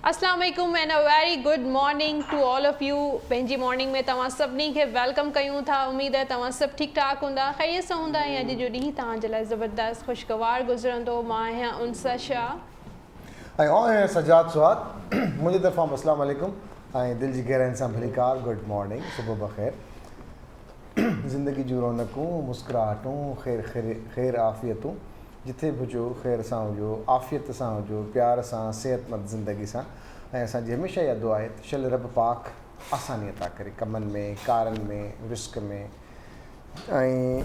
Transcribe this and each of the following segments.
अस्सलाम वालेकुम and a very good morning to all of you. पंहिंजी मॉर्निंग में तव्हां सभिनी खे वेलकम कयूं था। उम्मीद है तव्हां सभु ठीकु ठाक हूंदा, ख़ैरियत सां हूंदा ऐं अॼु जो ॾींहुं तव्हां जे लाइ ज़बरदस्त ख़ुशगवार गुज़रंदो। मां आहियां उनसा शाह ऐं आहियां सजाद सुहाद। मुंहिंजी तरफ़ां अस्सलाम वालेकुम ऐं दिलि जी गहराइनि सां भलीकार गुड मॉर्निंग, सुबुह बख़ैर। ज़िंदगी जूं रौनकूं, मुस्कुराहटूं, ख़ैर आफ़ियतूं जिथे बि हुजो ख़ैर सां हुजो, आफ़ियत सां हुजो, प्यार सां, सेहतमंद ज़िंदगी सां। ऐं असांजी हमेशह इहा दुआ आहे त शल रब पाक आसानी अता करे कमनि में, कारनि में, रिस्क में ऐं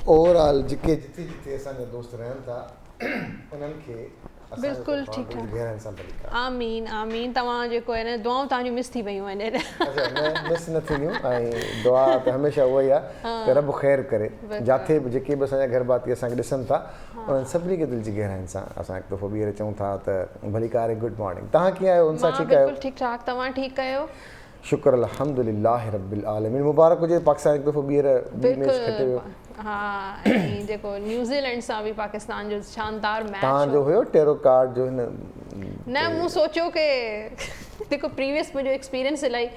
ओवरऑल जिते जिते असांजा दोस्त रहनि था उन्हनि खे बिल्कुलु ठीकु आहे। आमीन आमीन। तव्हां जेको आहे न दुआऊं तव्हांजूं मिस थी वियूं आहिनि। मिस न थींदियूं ऐं दुआ त हमेशह उहा ई आहे त रब ख़ैरु करे। जिथे बि जेके बि असांजा घर भाती असांखे ॾिसनि था उन्हनि सभिनी खे दिलि जी गहराइनि सां असां हिकु दफ़ो ॿीहर चऊं था त भलीकार गुड मॉर्निंग। तव्हां कीअं आहियो? उनसां ठीकु आहियो? बिल्कुलु ठीकु ठाक। तव्हां ठीकु आहियो? शुक्र अल्हम्दुलिल्लाह रब्बिल आलमीन। मुबारक हुजे पाकिस्तान हिकु दफ़ो ॿीहर मैच खटे वियो। हा, ऐं जेको न्यूज़ीलैंड सां बि पाकिस्तान जो शानदार मैच तव्हांजो हुयो टेरो कार्ड जो हिन न मूं सोचियो कि जेको प्रीवियस मुंहिंजो एक्सपीरियंस इलाही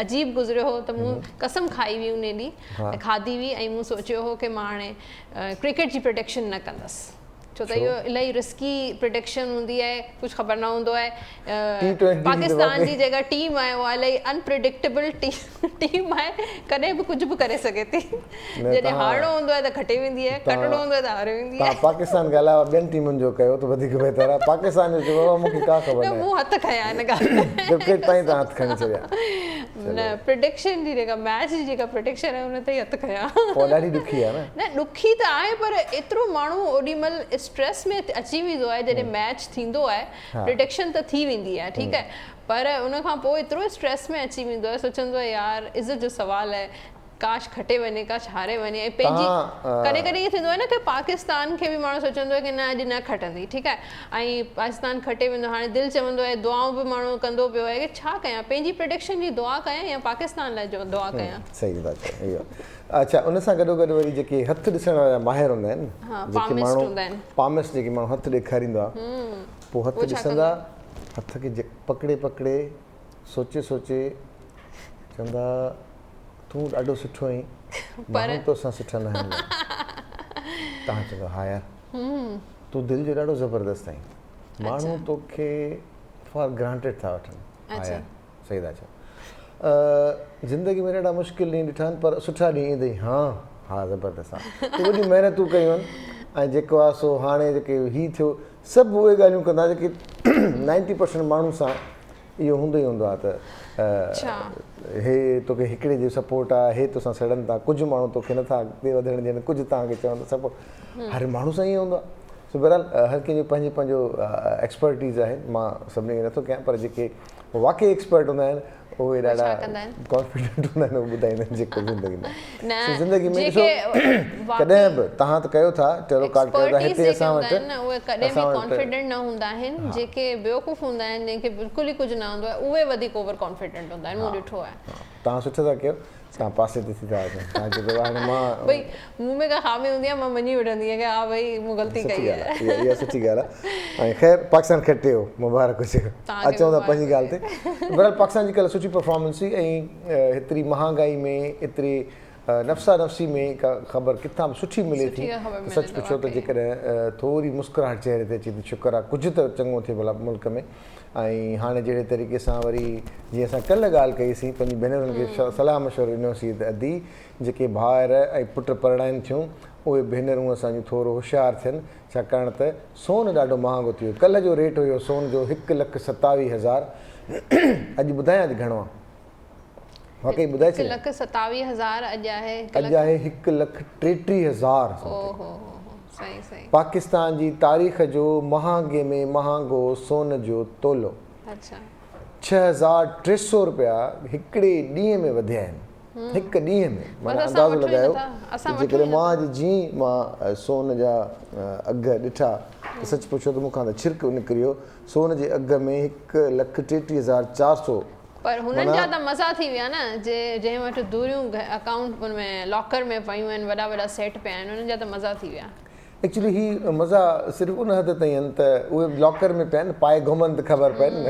अजीब गुज़रियो हो त मूं कसम खाई हुई उन ॾींहुं, खाधी हुई ऐं मूं सोचियो हो कि मां हाणे क्रिकेट जी प्रोटेक्शन न कंदसि, छो त इहो इलाही रिस्की प्रोटेक्शन हूंदी आहे। कुझु ख़बर न हूंदो आहे। पाकिस्तान जी जेका टीम आहे उहा इलाही अनप्रिडिक्टेबल टीम आहे, कॾहिं बि कुझु बि करे सघे थी। जॾहिं हारणो हूंदो आहे त खटे वेंदी आहे, कटणो हूंदो आहे त हारे वेंदी आहे। पाकिस्तान खां अलावा ॿियनि टीमुनि जो कयो त वधीक बहितर आहे। पाकिस्तान जो मूंखे का ख़बर न, मूं हथ खया हिन ॻाल्हि क्रिकेट ताईं तव्हां हथ खणी छॾिया। न, प्रोटेक्शन जी जेका मैच जी जेका प्रोटेक्शन आहे हुन ते ई हथ खया। पोइ ॾाढी ॾुखी आहे न, ॾुखी त आहे पर एतिरो माण्हू ओॾीमहिल स्ट्रेस में अची वेंदो आहे जॾहिं मैच थींदो आहे। प्रोटेक्शन त थी वेंदी आहे, ठीकु आहे, पर उन खां पोइ एतिरो स्ट्रेस में अची वेंदो आहे, सोचंदो आहे यार इज़त जो सुवालु आहे, काश खटे वञे, काश हारे वञे। ऐं पंहिंजी कॾहिं कॾहिं ईअं थींदो आहे न कि पाकिस्तान खे बि माण्हू सोचंदो आहे कि न अॼु न खटंदी, ठीकु आहे, ऐं पाकिस्तान खटे वेंदो। हाणे दिलि चवंदो आहे, दुआऊं बि माण्हू कंदो पियो आहे कि छा कयां, पंहिंजी प्रोटेक्शन जी दुआ कयां या पाकिस्तान लाइ जो दुआ कयां। सही था चओ इहो। अच्छा, उन सां गॾो गॾु वरी जेके हथु ॾिसण वारा माहिर हूंदा आहिनि, जेके माण्हू पामिस्ट जेके माण्हू हथु ॾेखारींदो आहे, पोइ हथु ॾिसंदा, हथ खे पकिड़े पकिड़े सोचे सोचे चवंदा तूं ॾाढो सुठो आहीं, माण्हू तोसां सुठा न आहिनि। तव्हां चवंदो हा यार तूं दिलि जो ॾाढो ज़बरदस्त आहीं, माण्हू तोखे फॉर ग्रांटेड था वठनि। हा यार सही था चओ। ज़िंदगी में ॾाढा मुश्किल ॾींहं ॾिठा आहिनि पर सुठा ॾींहं ईंदे हा ज़बरदस्त आहे। तूं वॾी महिनतूं कयूं आहिनि ऐं जेको आहे सो हाणे जेके हीअ थियो सभु उहे ॻाल्हियूं कंदा जेके 90% माण्हू सां इहो हूंदो ई हूंदो आहे त हे तोखे हिकिड़े जो सपोर्ट आहे, हे तोसां सड़नि था, कुझु माण्हू तोखे नथा अॻिते वधण ॾियनि, कुझु तव्हांखे चवनि था सपोर्ट। हर माण्हू सां ईअं हूंदो आहे। सो बहरहाल हर कंहिंजो पंहिंजो एक्सपर्टीज़ आहे, मां सभिनी खे नथो कयां, पर जेके वाक़ई एक्सपर्ट हूंदा आहिनि उहे ॾाढा कॉन्फिडेंट हूंदा आहिनि, उहे ॿुधाईंदा आहिनि जेको ज़िंदगी में। ज़िंदगी में ॾिसो कॾहिं बि तव्हां त कयो था टेरो कार्ड कयो था, हिते असां वटि उहे कॾहिं बि कॉन्फिडेंट न हूंदा आहिनि। जेके बेवकूफ़ हूंदा आहिनि, जंहिंखे बिल्कुलु ई कुझु न हूंदो आहे, उहे वधीक ओवर कॉन्फिडेंट हूंदा आहिनि, मूं ॾिठो आहे। तव्हां सुठो था कयो, तव्हां पासे ते थी था अचो। तव्हांखे हाणे मां भई मूं में का ख़ामी हूंदी आहे, मां मञी वठंदी आहियां कि हा भई मूं ग़लती कई आहे। इहा सुठी ॻाल्हि आहे। ऐं ख़ैर पाकिस्तान खटे वियो, मुबारक हुजे। अचूं था पंहिंजी ॻाल्हि ते। बहरहाल पाकिस्तान जी कल्ह सुठी परफॉर्मेंस हुई ऐं हेतिरी महांगाई में, एतिरी नफ़्सा नफ़्सी में का ख़बर किथां बि सुठी मिले थी। सच पुछो त जेकॾहिं थोरी मुस्कुराहट चहिरे ते अचे थी, शुक्र आहे कुझु त चङो थिए भला मुल्क में। ऐं हाणे जहिड़े तरीक़े सां वरी जीअं असां कल्ह ॻाल्हि कईसीं पंहिंजी भेनरुनि खे सलाह मशवरो ॾिनोसीं त अदी जेके भाउर ऐं पुट परणाइनि थियूं उहे भेनरूं असांजूं थोरो होशियारु थियनि, छाकाणि त सोन ॾाढो महांगो थी वियो। कल्ह जो रेट हुयो सोन जो 1,27,000। अॼु ॿुधायां थी घणो आहे, वाक़ई ॿुधाए छॾियां। 1,27,000 अॼु आहे। अॼु आहे 1,33,000। पाकिस्तान जी तारीख़ जो महांगे में महांगो सोन जो तोलो 6,300 रुपया हिकिड़े ॾींहं में वधिया आहिनि। हिकु ॾींहं में, माना अंदाज़ो लॻायो जेकॾहिं मां अॼु जीअं मां सोन जा अघ ॾिठा त सच पुछो त मूंखां त छिरक निकिरियो। सोन जे अघ में 1,33,400। पर हुननि जा त मज़ा थी विया न, जंहिं वटि दूरियूं अकाउंट में लॉकर में पयूं आहिनि, वॾा वॾा सेट पिया आहिनि, हुननि जा त मज़ा थी विया। एक्चुअली ही मज़ा सिर्फ़ु उन हद ताईं आहिनि त उहे लॉकर में पिया आहिनि पाए घुमनि त ख़बर पइनि न।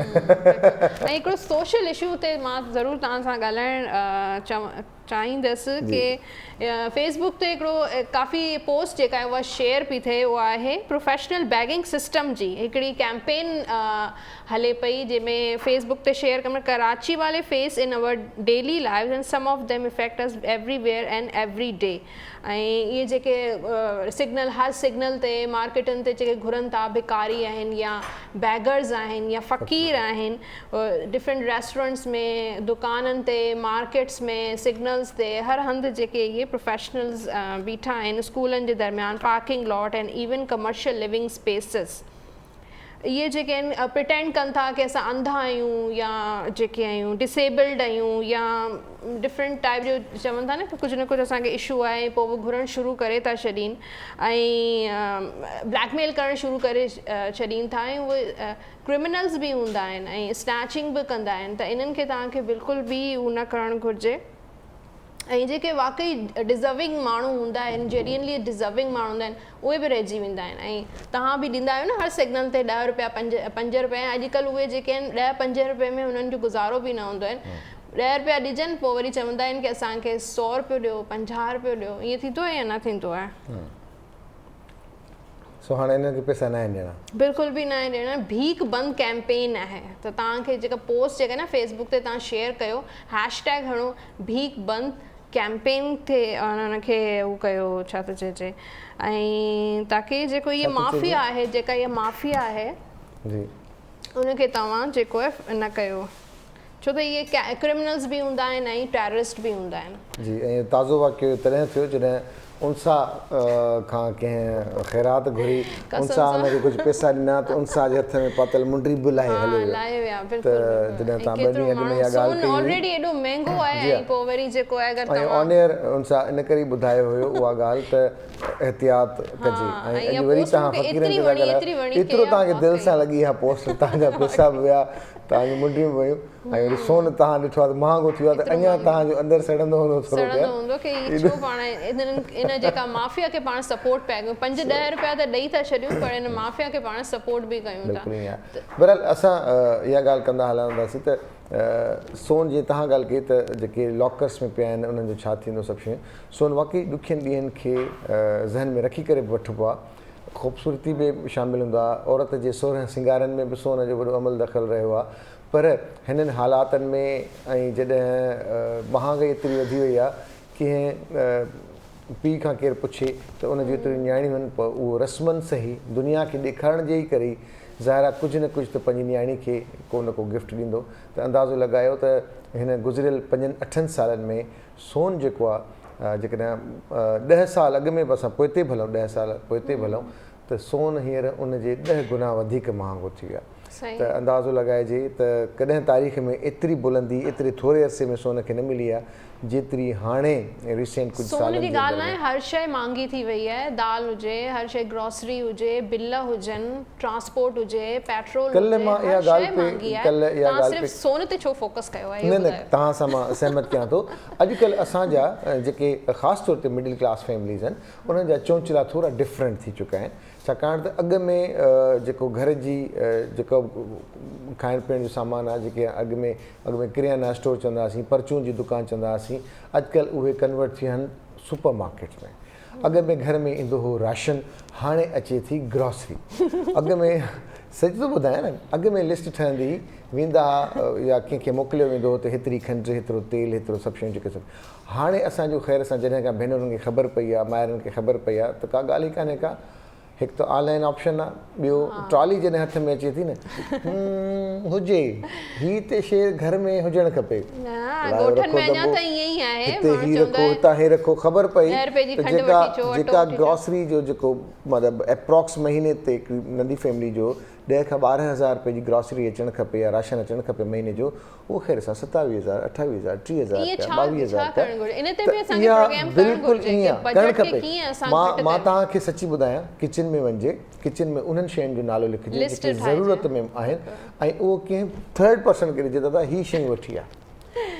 ऐं हिकिड़ो सोशल इशू ते मां ज़रूरु तव्हां सां ॻाल्हाइणु चाहींदसि कि फेसबुक ते हिकिड़ो काफ़ी पोस्ट जेका आहे उहा शेयर पई थिए, उहा आहे प्रोफेशनल बैगिंग सिस्टम जी हिकिड़ी कैंपेन हले पई, जंहिंमें फेसबुक ते शेयर करणु कराची वाले face in our daily lives and some of them effect us everywhere and every day. ऐं इहे जेके सिग्नल हर सिग्नल ते मार्केटनि ते जेके घुरनि था भिकारी आहिनि या बैगर्स आहिनि या फ़क़ीर आहिनि, डिफरेंट रेस्टोरेंट्स में, दुकाननि ते, मार्केट्स में, सिग्नल्स ते, हर हंधि जेके इहे प्रोफेशनल्स बीठा आहिनि, स्कूलनि जे दरमियान, parking lot and even commercial living spaces, इहे जेके आहिनि प्रिटेंड कनि था कि असां अंधा आहियूं या जेके आहियूं डिसेबल्ड आहियूं या डिफरेंट टाइप जो चवनि था न कि कुझु असांखे इशू आहे, पोइ उहे घुरणु शुरू करे था छॾीनि ऐं ब्लैकमेल करणु शुरू करे छॾीनि था, ऐं उहे क्रिमिनल्स बि हूंदा आहिनि ऐं स्नैचिंग बि कंदा आहिनि। त इन्हनि खे तव्हांखे बिल्कुलु बि उहो न करणु घुरिजे। ऐं जेके वाकई डिज़र्विंग माण्हू हूंदा आहिनि, जेन्युइनली डिज़र्विंग माण्हू हूंदा आहिनि, उहे बि रहिजी वेंदा आहिनि। ऐं तव्हां बि ॾींदा आहियो न हर सिग्नल ते 10 रुपया 5 रुपया, अॼुकल्ह उहे जेके आहिनि 10-5 रुपए में हुननि जो गुज़ारो बि न हूंदो आहिनि। 10 रुपया ॾिजनि, पोइ वरी चवंदा आहिनि कि असांखे 100 रुपयो ॾियो, 50 रुपयो ॾियो। ईअं थींदो आहे या न थींदो आहे? सो हाणे हिननि खे पैसा न आहिनि ॾियणा, बिल्कुलु बि न आहे ॾियणा। भीख बंदि कैंपेन आहे। त तव्हांखे जेका पोस्ट जेका न फेसबुक ते तव्हां शेयर कयो, हैशटैग हणो भीख बंदि कैंपेन ते हुनखे हू कयो, छा थो चइजे, ऐं ताकी जेको इहे माफ़िया आहे, जेका इहा माफ़िया आहे उनखे तव्हां जेको आहे न कयो, छो त इहे क्रिमिनल्स बि हूंदा आहिनि ऐं टेररिस्ट बि हूंदा आहिनि। जी, ऐं ताज़ो वाक़ियो तॾहिं थियो जॾहिं उनसा खां कंहिं ख़ैरात घुरी, उनसा हुनखे कुझु पैसा ॾिना त उनसा जे हथ में पातल मुंडी बि लाहे हले विया। त जॾहिं तव्हां 2 ॾींहं अॻु में इहा ॻाल्हि कई ऑलरेडी एॾो महांगो आहे, ऐं पोइ वरी जेको आहे अगरि ऐं ऑन एयर उनसा इन करे ॿुधायो हुयो उहा ॻाल्हि त एहतियात कजे। ऐं अॼु वरी तव्हां फ़क़ीरनि खे था ॻाल्हायो, एतिरो तव्हांखे दिलि सां लॻी इहा पोस्ट, तव्हांजा पैसा बि विया, तव्हांजी मुंडियूं बि वियूं, ऐं वरी सोन तव्हां ॾिठो आहे त महांगो थी वियो आहे, त अञा तव्हांजो अंदरि सड़ंदो हूंदो इन जेका माफ़िया खे पाण सपोर्ट पिया कयूं। 5-10 रुपया त ॾेई था छॾियूं, पर इन माफ़िया खे पाण सपोर्ट बि कयूं था। बहरहाल असां इहा ॻाल्हि कंदा हलंदासीं त सोन जीअं तव्हां ॻाल्हि कई त जेके लॉकर्स में पिया आहिनि उन्हनि जो छा थींदो सभु शयूं, सोन वाक़ई ॾुखियनि ॾींहंनि खे ज़हन में रखी करे बि वठिबो आहे। ख़ूबसूरती बि शामिलु हूंदो आहे, औरत जे सोरहं सिंगारनि में बि सोन जो वॾो अमल दख़ल रहियो आहे, पर हिननि हालातनि में ऐं जॾहिं महांगाई एतिरी वधी वई आहे, कंहिं पीउ खां केरु पुछे त उन जूं एतिरियूं न्याणियूं आहिनि, पर उहो रस्मनि सही दुनिया खे ॾेखारण जे ई करे ज़ाहिर आहे कुझु न कुझु त पंहिंजी न्याणी खे को न को गिफ्ट ॾींदो। त अंदाज़ो लॻायो त हिन गुज़िरियल 5-8 सालनि में सोन जेको आहे, जेकॾहिं 10 साल अॻु में बि असां पोइ ते भलूं, 10 साल पोइ ते भलूं, त सोन हींअर उन जे 10 गुना वधीक महांगो थी वियो आहे। त अंदाज़ो लॻाइजे त कॾहिं तारीख़ में एतिरी बुलंदी एतिरे थोरे अरसे में सोन खे न मिली आहे जेतिरी हाणे रिसेंट कुझु सालनि जी ॻाल्हि आहे। हर शइ महांगी थी वई आहे, दाल हुजे, हर शइ ग्रोसरी हुजे, बिल हुजनि, ट्रांसपोर्ट हुजे, पेट्रोल हुजे, कल्ह मां इहा ॻाल्हि सिर्फ़ सोन ते छो फोकस कयो आहे? न तव्हां सां मां सहमत कयां थो। अॼुकल्ह असांजा जेके ख़ासि तौर ते मिडिल क्लास फैमिलीज़ आहिनि, उन्हनि जा चोंचला थोरा डिफरेंट थी चुका आहिनि, छाकाणि त अॻु में जेको घर जी जेको खाइण पीअण जो सामान आहे, जेके अॻु में किरियाना स्टोर चवंदा हुआसीं, परचून जी दुकानु चवंदा हुआसीं, अॼुकल्ह उहे कन्वर्ट थी विया आहिनि सुपर मार्केट्स में। अॻु में घर में ईंदो हो राशन, हाणे अचे थी ग्रोसरी। अॻु में सच थो ॿुधायां न, अॻु में लिस्ट ठहंदी वेंदा या कंहिंखे मोकिलियो वेंदो त हेतिरी खंडु, हेतिरो तेल, हेतिरो सभु शयूं जेके सभु। हाणे असांजो ख़ैर सां जॾहिं खां भेनरुनि खे ख़बर पई आहे, माइरुनि खे ख़बर पई आहे, त का ॻाल्हि ई कान्हे का। हिकु त ऑनलाइन ऑप्शन आहे, ॿियो ट्रॉली जॾहिं हथ में अचे थी न, हुजे हीअ त शइ घर में हुजणु खपे, हिते हीअ रखो, हितां हे रखो, ख़बर पई त जेका ग्रोसरी जो जेको मतिलबु एप्रॉक्स महीने ते हिकिड़ी नंढी फैमिली जो 10 खां 12 हज़ार रुपए जी ग्रोसरी अचणु खपे या राशन अचणु खपे महीने जो, उहो ख़ैर सां 27,000, 28,000, 30,000, 22,000 इहा बिल्कुलु ईअं करणु खपे। मां तव्हांखे सची ॿुधायां, किचन में वञिजे, किचन में उन्हनि शयुनि जो नालो लिखिजे जेके ज़रूरत में आहिनि, ऐं उहो कंहिं थर्ड पर्सन खे ॾिजे दादा हीअ शयूं वठी आहे,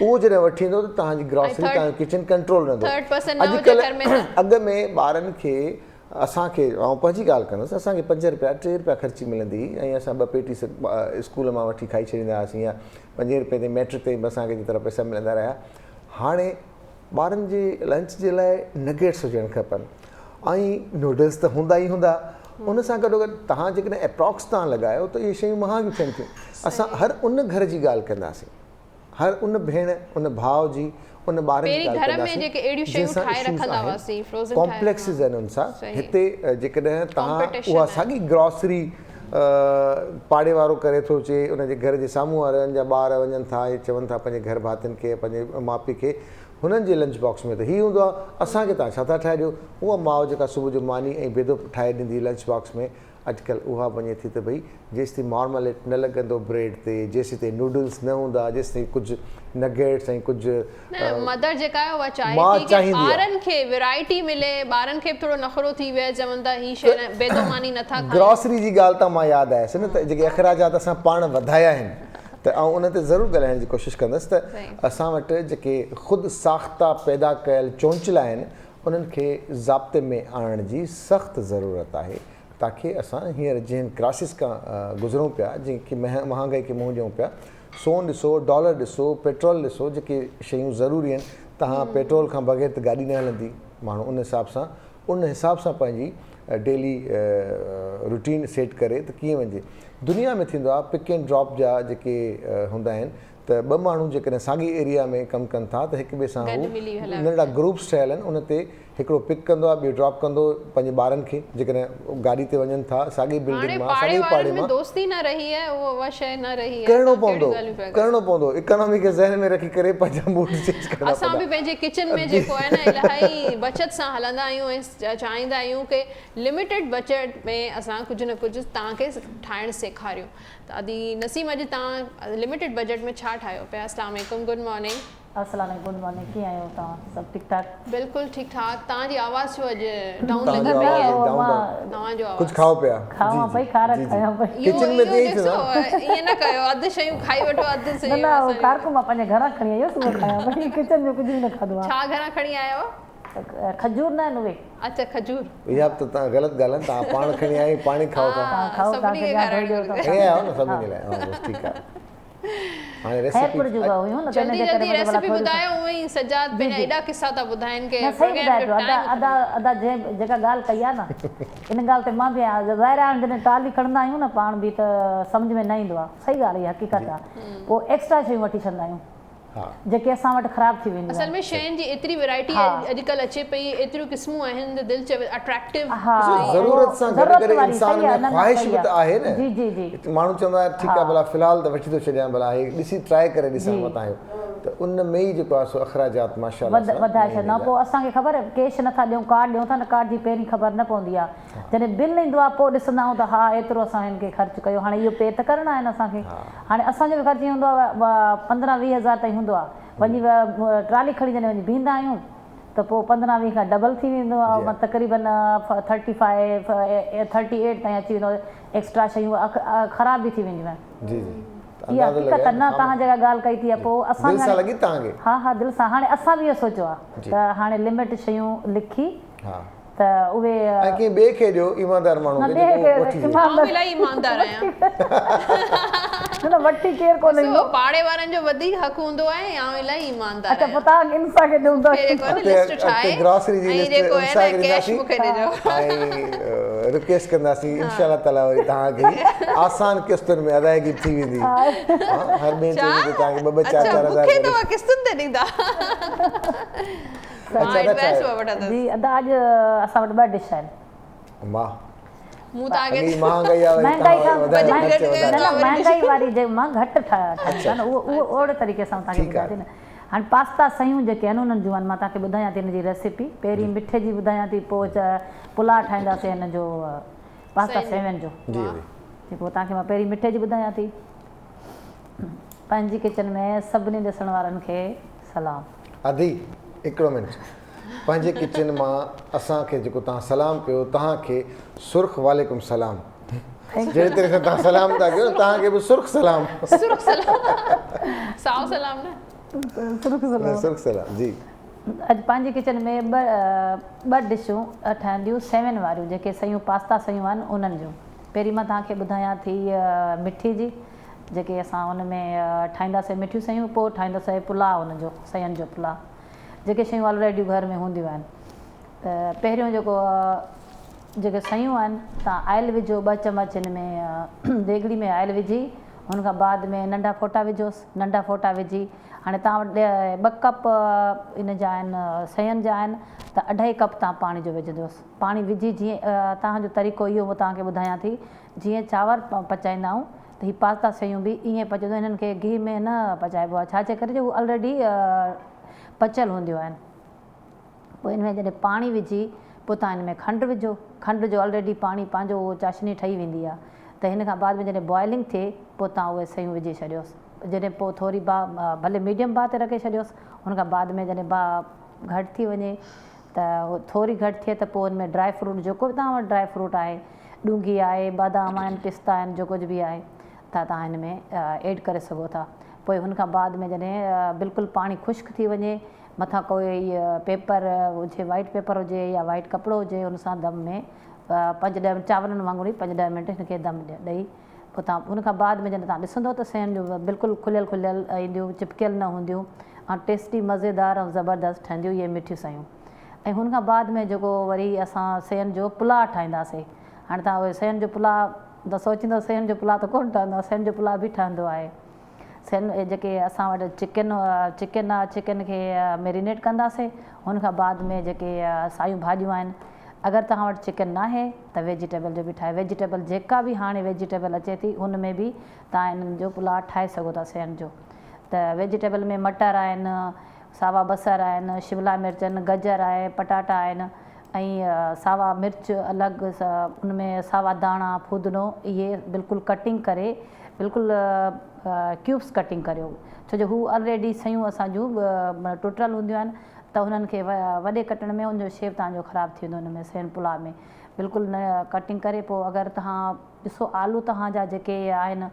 उहो जॾहिं वठी ईंदो त तव्हांजी ग्रोसरी, तव्हांजो किचन कंट्रोल रहंदो। अॼुकल्ह अॻु में ॿारनि खे असांखे ऐं पंहिंजी ॻाल्हि कंदुसि, असांखे 5 रुपया 3 रुपया ख़र्ची मिलंदी हुई ऐं असां 2 पेटी स्कूल मां वठी खाई छॾींदा हुआसीं, या 5 रुपए ते मैट्रिक ते असांखे जेतिरा पैसा मिलंदा रहिया। हाणे ॿारनि जे लंच जे लाइ नगेट्स हुजणु खपनि ऐं नूडल्स त हूंदा ई हूंदा। उन सां गॾोगॾु तव्हां जेकॾहिं एप्रॉक्स तव्हां लॻायो त इहे शयूं महांगियूं थियनि थियूं। असां हर उन घर जी ॻाल्हि कंदासीं, हर उन भेण उन भाउ जी उन ॿारनि जी कॉम्प्लेक्सिस आहिनि उन सां। हिते जेकॾहिं तव्हां उहा साॻी ग्रॉसरी पाड़े वारो करे थो अचे, उनजे घर जे साम्हूं वारनि जा ॿार वञनि था ऐं चवनि था पंहिंजे घर भातियुनि खे पंहिंजे माउ पीउ खे हुननि जे लंच बॉक्स में त हीअ हूंदो आहे, असांखे तव्हां छा था ठाहे ॾियो। उहा माउ जेका सुबुह जो मानी ऐं बेदो ठाहे ॾींदी लंच बॉक्स में, अॼुकल्ह उहा वञे थी त भई जेसि ताईं मार्मलेट न लॻंदो ब्रेड ते, जेसि ताईं नूडल्स न हूंदा, जेसि ताईं कुझु नगेट्स ऐं कुझु मदर जेका आहे उहा चाहे थी कि ॿारनि खे वैरायटी मिले, ॿारनि खे थोरो नख़रो थी वियो, चवनि था ही शइ बेदो मानी नथा खाइनि। ग्रॉसरी जी ॻाल्हि त मां यादि आयसि न, त जेके अख़राजात असां पाण वधाया आहिनि त आउं उन ते ज़रूरु ॻाल्हाइण जी कोशिशि कंदुसि त असां वटि जेके ख़ुदि साख़्ता पैदा कयल चोंचला आहिनि उन्हनि खे ज़ाब्ते में आणण जी सख़्तु ज़रूरत आहे, ताकी असां हींअर जंहिं क्राइसिस खां गुज़रूं पिया, जीअं की महांगाई खे मुंहुं ॾियूं पिया, सोन ॾिसो, डॉलर ॾिसो, पेट्रोल ॾिसो, जेके शयूं ज़रूरी आहिनि। तव्हां पेट्रोल खां बग़ैर त गाॾी न हलंदी, माण्हू उन हिसाब सां पंहिंजी डेली रूटीन सेट करे त कीअं वञे। दुनिया में थींदो आहे पिक एंड ड्रॉप जा जेके हूंदा आहिनि, त 2 माण्हू जेकॾहिं साॻी एरिया में कमु कनि था त हिक ॿिए सां नंढड़ा ग्रुप्स ठहियल आहिनि, उन ते हिकिड़ो पिक कंदो आहे, ॿियो ड्रॉप कंदो पंहिंजे ॿारनि खे। जेकॾहिं गाॾी ते वञनि था साॻी बिल्डिंग मां, साॻी पाड़े मां, दोस्ती न रही आहे, उहा शइ न रही आहे, करिणो पवंदो इकोनॉमी खे ज़हन में रखी करे पंहिंजा मूड चेंज करणा। असां बि पंहिंजे किचन में जेको आहे न इलाही बचत सां हलंदा आहियूं ऐं चाहींदा आहियूं कि लिमिटेड बजट में असां कुझु न कुझु तव्हांखे ठाहिणु सेखारियूं। त अदी नसीम अॼु तव्हां लिमिटेड बजट में छा ठाहियो पिया? अस्सलाम वालेकुम, गुड मॉर्निंग। अस्सलाम वालेकुम, गुड मॉर्निंग, कीअं आहियो तव्हां? सभु ठीकु ठाक? बिल्कुलु ठीकु ठाक। तव्हांजी आवाज़ छो अॼु डाउन लॻी पई आहे? तव्हांजो आवाज़ कुझु खाओ पिया? खावां पई, खारक खायां पई। किचन में देई थो ईअं न कयो, अधु शयूं खाई वठो, अधु शयूं न कारक मां पंहिंजे घरां खणी आई हुयसि, उहो खायां पई, किचन में कुझु बि न खाधो आहे। छा घरां खणी आयो? खजूर न आहिनि उहे। अच्छा, खजूर। इहा त तव्हां ग़लति ॻाल्हि आहे, तव्हां पाण खणी आई, पाणी खाओ था, खाओ तव्हांखे आयो न सभिनी लाइ। बसि ठीकु आहे। हाणे रेसिपी ॿुधायो, उहे ई सजाद पंहिंजा एॾा किस्सा था ॿुधाइनि कि अदा जेका ॻाल्हि कई आहे न, इन ॻाल्हि ते मां बि आहियां। ज़ाहिर आहे जॾहिं टाली खणंदा आहियूं न पाण बि त सम्झ में न ईंदो आहे, सही ॻाल्हि आहे, हक़ीक़त आहे। पोइ एक्स्ट्रा शयूं वठी छॾंदा आहियूं जेके असां वटि ख़राबु थी वेंदियूं। असल में शयुनि जी एतिरी वैरायटी अॼुकल्ह अचे पई, एतिरियूं क़िस्मूं आहिनि त दिलि चवे अट्रैक्टिव। ज़रूरत सां गॾु गॾु इंसान में ख़्वाहिश बि त आहे न। जी जी जी। माण्हू चवंदा आहिनि ठीकु आहे भला फ़िलहाल त वठी थो छॾियां, भला हे ॾिसी ट्राए करे ॾिसां मथां जो, त उन में ई जेको आहे सो अख़राजात माशाअल्लाह वधाए छॾंदा। पोइ असांखे ख़बर आहे कैश नथा ॾियूं, कार्ड ॾियूं था न, कार्ड जी पहिरीं ख़बर न पवंदी आहे। जॾहिं बिल ईंदो आहे पोइ ॾिसंदा आहियूं त हा एतिरो असां हिन खे ख़र्चु कयो, हाणे इहो पे त करणा आहिनि असांखे। हाणे असांजो बि ख़र्चु हूंदो आहे 15-20 हज़ार ताईं हूंदो आहे। वञी ट्राली खणी जॾहिं वञी बीहंदा आहियूं त पोइ 15-20 खां डबल थी वेंदो आहे, तक़रीबन 35-38 ताईं अची वेंदो। एक्स्ट्रा शयूं ख़राब बि थी वेंदियूं आहिनि। इहा हक़ीक़त न, तव्हां जेका ॻाल्हि कई थी आहे पोइ असां हा हा दिलि सां। हाणे असां बि इहो सोचियो आहे त हाणे लिमिट शयूं लिखी त उहे कंहिं ॿिए खे ॾियो, ईमानदार माण्हू न वठी केरु कोन ईंदो, पाड़े वारनि जो वधीक हक़ हूंदो आहे या इलाही ईमानदार। अच्छा, पोइ तव्हां इंसान खे ॾियूं था लिस्ट ठाहे ग्रोसरी जी लिस्ट जेको आहे न कैश मूंखे ॾिजो ऐं रिक्वेस्ट कंदासीं इंशाअल्लाह ताला वरी तव्हांखे आसान किस्तुनि में अदायगी थी वेंदी। हर ॿिए चीज़ ते तव्हांखे 2-4 हज़ार मूंखे त किस्तुनि ते ॾींदा। जी अदा अॼु असां वटि 2 डिश आहिनि। वाह, महांगाई वारी जे मां घटि ठाहिया न, उहो ओड़े तरीक़े सां तव्हांखे ॿुधायां थी न। हाणे पास्ता सयूं जेके आहिनि उन्हनि जूं आहिनि, मां तव्हांखे ॿुधायां थी हिन जी रेसिपी। पहिरीं मिठे जी ॿुधायां थी, पोइ पुलाउ ठाहींदासीं हिन जो पास्ता सेवन जो। पोइ तव्हांखे मां पहिरीं मिठे जी ॿुधायां थी। पंहिंजी किचन में सभिनी ॾिसण वारनि खे सलाम। अदी हिकिड़ो मिनट, पंहिंजे किचन मां असांखे जेको तव्हां सलाम कयो, तव्हांखे सुर्ख वालेकुम सलाम। जहिड़े तरीक़े सां तव्हां सलाम था कयो, तव्हांखे बि सुर्ख सलाम। साओ सलाम न, सुर्ख सलाम जी। अॼु पंहिंजे किचन में ॿ डिशूं ठहंदियूं सेवन वारियूं, जेके सयूं पास्ता सयूं आहिनि उन्हनि जूं। पहिरीं मां तव्हांखे ॿुधायां थी मिठी जी, जेके असां उन में ठाहींदासीं मिठियूं सयूं, पोइ ठाहींदासीं पुलाउ उनजो, सयुनि जो पुलाउ, जेके शयूं ऑलरेडी घर में हूंदियूं आहिनि। त पहिरियों जेके सयूं आहिनि तव्हां आयल विझो 2 चम्मच हिन में देगड़ी में आयल विझी, हुन खां बाद में नंढा फ़ोटा विझोसि, नंढा फ़ोटा विझी हाणे तव्हां वटि 2 कप इन जा आहिनि सयुनि जा आहिनि त 2.5 कप तव्हां पाणी जो विझंदोसि। पाणी विझी जीअं तव्हांजो तरीक़ो इहो मां तव्हांखे ॿुधायां थी, जीअं चांवर पचाईंदा आहियूं त हीअ पास्ता सयूं बि ईअं पचंदो, हिननि खे घी में न पचाइबो आहे, छाजे करे जो हू ऑलरेडी पचियल हूंदियूं आहिनि। पोइ हिन में जॾहिं पाणी विझी पोइ तव्हां हिन में खंडु विझो, खंड जो ऑलरेडी पाणी पंहिंजो चाशनी ठही वेंदी आहे। त हिन खां बाद में जॾहिं बॉइलिंग थिए पोइ तव्हां उहे सयूं विझी छॾियोसि, जॾहिं पोइ थोरी भले मीडियम बाहि ते रखे छॾियोसि। हुन खां बाद में जॾहिं घटि थी वञे त थोरी घटि थिए त पोइ हुन में ड्राई फ्रूट, जेको बि तव्हां वटि ड्राई फ्रूट आहे, ॾूघी आहे, बादाम आहिनि, पिस्ता आहिनि, जो कुझु बि आहे त तव्हां हिन में ऐड करे सघो था। पोइ हुन खां बाद में जॾहिं बिल्कुलु पाणी ख़ुश्क थी वञे, मथां कोई पेपर हुजे, वाइट पेपर हुजे या वाइट कपिड़ो हुजे, हुन सां दम में 5-10 चांवरनि वांगुरु ई 5-10 मिंट हिनखे दम ॾेई पोइ तव्हां हुन खां बाद में जॾहिं तव्हां ॾिसंदो त सयुनि जो बिल्कुलु खुलियल ईंदियूं, चिपकियल न हूंदियूं ऐं टेस्टी मज़ेदार ऐं ज़बरदस्त ठहंदियूं इहे मिठियूं सयूं। ऐं हुन खां बाद में जेको वरी असां सयुनि जो पुलाउ ठाहींदासीं। हाणे तव्हां उहे सयुनि जो पुलाउ त सोचींदो सयुनि जो पुलाउ त कोन्ह ठहंदो, सयुनि जो पुलाउ बि ठहंदो आहे। सयुनि जेके असां वटि चिकन आहे, चिकन खे मैरिनेट कंदासीं। हुन खां बाद में जेके सायूं भाॼियूं आहिनि, अगरि तव्हां वटि चिकन न आहे त वेजिटेबल जो बि ठाहे, वेजिटेबल जेका बि हाणे वेजिटेबल अचे थी हुन में बि तव्हां हिननि जो पुलाउ ठाहे सघो था सयुनि जो। त वेजिटेबल में मटर आहिनि, सावा बसर आहिनि, शिमला मिर्च आहिनि, गजर आहे, पटाटा आहिनि ऐं सावा मिर्च अलॻि, उन में सावा धाणा, फूदनो, इहे बिल्कुलु कटिंग करे, बिल्कुलु क्यूब्स कटिंग करियो, छो जो हू ऑलरेडी सयूं असांजूं टुटल हूंदियूं आहिनि त हुननि खे वॾे कटण में हुनजो शेप तव्हांजो ख़राबु थी वेंदो। हुन में सयुनि पुलाउ में बिल्कुलु न कटिंग करे, पोइ अगरि तव्हां ॾिसो आलू तव्हांजा जेके आहिनि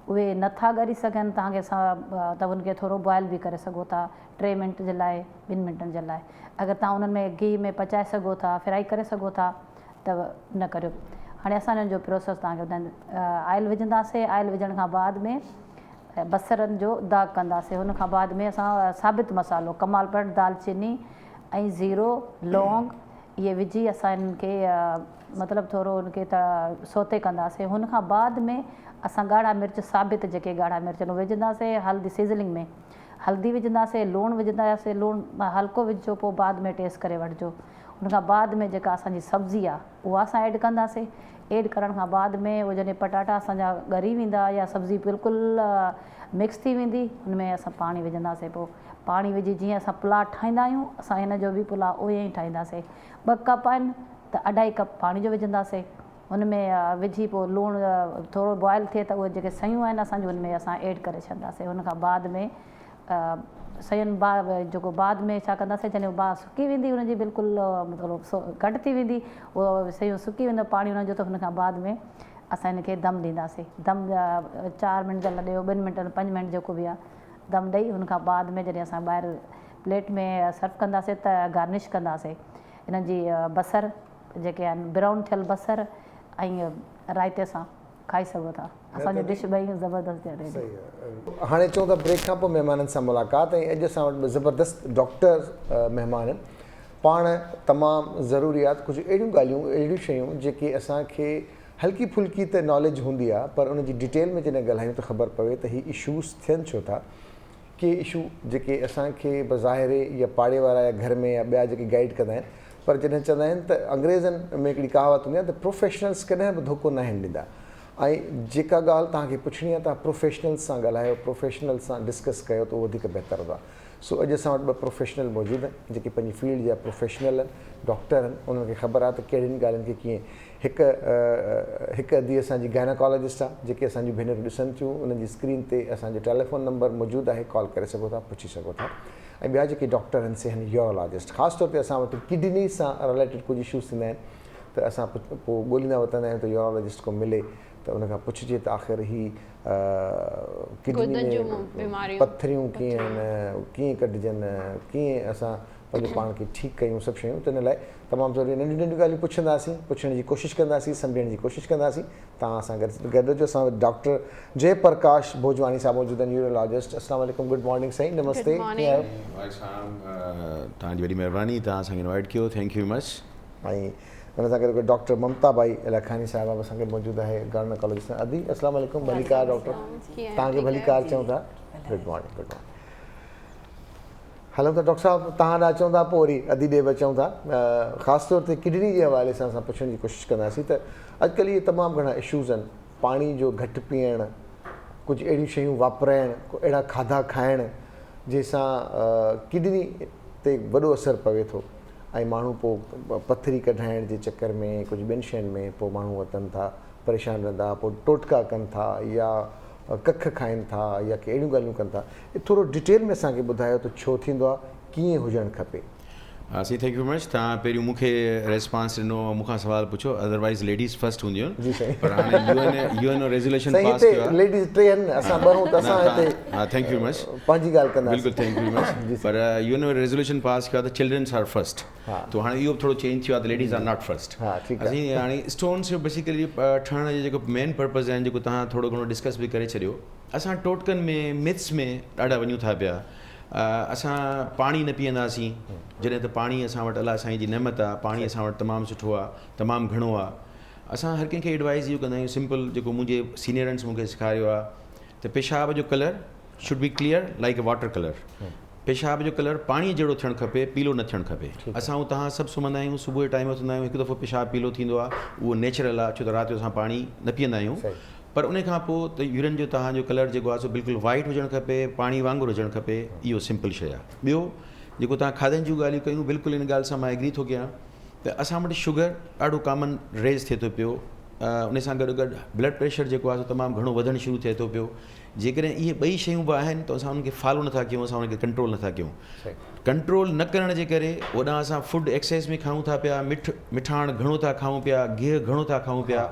उहे नथा ॻरी सघनि तव्हांखे त हुनखे थोरो बॉइल बि करे सघो था 3 मिंट जे लाइ, 2 मिंटनि जे लाइ। अगरि तव्हां उन्हनि में घी में पचाए सघो था, फ्राई करे सघो था त न करियो। हाणे असां हिननि जो प्रोसेस तव्हांखे ॿुधाईंदा। आयल विझंदासीं, आयल विझण खां बाद में बसरनि जो दाग़ कंदासीं। हुन खां बाद में असां साबित मसालो कमालपट, दालचीनी ऐं ज़ीरो, लौंग इहे विझी असां हिननि खे मतिलबु थोरो हुनखे सोते कंदासीं। हुन खां बाद में असां ॻाढ़ा मिर्च, साबित जेके ॻाढ़ा मिर्च आहिनि उहे विझंदासीं। हल्दी सीज़निंग में हल्दी विझंदासीं, लूणु विझंदासीं, लूणु हल्को विझो, पोइ बाद में टेस्ट करे वठिजो। हुन खां बाद में जेका असांजी सब्ज़ी आहे उहा असां ऐड कंदासीं। ऐड करण खां बाद में उहे जॾहिं पटाटा असांजा ॻरी वेंदा या सब्ज़ी बिल्कुलु मिक्स थी वेंदी, हुन में असां पाणी विझंदासीं। पोइ पाणी विझी जीअं असां पुलाउ ठाहींदा आहियूं, असां हिन जो बि पुलाउ उहे ई ठाहींदासीं। 2 कप आहिनि त 2.5 कप पाणी जो विझंदासीं। हुन में विझी पोइ लूणु थोरो बॉइल थिए त उहे जेके सयूं आहिनि असांजूं हुन में असां ऐड करे छॾंदासीं। हुन खां बाद में सयुनि जेको बाद में छा कंदासीं, जॾहिं बाहि सुकी वेंदी हुनजी बिल्कुलु मतिलबु घटि थी वेंदी, उहो सयूं सुकी वेंदो पाणी हुनजो, त हुन खां बाद में असां हिनखे दम ॾींदासीं। दम 4 मिंट लाइ ॾियो, 2 मिंट 5 मिंट जेको बि आहे दम ॾेई, हुन खां बाद में जॾहिं असां ॿाहिरि प्लेट में सर्व कंदासीं त गार्निश कंदासीं हिननि जी बसर जेके आहिनि, ब्राउन थियल बसर ऐं रायते सां खाई सघो था। असांजी डिश ॿई ज़बरदस्त आहे। हाणे चऊं त ब्रेक खां पोइ महिमाननि सां मुलाक़ात, ऐं अॼु असां वटि ज़बरदस्त डॉक्टर महिमान आहिनि। पाण तमामु ज़रूरियात कुझु अहिड़ियूं ॻाल्हियूं, अहिड़ियूं शयूं जेके असांखे हल्की फुल्की त नॉलेज हूंदी आहे, पर उनजी डिटेल में जॾहिं ॻाल्हायूं त ख़बर पवे त हीअ इशूज़ थियनि छो था। के इशू जेके असांखे बज़ाहिरे या पाड़े वारा या घर में या ॿिया जेके गाइड कंदा आहिनि, पर जॾहिं चवंदा आहिनि त अंग्रेज़नि में हिकिड़ी कहावत हूंदी आहे त प्रोफेशनल्स कॾहिं बि धोखो न आहिनि ॾींदा। ऐं जेका ॻाल्हि तव्हांखे पुछणी आहे तव्हां प्रोफेशनल्स सां ॻाल्हायो, प्रोफेशनल सां डिस्कस कयो त उहो वधीक बहितरु हूंदो आहे। सो अॼु असां वटि 2 प्रोफेशनल मौजूदु आहिनि जेके पंहिंजी फील्ड जा प्रोफेशनल आहिनि, डॉक्टर आहिनि। उन्हनि खे ख़बर आहे त कहिड़ियुनि ॻाल्हियुनि खे कीअं। हिकु अधी असांजी गायनाकोलॉजिस्ट आहे जेके असांजी भेनरूं ॾिसनि थियूं। उनजी स्क्रीन ते असांजो टेलीफोन नंबर मौजूदु आहे, कॉल करे सघो था, पुछी सघो था। ऐं ॿिया जेके डॉक्टर आहिनि से आहिनि यूरोलॉजिस्ट। ख़ासि तौर ते असां वटि किडनी सां रिलेटेड कुझु इशूज़ थींदा आहिनि त असां पोइ ॻोल्हींदा वठंदा आहियूं त यूरोलॉजिस्ट को मिले त उनखां पुछिजे त आख़िर ही किडनी में पथरियूं कीअं आहिनि, कीअं कढिजनि, कीअं असां पंहिंजे पाण खे ठीकु कयूं सभु शयूं. त इन लाइ तमामु ज़रूरी नंढियूं नंढियूं ॻाल्हियूं पुछंदासीं, पुछण जी कोशिशि कंदासीं, सम्झण जी कोशिशि कंदासीं. तव्हां सां गॾु जो असां डॉक्टर जयप्रकाश भोजवानी साहब मौजूदु आहिनि, न्यूरोलॉजिस्ट. अस्सलाम वालेकुम, गुड मॉर्निंग साईं, नमस्ते. तव्हांजी वॾी महिरबानी, तव्हां असांखे इनवाइट कयो, थैंक यू मच. ऐं हुन सां गॾु डॉक्टर ममता बाई लखानी साहिबा बि असांखे मौजूदु आहे, गायनेकोलॉजिस्ट. अदी अस्सलाम वालेकुम, भलीकार डॉक्टर, तव्हांखे भलीकार चऊं था. Good morning, good morning. Hello त डॉक्टर साहिबु तव्हां ॾांहुं अचूं था, पोइ वरी अदी ॾे बि अचूं था. ख़ासि तौर ते किडनी जे हवाले सां असां पुछण जी कोशिशि कंदासीं त अॼुकल्ह इहे तमामु घणा इशूज़ आहिनि. पाणी जो घटि पीअणु, कुझु अहिड़ियूं शयूं वापराइणु, अहिड़ा खाधा खाइणु जंहिंसां किडनी ते वॾो असरु पवे थो. ऐं माण्हू पोइ पथरी कढाइण जे चकर में कुझु ॿियनि शयुनि में पोइ माण्हू वतनि था, परेशान रहंदा, पोइ टोटका कनि था या कख खाइनि था या के अहिड़ियूं ॻाल्हियूं कनि था. थोरो डिटेल में असांखे ॿुधायो त छो थींदो आहे, कीअं हुजणु खपे. सी थैंक यू मच. तव्हां पहिरियों मूंखे रेस्पॉन्स ॾिनो, मूंखां सुवाल पुछो, अदरवाइज़ लेडीज़ फर्स्ट हूंदियूं जी साईं. पर हाणे यूएनओ रेज़ोल्यूशन पास कयो आहे. लेडीज़ टे आहिनि, असां ॿ त असां हिते हा थैंक यू मच, पंहिंजी ॻाल्हि कंदा. बिल्कुलु थैंक यू मच. पर यूएनओ रेज़ोल्यूशन पास कयो आहे त चिल्ड्रन्स आर फर्स्ट. तो हाणे इहो थोरो चेंज थियो आहे त लेडीज़ आर नॉट फर्स्ट. असीं हाणे स्टोन्स जो बेसिकली ठहण जो जेको मेन पर्पज़ आहिनि, जेको तव्हां थोरो घणो डिस्कस बि करे छॾियो. असां टोटकनि में मिथ्स में ॾाढा वञूं था पिया. असां पाणी न पीअंदासीं, जॾहिं त पाणी असां वटि अलाह साईं जी नेमत आहे. पाणी असां वटि तमामु सुठो आहे, तमामु घणो आहे. असां हर कंहिंखे एडवाइज़ इहो कंदा आहियूं, सिंपल जेको मुंहिंजे सीनियरन्स मूंखे सेखारियो आहे त पेशाब जो colour should be clear like a water colour. पेशाब जो कलर पाणीअ जहिड़ो थियणु खपे, पीलो न थियणु खपे. असां तव्हां सभु सुम्हंदा आहियूं, सुबुह जे टाइम उथंदा आहियूं, हिकु दफ़ो पेशाब पीलो थींदो आहे, उहो नेचुरल आहे, छो त राति जो असां पाणी न पीअंदा आहियूं. पर उन खां पोइ त यूरिन जो तव्हांजो कलर जेको आहे सो बिल्कुलु वाइट हुजणु खपे, पाणी वांगुरु हुजणु खपे. इहो सिंपल शइ आहे. ॿियो जेको तव्हां खाधनि जूं ॻाल्हियूं कयूं, बिल्कुलु इन ॻाल्हि सां मां एग्री थो कयां त असां वटि शुगर ॾाढो कॉमन रेज़ थिए थो पियो. उन सां गॾु गॾु ब्लड प्रेशर जेको आहे सो तमामु घणो वधणु शुरू थिए थो पियो. जेकॾहिं इहे ॿई शयूं बि आहिनि त असां उनखे फॉलो नथा कयूं, असां उनखे कंट्रोल नथा कयूं. कंट्रोल न करण जे करे ओॾां असां फूड एक्सेस में खाऊं था पिया, मिठाण घणो था खाऊं पिया, गिहु घणो था खाऊं पिया.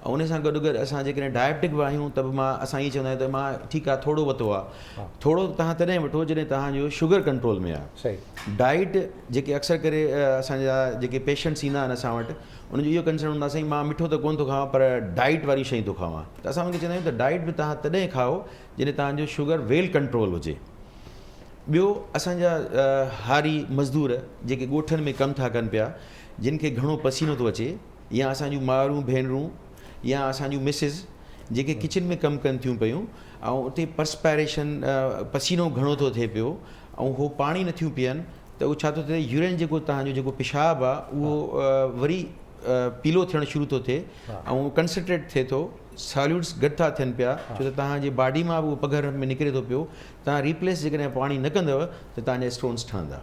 ऐं उन सां गॾु गॾु असां जेकॾहिं डायबिटिक बि आहियूं त बि असां ईअं चवंदा आहियूं त मां ठीकु आहे थोरो वरितो आहे. थोरो तव्हां तॾहिं वठो जॾहिं तव्हांजो शुगर कंट्रोल में आहे. डाइट जेके अक्सर करे असांजा जेके पेशेंट्स ईंदा आहिनि असां वटि, उनजो इहो कंसर्न हूंदा साईं मां मिठो त कोन थो खावां पर डाइट वारी शयूं थो खावां. त असां उनखे चवंदा आहियूं त डाइट बि तव्हां तॾहिं खाओ जॾहिं तव्हांजो शुगर वेल कंट्रोल हुजे. ॿियो असांजा हारी मज़दूर जेके ॻोठनि में कमु था कनि पिया, जिन खे घणो पसीनो थो अचे, या असांजूं मारूं भेनरूं या असांजूं मिसिस जेके किचन में कमु कनि थियूं पियूं, ऐं उते पर्सपायरेशन पसीनो घणो थो थिए पियो, ऐं उहो पाणी नथियूं पीअनि, त उहो छा थो थिए, यूरिन जेको तव्हांजो जेको पेशाब आहे उहो वरी पीलो थियणु शुरू थो थिए ऐं कंसंट्रेट थिए थो. सॉल्यूड्स घटि था थियनि पिया, छो त तव्हांजे बॉडी मां बि उहो पघर में निकिरे थो पियो. तव्हां रिप्लेस जेकॾहिं पाणी न कंदव त तव्हांजा स्टोन्स ठहंदा.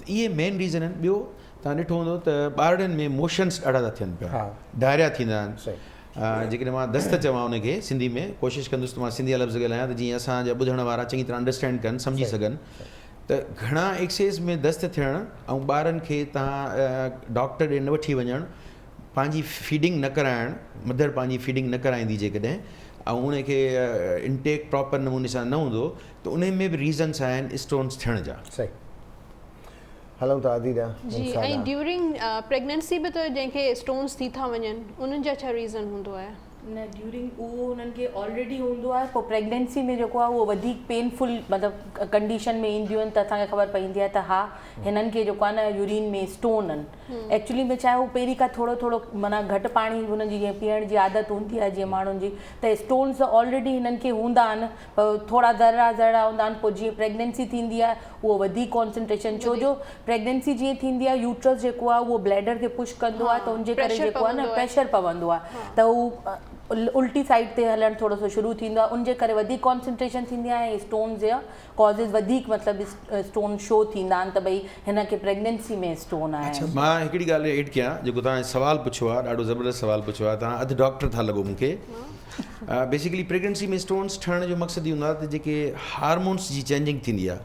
इहे मेन रीज़न आहिनि. ॿियो तव्हां ॾिठो हूंदो त ॿारनि में मोशन्स ॾाढा था थियनि पिया, डायरिया थींदा आहिनि. जेकॾहिं मां दस्त चवां उनखे सिंधी में, कोशिशि कंदुसि त मां सिंधी लफ़्ज़ ॻाल्हायां त जीअं असांजा ॿुधण वारा चङी तरह अंडरस्टैंड कनि, सम्झी सघनि. त घणा एक्सेस में दस्त थियणु ऐं ॿारनि खे तव्हां डॉक्टर ॾे न वठी वञणु, पंहिंजी फीडिंग न कराइणु, मदर पंहिंजी फीडिंग न कराईंदी जेकॾहिं, ऐं उनखे इनटेक प्रॉपर नमूने सां न हूंदो त उन में बि रीज़न्स आहिनि स्टोन्स थियण जा. सही हलूं था आदि ॾांहुं. जी, ऐं ड्यूरिंग प्रेगनेंसी बि त जंहिंखे स्टोन्स थी था वञनि, उन्हनि जा छा रीज़न हूंदो आहे? न ड्यूरिंग उहो उन्हनि खे ऑलरेडी हूंदो आहे, पोइ प्रेगनेंसी में जेको आहे उहो वधीक पेनफुल मतिलबु कंडीशन में ईंदियूं आहिनि त असांखे ख़बर पवंदी आहे त हा हिननि खे जेको आहे न यूरिन में स्टोन आहिनि. एक्चुअली में छा आहे, उहो पहिरीं खां थोरो थोरो माना घटि पाणी हुनजी जीअं पीअण जी आदत हूंदी आहे जीअं माण्हुनि जी, त स्टोन्स ऑलरेडी हिननि खे हूंदा आहिनि, थोरा ज़रा हूंदा आहिनि. पोइ जीअं प्रेगनेंसी थींदी आहे उहो वधीक कॉन्संट्रेशन, छो जो प्रेगनेंसी जीअं थींदी आहे यूट्रस जेको आहे उहो ब्लैडर खे पुश कंदो आहे, त उनजे करे जेको आहे न प्रेशर पवंदो आहे, त उहो उल्टी साइड ते हलणु थोरो सो शुरू थींदो आहे. उनजे करे वधीक कॉन्संट्रेशन थींदी आहे ऐं स्टोन्स जा कॉज़िस वधीक मतिलबु स्टोन शो थींदा आहिनि त भई हिन खे प्रेगनेंसी में स्टोन आहे. अच्छा, मां हिकिड़ी ॻाल्हि एड कयां, जेको तव्हां सवालु पुछियो आहे, ॾाढो ज़बरदस्त सवालु पुछियो आहे. तव्हां अधु डॉक्टर था लॻो मूंखे. बेसिकली प्रेगनेंसी में स्टोन्स ठहण जो मक़सदु इहो हूंदो आहे त जेके हार्मोन्स जी चेंजिंग थींदी आहे,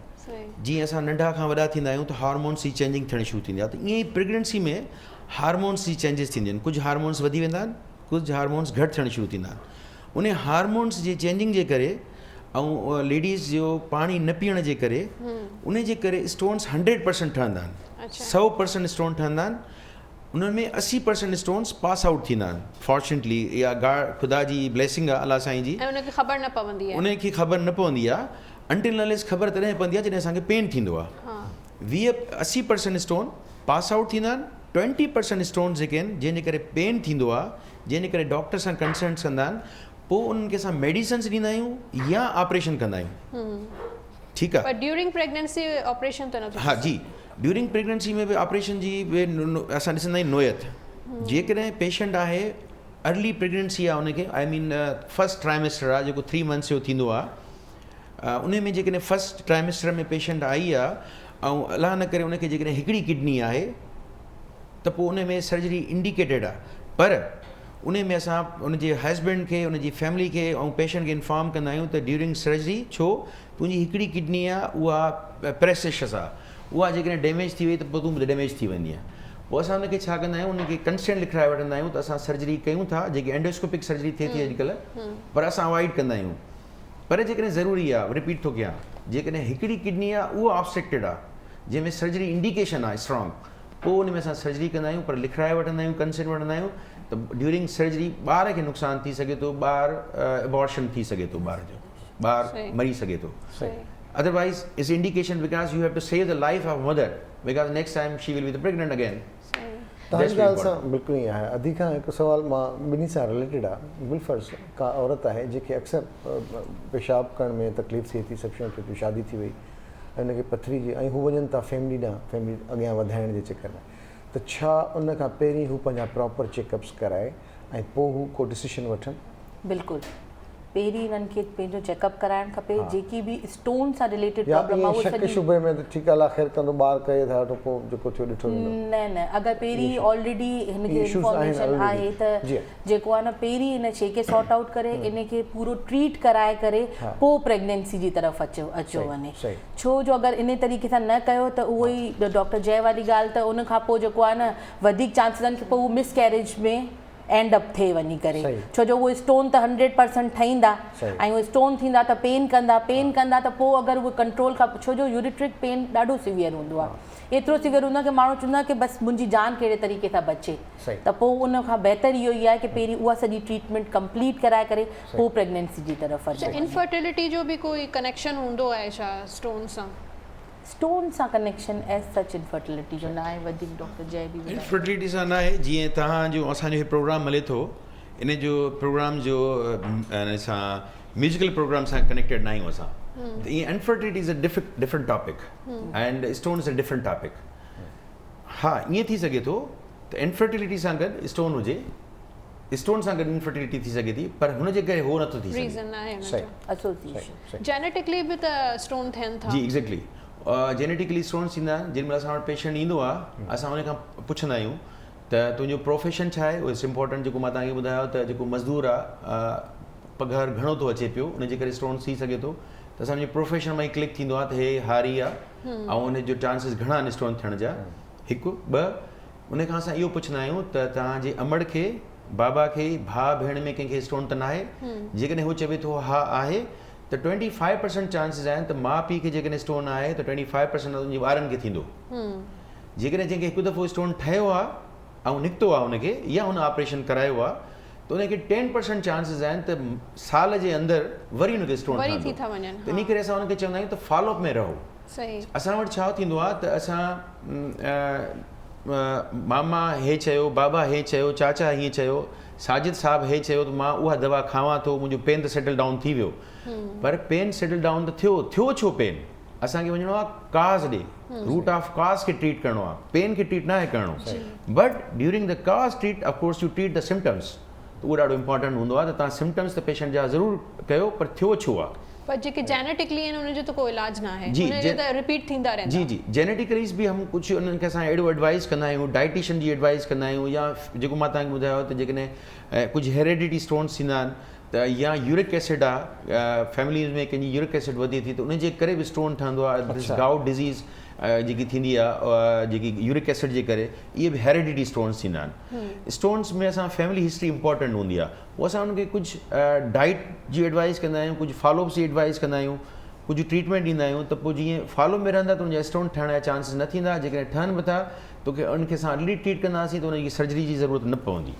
जीअं असां नंढा खां वॾा थींदा आहियूं त हार्मोन्स जी चेंजिंग थियणु शुरू थींदी आहे, त ईअं ई प्रेगनेंसी में हार्मोन्स जी चेंजिस थींदियूं आहिनि. कुझु हार्मोन्स वधी वेंदा आहिनि, कुझु हार्मोन्स घटि थियणु शुरू थींदा आहिनि. उन हार्मोन्स जी चेंजिंग जे करे ऐं लेडीज़ जो पाणी न पीअण जे करे उन जे करे स्टोन्स 100% ठहंदा आहिनि, 100% स्टोन ठहंदा आहिनि, उन्हनि में 80% स्टोन्स पास आउट थींदा आहिनि फॉर्चुनेटली, या ख़ुदा जी ब्लेसिंग आहे अलाह साईं जी, ऐं उनखे ख़बर न पवंदी आहे, उनखे ख़बर न पवंदी आहे, अंटिल अनलेस ख़बर तॾहिं पवंदी आहे जॾहिं असांखे पेन थींदो आहे। 80% स्टोन पास आउट थींदा आहिनि, 20% स्टोन्स जेके आहिनि जंहिंजे करे पेन थींदो आहे, जंहिंजे करे डॉक्टर सां कंसल्ट कंदा आहिनि, पोइ उन्हनि खे असां मेडिसिन्स ॾींदा आहियूं या ऑपरेशन कंदा आहियूं। ठीकु आहे, पर ड्यूरिंग प्रेगनेंसी ऑपरेशन त न? हा जी, ड्यूरिंग प्रेगनेंसी में बि ऑपरेशन जी असां ॾिसंदा आहियूं नोयत। जेकॾहिं पेशेंट आहे अर्ली प्रेगनेंसी आहे, उनखे आई मीन फस्ट ट्राइमेस्टर आहे जेको 3 मंथ्स जो थींदो आहे, उन में जेकॾहिं फस्ट ट्राइमेस्टर में पेशेंट आई आहे ऐं अलाह न करे उनखे जेकॾहिं हिकिड़ी किडनी आहे त पोइ उन में सर्जरी इंडिकेटेड आहे, पर उन में असां उनजे हस्बैंड खे, उनजी फैमिली खे ऐं पेशेंट खे इंफॉर्म कंदा आहियूं त ड्यूरिंग सर्जरी छो तुंहिंजी हिकिड़ी किडनी आहे उहा प्रेसियस आहे, उहा जेकॾहिं डैमेज थी वई त पोइ तूं डैमेज थी वेंदी आहे। पोइ असां उनखे छा कंदा आहियूं, उनखे कंस्टेंट लिखाए वठंदा आहियूं त असां सर्जरी कयूं था, जेकी एंडोस्कोपिक सर्जरी थिए थी अॼुकल्ह, पर असां अवॉइड कंदा आहियूं। पर जेकॾहिं ज़रूरी आहे, रिपीट थो कयां, जेकॾहिं हिकिड़ी किडनी आहे उहा ऑब्स्ट्रक्टेड आहे जंहिंमें सर्जरी इंडिकेशन आहे स्ट्रॉन्ग, पोइ उन में असां सर्जरी कंदा आहियूं, पर लिखाए वठंदा आहियूं, कंसेंट वठंदा आहियूं त ड्यूरिंग सर्जरी ॿार खे नुक़सानु थी सघे थो, ॿार एबॉर्शन थी सघे थो, ॿार मरी सघे थो। Otherwise, it's indication because you have to save the life of mother because next time she will be pregnant again. तव्हांजी ॻाल्हि सां बिल्कुलु ईअं आहे। अधी खां हिकु सुवाल मां ॿिन्ही सां रिलेटेड आहे। बिलफर्ज़ का औरत आहे जेके अक्सर पेशाब करण में तकलीफ़ थिए थी, सभु शयूं थिए थी, शादी थी वई ऐं उनखे पथरी जी, ऐं हू वञनि था फैमिली ॾांहुं, फैमिली अॻियां वधाइण जे चकर में, त छा उन खां पहिरीं हू पंहिंजा प्रॉपर चेकअप्स कराए ऐं पोइ हू को डिसीशन वठनि? बिल्कुलु, पहिरीं हिननि खे पंहिंजो चेकअप कराइणु खपे। जेकी बि स्टोन सां रिलेटेड प्रॉब्लम आहे, शक शुबे में त ठीकु आहे, ख़ैर कंदो ॿार कजे था त पोइ जेको थियो ॾिठो वेंदो। न, अगरि पहिरीं ऑलरेडी हिनखे इंफॉर्मेशन आहे त जेको आहे न, पहिरीं हिन शइ खे सॉर्ट आउट करे इनखे पूरो ट्रीट कराए करे पोइ प्रेगनेंसी जी तरफ़ अचो वञे। छो जो अगरि इन तरीक़े सां न कयो त उहो ई डॉक्टर जय वारी ॻाल्हि, त उन खां पोइ जेको आहे न वधीक चांसिस आहिनि की पोइ उहो मिसकैरेज में एंड अप थिए वञी करे। छो जो उहो स्टोन त 100% ठहींदा ऐं उहे स्टोन थींदा त पेन कंदा त पोइ अगरि उहे कंट्रोल खां, छो जो यूरिट्रिक पेन ॾाढो सीवियर हूंदो आहे, एतिरो सीवियर हूंदो आहे कि माण्हू चवंदा कि बसि मुंहिंजी जान कहिड़े तरीक़े सां बचे, त पोइ उन खां बहितर इहो ई आहे कि पहिरीं उहा सॼी ट्रीटमेंट कंप्लीट कराए करे पोइ प्रेगनेंसी जी तरफ़ अचे। इनफर्टिलिटी जो बि कोई कनेक्शन हूंदो आहे छा स्टोन सां? स्टोन सां कनेक्शन एज सच इनफर्टिलिटी जो न आहे, वधीक डॉक्टर जय बि इनफर्टिलिटी सां न आहे। जीअं तव्हांजो असांजो हीउ प्रोग्राम हले थो, इन जो प्रोग्राम जो सां म्यूज़िकल प्रोग्राम सां कनेक्टेड न आहियूं असां, त ईअं infertility is a different topic and stone is a different topic. हा, ईअं थी सघे थो त इनफर्टिलिटी सां गॾु स्टोन हुजे, स्टोन सां गॾु इनफर्टिलिटी थी सघे थी, पर हुनजे करे हो नथो थी सघे। जेनेटिकली बि त स्टोन थियनि था। जी, एग्ज़ैक्टली, जेनेटिकली स्टोन्स ईंदा आहिनि। जेॾी महिल असां वटि पेशेंट ईंदो आहे, असां उन खां पुछंदा आहियूं त तुंहिंजो प्रोफेशन छा आहे। इट्स इम्पोर्टेंट, जेको मां तव्हांखे ॿुधायो त जेको मज़दूर आहे पघार घणो थो अचे पियो, उनजे करे स्टोन्स थी सघे थो, त असांजे प्रोफेशन मां ई क्लिक थींदो आहे त हे हारी आहे ऐं उनजो चांसिस घणा आहिनि स्टोन थियण जा। हिकु ॿ, उन खां असां इहो पुछंदा आहियूं त तव्हांजे अमड़ खे, बाबा खे, भाउ भेण में कंहिंखे स्टोन त न आहे? जेकॾहिं हू चवे थो हा आहे, त 25% चांसिस आहिनि त माउ पीउ खे जेकॾहिं स्टोन आहे त 25% उनजे ॿारनि खे थींदो। जेकॾहिं जंहिंखे हिकु दफ़ो स्टोन ठहियो आहे ऐं निकितो आहे उनखे, या हुन ऑपरेशन करायो आहे, त उनखे 10% चांसिस आहिनि त साल जे अंदरि वरी उनखे स्टोन ठहंदो। त इन करे असां उनखे चवंदा आहियूं त फॉलोअप में रहो। असां वटि छा थींदो आहे त असां मामा हे चयो, बाबा हे चयो, चाचा हीअं चयो, साजिद साहिबु हे चयो, त मां उहा दवा खावां थो, मुंहिंजो पेन त सेटल डाउन थी वियो। पर पेन सेटल डाउन त थियो छो पेन? असांखे वञिणो आहे काज़ ॾे, रूट ऑफ काज़ खे ट्रीट करिणो आहे, पेन खे ट्रीट न आहे करिणो। बट ड्यूरिंग द काज़ treat of course U treat the symptoms, त उहो ॾाढो इंपॉर्टेंट हूंदो आहे त तव्हां सिम्टम्स त पेशेंट जा ज़रूरु कयो, पर थियो छो आहे। पर जेके जेनेटिकली आहिनि उनजो त कोई इलाज न आहे, उनजो त रिपीट थींदा रहंदा। जी, जेनेटिकलीज़ बि हम कुझु उन्हनि खे असां अहिड़ो एडवाइस कंदा आहियूं, डाइटिशियन जी एडवाइस कंदा आहियूं, या जेको मां तव्हांखे ॿुधायो त जेकॾहिं कुझु हेरिडिटी स्टोन्स थींदा आहिनि त या यूरिक एसिड आहे फैमिलीज़ में कंहिंजी यूरिक एसिड वधी थी त उनजे करे बि स्टोन ठहंदो आहे दिस गाउट डिज़ीज़ जेकी थींदी आहे जेकी यूरिक एसिड जे करे इहे बि हेरिडिटी स्टोन्स थींदा आहिनि स्टोन्स में असां फैमिली हिस्ट्री इंपॉर्टेंट हूंदी आहे पोइ असां उनखे कुझु डाइट जी एडवाइस कंदा आहियूं कुझु फॉलोअप्स जी एडवाइस कंदा आहियूं कुझु ट्रीटमेंट ॾींदा आहियूं त पोइ जीअं फॉलो में रहंदा त उनजा स्टोन ठहण जा चांसिस न थींदा जेकॾहिं ठहनि बि था तोखे उनखे असां अर्ली ट्रीट कंदासीं त उनजी सर्जरी जी ज़रूरत न पवंदी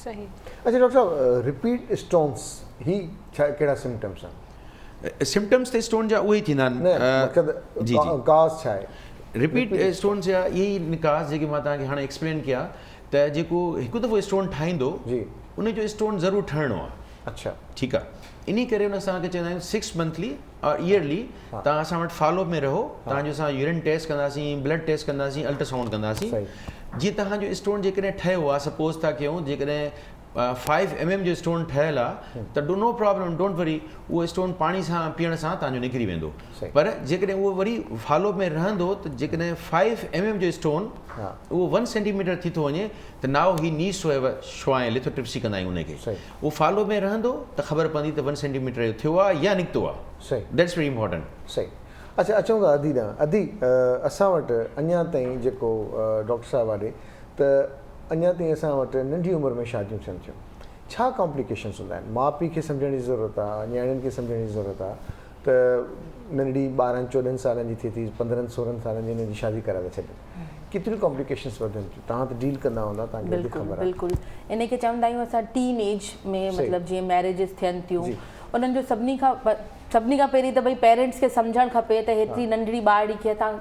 सही अच्छा डॉक्टर साहब रिपीट स्टोन्स ही छा कहिड़ा सिम्टम्स आहिनि सिम्टम्स त स्टोन जा उहे ई थींदा आहिनि जी काज़ छा आहे रिपीट स्टोन्स जा इहे ई निकास जेके मां तव्हांखे हाणे एक्सप्लेन कया त जेको हिकु दफ़ो स्टोन ठाहींदो जी उनजो स्टोन ज़रूरु ठहिणो आहे अच्छा ठीकु आहे इन करे उन असांखे चवंदा आहियूं 6 मंथली और ईयरली तव्हां असां वटि फॉलोअप में रहो तव्हांजो असां यूरिन टेस्ट कंदासीं ब्लड टेस्ट कंदासीं अल्ट्रासाउंड कंदासीं जीअं तव्हांजो स्टोन जेकॾहिं ठहियो आहे सपोज़ था कयूं जेकॾहिं 5 mm जो स्टोन ठहियल आहे त नो प्रॉब्लम डोंट वरी उहो स्टोन पाणी सां पीअण सां तव्हांजो निकिरी वेंदो पर जेकॾहिं उहो वरी फॉलोअप में रहंदो त जेकॾहिं 5 mm जो स्टोन उहो 1 सेंटीमीटर थी थो वञे त now he needs to have a श्वाइन लिथोट्रिप्सी कंदा आहियूं उनखे उहो फॉलो में रहंदो त ख़बर पवंदी त 1 सेंटीमीटर जो थियो आहे या निकितो आहे सही दैट्स वेरी इंपॉर्टेंट सही अच्छा अचूं था अदी ॾांहुं अदी असां वटि अञा ताईं जेको डॉक्टर साहिबु आहे त अञा ताईं असां वटि नंढी उमिरि में शादियूं थियनि थियूं छा कॉम्प्लिकेशन्स हूंदा आहिनि माउ पीउ खे सम्झण जी ज़रूरत आहे नियाणियुनि खे सम्झण जी ज़रूरत आहे त नंढी 12-14 सालनि जी थिए थी 15-16 सालनि जी हिननि जी शादी कराए था छॾनि केतिरियूं कॉम्प्लिकेशन्स वधनि थियूं तव्हां त डील कंदा हूंदा तव्हांखे वधीक ख़बर आहे बिल्कुलु इन खे चवंदा आहियूं असां टीन एज में मतिलबु जीअं मैरिजिस थियनि थियूं उन्हनि जो सभिनी खां पहिरीं त भई पेरेंट्स खे सम्झणु खपे त हेतिरी नंढड़ी ॿारड़ी खे असां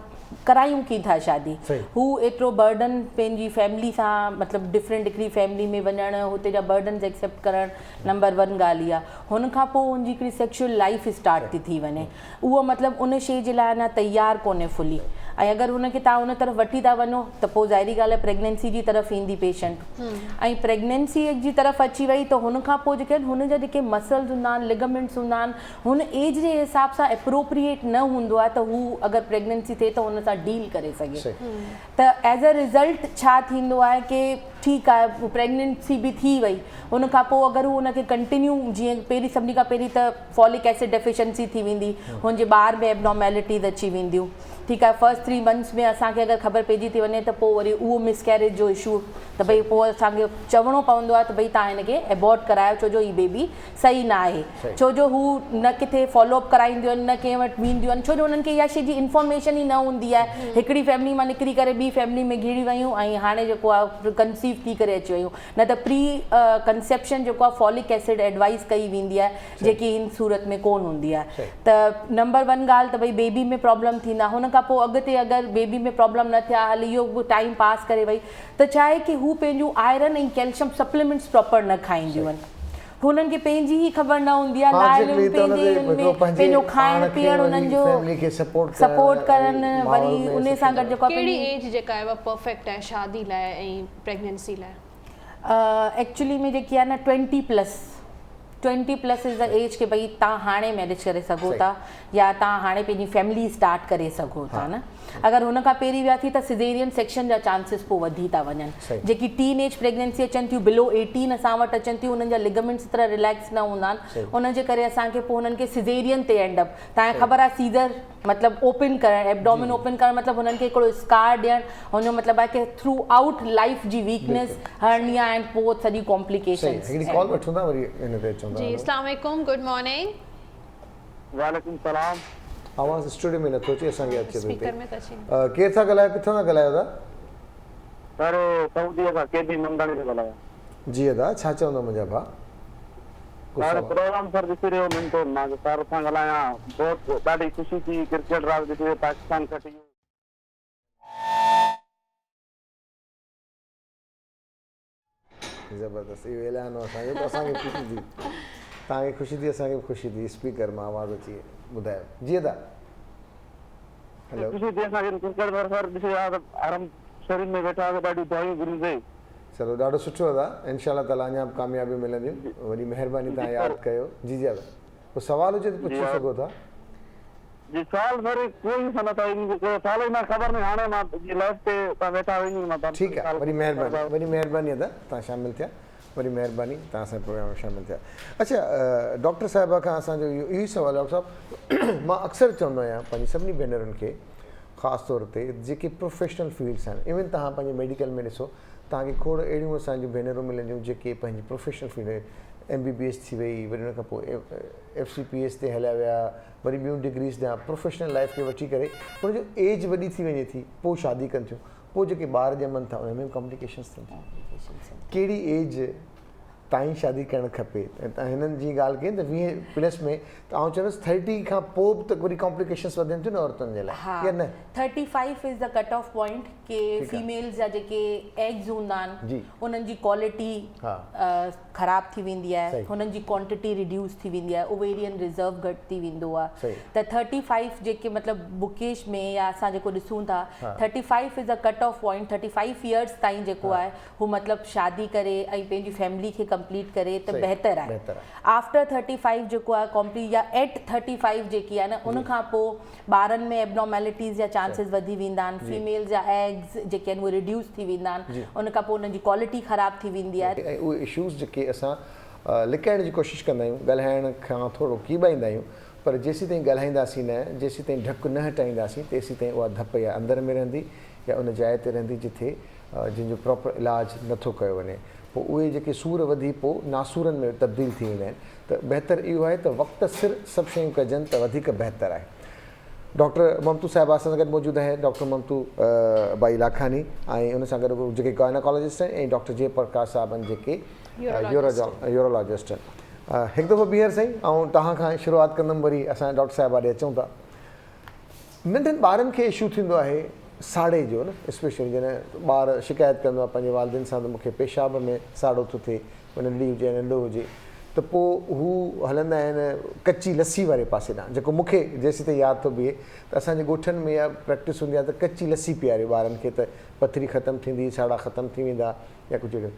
करायूं की था शादी हू एतिरो बर्डन पंहिंजी फैमिली सां मतिलबु डिफरेंट हिकिड़ी फैमिली में वञणु हुते जा बर्डन्स एक्सेप्ट करणु नंबर 1 ॻाल्हि आहे हुन खां पोइ हुनजी हिकिड़ी सेक्शुअल लाइफ स्टार्ट थी वञे उहो मतिलबु उन शइ जे लाइ अञा तयारु कोन्हे फुली ऐं अगरि हुनखे तव्हां उन तरफ़ वठी था वञो त पोइ ज़ाहिरी ॻाल्हि आहे प्रेगनेंसी जी तरफ़ ईंदी पेशेंट ऐं प्रेगनेंसी जी तरफ़ अची वई त हुन खां पोइ जेके आहिनि हुन जा जेके मसल्स हूंदा आहिनि लिगामेंट्स हूंदा आहिनि हुन एज जे हिसाब सां एप्रोप्रिएट न हूंदो आहे त हू अगरि प्रेगनेंसी थिए त हुन सां डील करे सघे त एज़ अ रिज़ल्ट छा थींदो आहे की ठीकु आहे प्रेगनेंसी बि थी वई हुन खां पोइ अगरि हू हुनखे कंटिन्यू जीअं पहिरीं सभिनी खां पहिरीं त फॉलिक एसिड डेफिशिएंसी थी वेंदी हुनजे ॿार में एबनॉर्मेलिटीज़ अची वेंदियूं ठीकु आहे फर्स्ट 3 मंथ्स में असांखे अगरि ख़बर पइजी थी वञे त पोइ वरी उहो मिसकैरेज जो इशू त भई पोइ असांखे चवणो पवंदो आहे त भई तव्हां हिनखे एबॉर्ट करायो छो जो हीअ बेबी सही न आहे छो जो हू न किथे फॉलोअप कराईंदियूं आहिनि न कंहिं वटि वेंदियूं आहिनि छो जो हुननि खे इहा शइ जी इंफॉर्मेशन ई न हूंदी आहे हिकिड़ी फैमिली मां निकिरी करे ॿी फैमिली में घिरी वियूं ऐं हाणे जेको आहे कंसीव थी करे अची वियूं न त प्री कंसेप्शन जेको आहे फॉलिक एसिड एडवाइस कई वेंदी आहे जेकी हिन सूरत में कोन हूंदी आहे त नंबर 1 ॻाल्हि त भई बेबी में प्रॉब्लम थींदा हुन खां पोइ अॻिते अगरि बेबी में प्रॉब्लम न थिया हली इहो टाइम पास करे वई त छा आहे की हू पंहिंजूं आयरन ऐं कैल्शियम सप्लीमेंट्स प्रॉपर न खाईंदियूं आहिनि हुननि खे पंहिंजी ई ख़बर न हूंदी आहे पंहिंजो खाइण पीअण हुननि जो सपोर्ट कनि वरी उन सां गॾु जेको कहिड़ी एज जेका आहे परफेक्ट आहे शादी लाइ ऐं प्रेगनेंसी लाइ एक्चुअली में जेकी आहे न 20+ इज़ द एज के भई तव्हां हाणे मैरिज करे सघो था या तव्हां हाणे पंहिंजी फैमिली स्टार्ट करे सघो था न अगरि हुन खां पहिरीं विया थी त सिज़ेरियन सेक्शन जा चांसिस पोइ वधी था वञनि जेकी टीन एज प्रेगनेंसी अचनि थियूं बिलो 18 असां वटि अचनि थियूं उन्हनि जा लिगामेंट्स एतिरा रिलैक्स न हूंदा आहिनि उनजे करे असांखे पोइ हुननि खे सिज़ेरियन ते एंडअप तव्हांखे ख़बर आहे सीज़र मतिलबु ओपन करणु एब्डोमिन ओपन करणु मतिलबु हुननि खे हिकिड़ो स्कार ॾियणु हुनजो मतिलबु आहे की थ्रू आउट लाइफ जी वीकनेस हर्निया एंड पोइ सॼी कॉम्प्लिकेशंस जी अस्सलाम वालेकुम गुड मॉर्निंग वालेकुम सलाम आवाज़ स्टूडियो में नथो अचे असांखे अचे स्पीकर में त अचे केरु था ॻाल्हायो किथां था ॻाल्हायो था सर सऊदीअ खां केबी मंदाणी थो ॻाल्हायां जी अदा छा चवंदो मुंहिंजा भाउ सर प्रोग्राम सर ॾिसी रहियो मिंटो मां सर सां ॻाल्हायां बहुत ॾाढी ख़ुशी थी क्रिकेट राग ॾिसी पाकिस्तान खटी ज़बरदस्त इहो ऐलान हो असांजो त असांखे ख़ुशी थी तव्हांखे ख़ुशी थी असांखे बि ख़ुशी थी स्पीकर मां आवाज़ अची ॿुधायो जी अदा हेलो ख़ुशी थी असांखे क्रिकेट सर ॾिसी आराम शरीर में वेठा ॾाढी दुआयूं घुरिजे चलो ॾाढो सुठो अदा इनशाला ताला अञा कामयाबी मिलंदियूं वॾी महिरबानी तव्हां यादि कयो जी जी अदा पोइ सवाल हुजे त पुछी सघो था जी सवाल सर कोई सनत आहे सवाल मां ख़बर नहीं हाणे मां जी लाइफ ते तव्हां वेठा आहियो मां ठीकु आहे वॾी महिरबानी अदा तव्हां शामिल थिया वरी महिरबानी तव्हां असांजे प्रोग्राम में शामिलु थिया। अच्छा डॉक्टर साहिबा खां असांजो इहो ई सुवालु आहे डॉक्टर साहिबु, मां अक्सर चवंदो आहियां पंहिंजी सभिनी भेनरुनि खे ख़ासि तौर ते जेके प्रोफेशनल फील्ड्स आहिनि, इवन तव्हां पंहिंजे मेडिकल में ॾिसो तव्हांखे खोड़ अहिड़ियूं असांजूं भेनरूं मिलंदियूं जेके पंहिंजी प्रोफेशनल फील्ड MBBS थी वई, वरी हुन खां पोइ FCPS ते हलिया विया, वरी ॿियूं डिग्रीज़ ॾियां प्रोफेशनल लाइफ खे वठी करे हुनजो एज वॾी थी वञे थी, पोइ शादी कनि थियूं, पोइ जेके ॿार ॼमनि था उन में कॉम्प्लिकेशन्स थियनि थियूं। कहिड़ी एज ताईं शादी करणु खपे? ऐं हिननि जी ॻाल्हि कई त 20+ में त आउं चवंदुसि 30 खां पोइ बि त वरी कॉम्प्लिकेशन्स वधनि थियूं न औरतुनि जे लाइ, या न? 35 is the cut off point के फीमेल्स जा जेके एग्स हूंदा आहिनि उन्हनि जी क्वालिटी ख़राब थी वेंदी आहे, हुननि जी क्वांटिटी रिड्यूस थी वेंदी आहे, ओवेरियन रिजर्व घटि थी वेंदो आहे। त 35 जेके मतिलबु बुकेश में या असां जेको ॾिसूं था 35 is the cut off point. 35 years ताईं जेको आहे हू मतिलबु शादी करे ऐं पंहिंजी फैमिली खे कंप्लीट करे त बहितर आहे। आफ्टर 35 जेको आहे कंप्लीट या एट 35 जेकी आहे न उन खां पोइ ॿारनि में एबनॉर्मेलिटीज़ जा चांसिस वधी वेंदा आहिनि, फीमेल जा एग्स जेके आहिनि उहे रिड्यूस थी वेंदा आहिनि, उन खां पोइ उन्हनि जी क्वालिटी ख़राब थी वेंदी आहे। ऐं उहे इशूज़ जेके असां लिकाइण जी कोशिशि कंदा आहियूं, ॻाल्हाइण खां थोरो कीॿाईंदा आहियूं, पर जेसीं ताईं ॻाल्हाईंदासीं न, जेसीं ताईं ढकु न हटाईंदासीं तेसीं ताईं उहा धप या अंदरि में रहंदी या उन जाइ ते रहंदी जिथे जंहिंजो प्रॉपर इलाजु नथो कयो वञे। पोइ उहे जेके सूर वधी पोइ नासूरनि में तब्दील थी वेंदा आहिनि। त बहितरु इहो आहे त वक़्त सिर सभु शयूं कजनि त वधीक बहितरु आहे। डॉक्टर ममतू साहिबा असां सां गॾु मौजूदु आहे, डॉक्टर ममतू भाई लाखानी, ऐं उन सां गॾु जेके गायनाकोलॉजिस्ट आहिनि, ऐं डॉक्टर जयप्रकाश साहिब आहिनि जेके यूरोलॉजिस्ट आहिनि। हिकु दफ़ो ॿीहर साईं, ऐं तव्हां खां शुरूआति कंदुमि, वरी असां डॉक्टर साहिबा ॾे अचूं था। नंढनि ॿारनि खे इशू थींदो आहे साड़े जो न, स्पेशली जॾहिं ॿार शिकायत कंदो आहे पंहिंजे वालिदिन सां त मूंखे पेशाब में साड़ो थो थिए, नंढी हुजे नंढो हुजे, त पोइ हू हलंदा आहिनि कची लस्सी वारे पासे ॾांहुं, जेको मूंखे जेसीं ताईं यादि थो बीहे त असांजे ॻोठनि में इहा प्रैक्टिस हूंदी आहे त कची लस्सी पीआरियो ॿारनि खे त पथरी ख़तमु थींदी, साड़ा ख़तमु थी वेंदा या कुझु अहिड़ो।